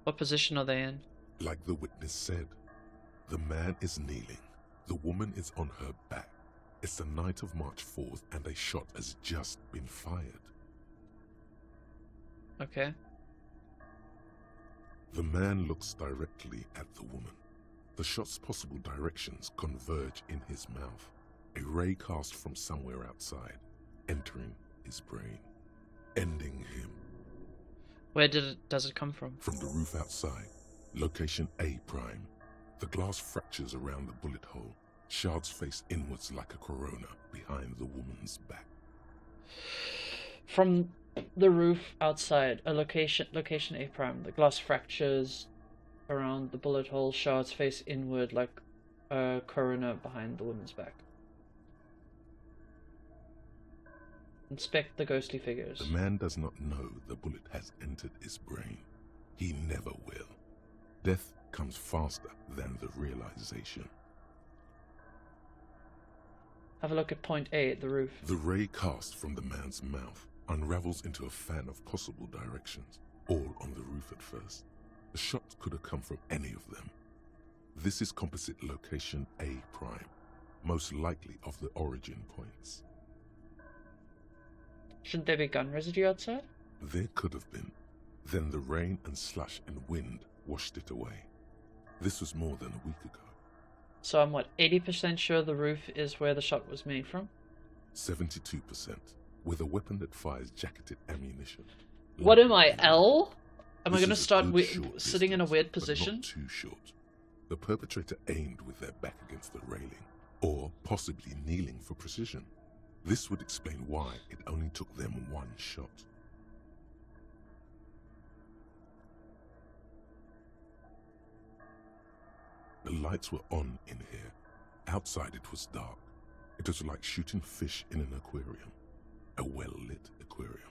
What position are they in? Like the witness said, the man is kneeling, the woman is on her back. It's the night of March 4th and a shot has just been fired. Okay. The man looks directly at the woman. The shot's possible directions converge in his mouth, a ray cast from somewhere outside, entering his brain, ending him. Where does it come from? From the roof outside, location A prime. The glass fractures around the bullet hole, shards face inwards like a corona behind the woman's back. From the roof outside, a location A prime. The glass fractures around the bullet hole, shards face inward like a corona behind the woman's back. Inspect the ghostly figures. The man does not know the bullet has entered his brain. He never will. Death comes faster than the realization. Have a look at point A, the roof. The ray cast from the man's mouth unravels into a fan of possible directions, all on the roof at first. The shot could have come from any of them. This is composite location A prime, most likely of the origin points. Shouldn't there be gun residue outside? There could have been. Then the rain and slush and wind washed it away. This was more than a week ago. So I'm what, 80% sure the roof is where the shot was made from? 72%, with a weapon that fires jacketed ammunition. What am I, L? Am I This going to is a start good short sitting in a distance, weird but position? not too short. The perpetrator aimed with their back against the railing, or possibly kneeling for precision. This would explain why it only took them one shot. The lights were on in here. Outside it was dark. It was like shooting fish in an aquarium, a well-lit aquarium.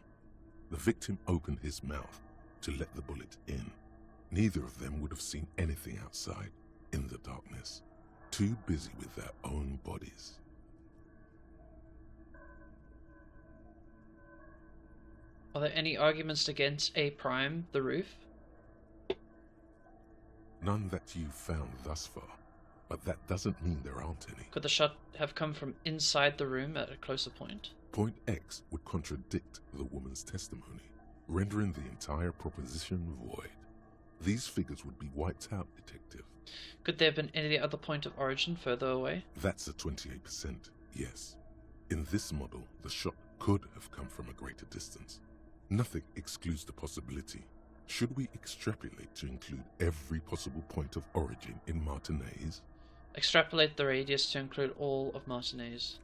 The victim opened his mouth to let the bullet in. Neither of them would have seen anything outside in the darkness, too busy with their own bodies. Are there any arguments against A prime, the roof? None that you've found thus far, but that doesn't mean there aren't any. Could the shot have come from inside the room at a closer point? Point X would contradict the woman's testimony, rendering the entire proposition void. These figures would be wiped out, Detective. Could there have been any other point of origin further away? That's a 28%, yes. In this model, the shot could have come from a greater distance. Nothing excludes the possibility. Should we extrapolate to include every possible point of origin in Martinez? Extrapolate the radius to include all of Martinez.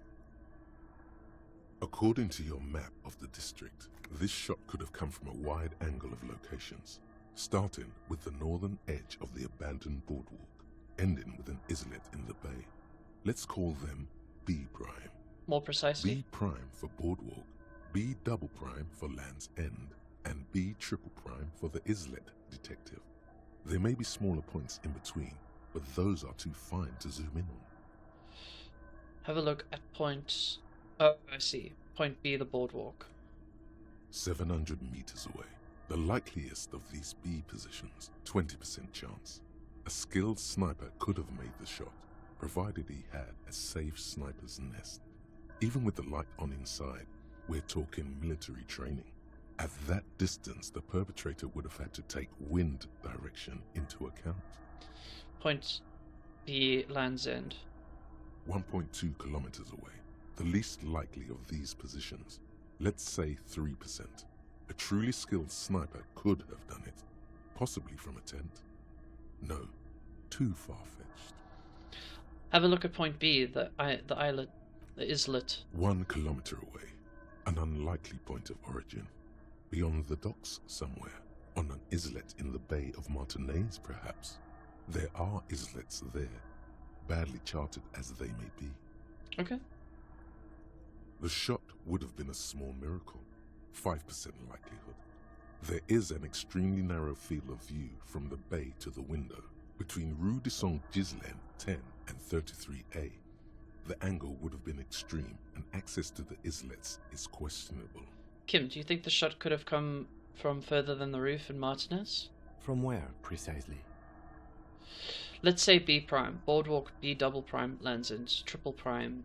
According to your map of the district, this shot could have come from a wide angle of locations, starting with the northern edge of the abandoned boardwalk, ending with an islet in the bay. Let's call them B prime. More precisely? B prime for boardwalk, B double prime for Land's End, and B triple prime for the islet, Detective. There may be smaller points in between, but those are too fine to zoom in on. Have a look at point... Oh, I see. Point B, the boardwalk. 700 meters away. The likeliest of these B positions, 20% chance. A skilled sniper could have made the shot, provided he had a safe sniper's nest. Even with the light on inside, we're talking military training. At that distance, the perpetrator would have had to take wind direction into account. Point B, Land's End. 1.2 kilometers away. The least likely of these positions. Let's say 3%. A truly skilled sniper could have done it, possibly from a tent. No, too far-fetched. Have a look at point B, the islet, the islet. 1 kilometer away. An unlikely point of origin. Beyond the docks somewhere, on an islet in the Bay of Martinez, perhaps. There are islets there, badly charted as they may be. Okay. The shot would have been a small miracle, 5% likelihood. There is an extremely narrow field of view from the bay to the window, Between Rue de Saint-Ghislain 10 and 33A, the angle would have been extreme, and access to the islets is questionable. Kim, do you think the shot could have come from further than the roof in Martinez? From where, precisely? Let's say B prime, boardwalk B double prime lands in triple prime,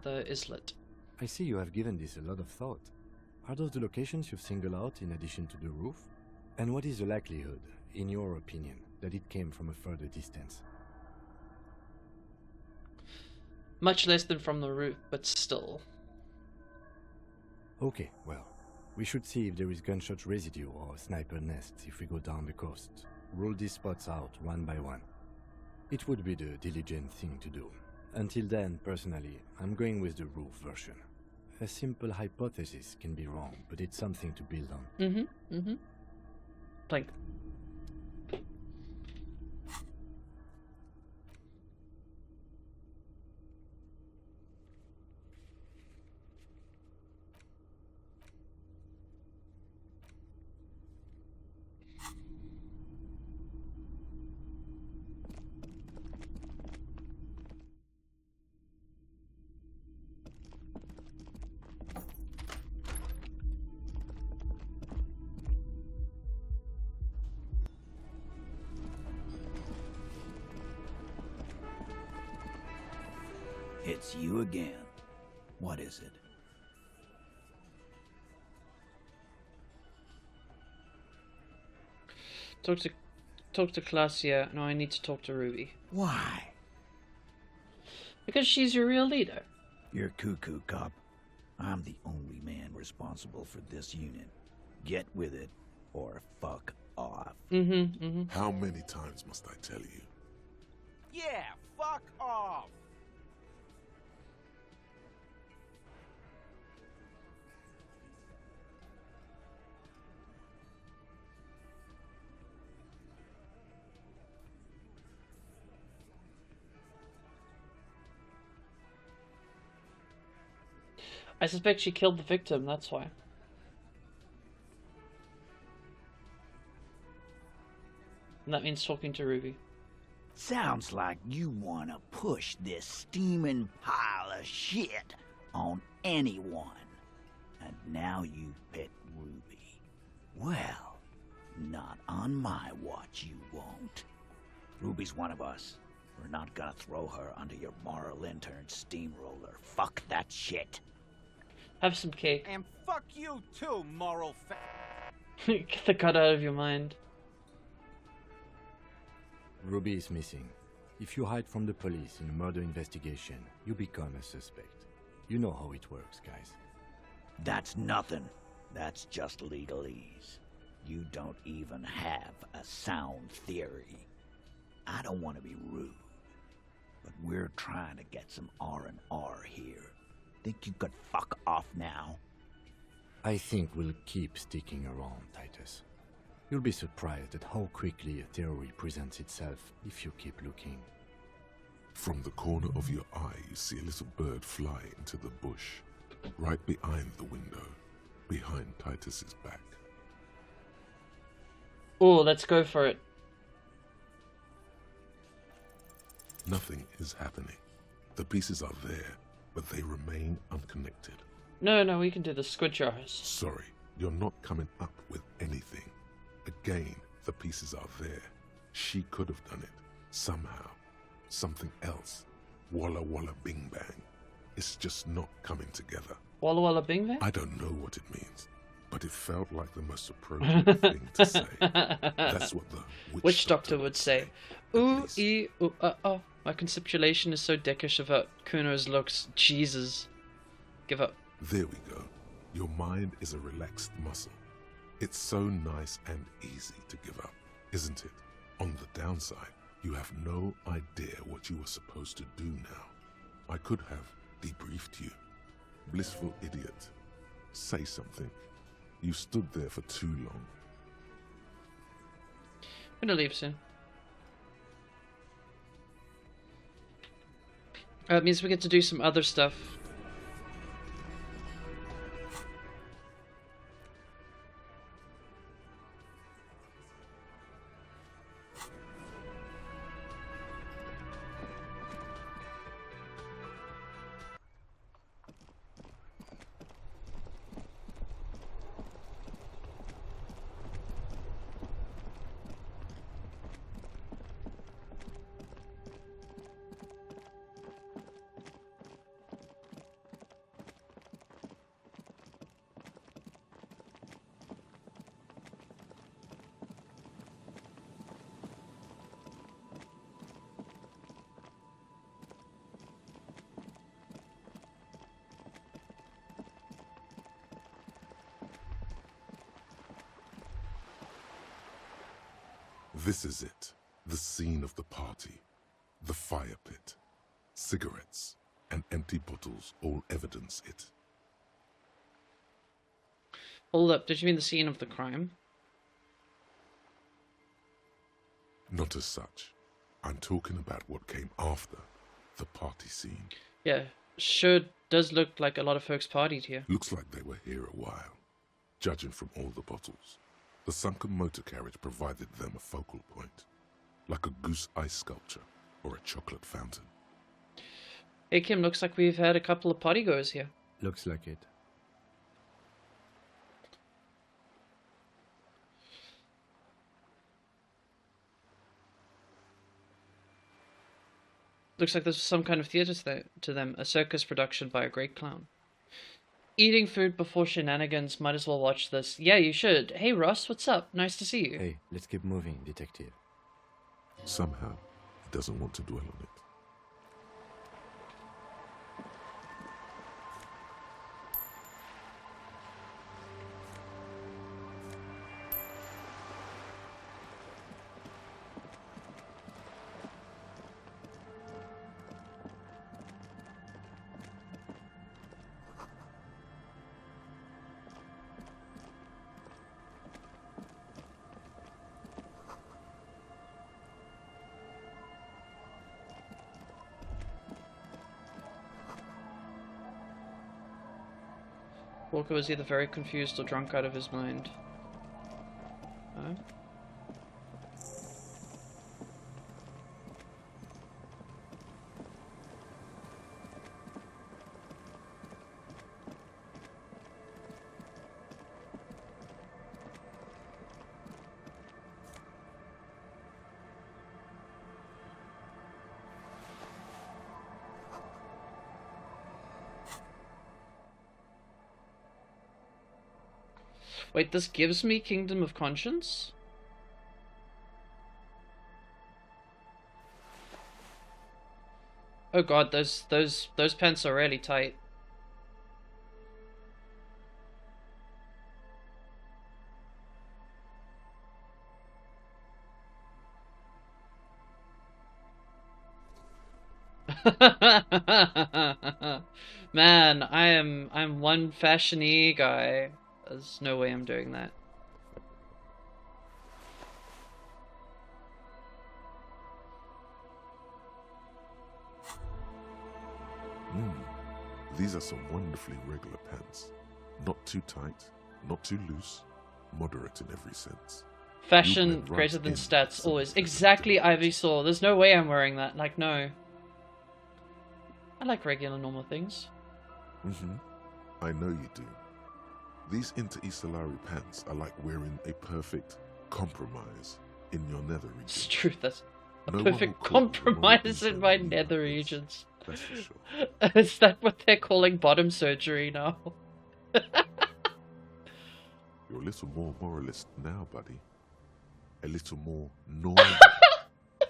the islet. I see you have given this a lot of thought. Are those the locations you've singled out in addition to the roof? And what is the likelihood, in your opinion, that it came from a further distance? Much less than from the roof, but still. Okay, well, we should see if there is gunshot residue or sniper nests if we go down the coast. Rule these spots out one by one. It would be the diligent thing to do. Until then, personally, I'm going with the roof version. A simple hypothesis can be wrong, but it's something to build on. Like, It's you again. What is it? talk to Claudia. No, I need to talk to Ruby. Why? Because she's your real leader. You're cuckoo, cop. I'm the only man responsible for this unit. Get with it, or fuck off. How many times must I tell you? Yeah, fuck off. I suspect she killed the victim, that's why. And that means talking to Ruby. Sounds like you want to push this steaming pile of shit on anyone. And now you pet Ruby. Well, not on my watch you won't. Ruby's one of us. We're not gonna throw her under your moral intern steamroller. Fuck that shit. Have some cake. And fuck you too, moral Get the cut out of your mind. Ruby is missing. If you hide from the police in a murder investigation, you become a suspect. You know how it works, guys. That's nothing. That's just legalese. You don't even have a sound theory. I don't want to be rude, but we're trying to get some R&R here. Think you could fuck off now? I think we'll keep sticking around, Titus. You'll be surprised at how quickly a theory presents itself if you keep looking. From the corner of your eye, you see a little bird fly into the bush, right behind the window, behind Titus's back. Oh, let's go for it. Nothing is happening. The pieces are there, but they remain unconnected. No, we can do the squid jars. Sorry, you're not coming up with anything. Again, the pieces are there. She could have done it. Somehow. Something else. Walla walla bing bang. It's just not coming together. Walla walla bing bang? I don't know what it means, but it felt like the most appropriate thing to say. That's what the witch doctor would say. Ooh, ee, ooh, oh. My conceptualization is so dickish about Kuno's looks. Jesus. Give up. There we go. Your mind is a relaxed muscle. It's so nice and easy to give up, isn't it? On the downside, you have no idea what you were supposed to do now. I could have debriefed you. Blissful idiot. Say something. You stood there for too long. I'm gonna leave soon. It means we get to do some other stuff. This is it. The scene of the party. The fire pit. Cigarettes and empty bottles all evidence it. Hold up, did you mean the scene of the crime? Not as such. I'm talking about what came after the party scene. Yeah, sure does look like a lot of folks partied here. Looks like they were here a while, judging from all the bottles. The sunken motor carriage provided them a focal point, like a goose ice sculpture or a chocolate fountain. Hey Kim, looks like we've had a couple of partygoers here. Looks like it. Looks like there's some kind of theatre to them, a circus production by a great clown. Eating food before shenanigans, might as well watch this. Yeah, you should. Hey Ross, what's up? Nice to see you. Hey, let's keep moving, detective. Somehow, he doesn't want to dwell on it. Walker was either very confused or drunk out of his mind. Huh? Wait, this gives me Kingdom of Conscience? Oh god, those pants are really tight. Man, I'm one fashion-y guy. There's no way I'm doing that. These are some wonderfully regular pants. Not too tight, not too loose, moderate in every sense. Fashion greater than stats, always. Exactly, Ivysaur. There's no way I'm wearing that. Like, no. I like regular, normal things. I know you do. These inter-Isolari pants are like wearing a perfect compromise in your nether region. It's true, that's a perfect compromise in my nether regions. That's for sure. Is that what they're calling bottom surgery now? You're a little more moralist now, buddy. A little more normal,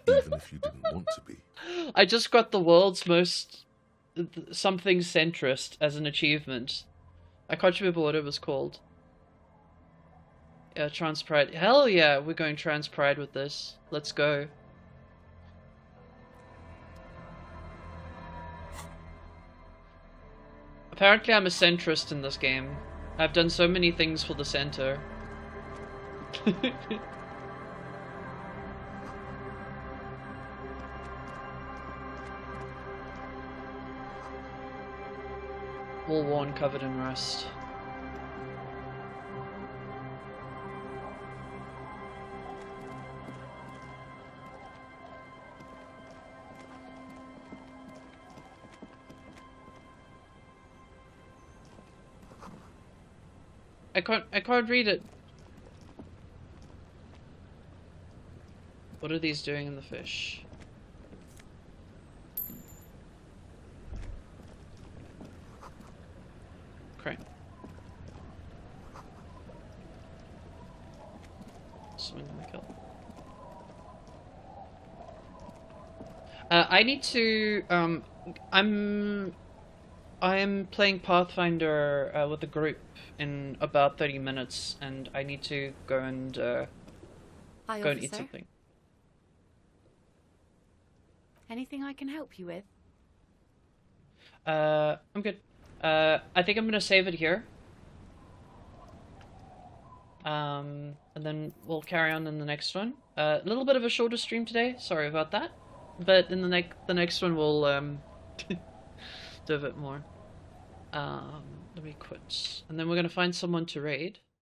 even if you didn't want to be. I just got the world's most something centrist as an achievement. I can't remember what it was called. Yeah, trans pride. Hell yeah, we're going trans pride with this. Let's go. Apparently I'm a centrist in this game. I've done so many things for the center. All worn, covered in rust. I can't read it. What are these doing in the fish? Crane. Swing and kill. I need to I'm playing Pathfinder with a group in about 30 minutes, and I need to go and eat something. Anything I can help you with? I'm good. I think I'm gonna save it here. And then we'll carry on in the next one. A little bit of a shorter stream today, sorry about that. But in the next one we'll do a bit more. Let me quit. And then we're gonna find someone to raid.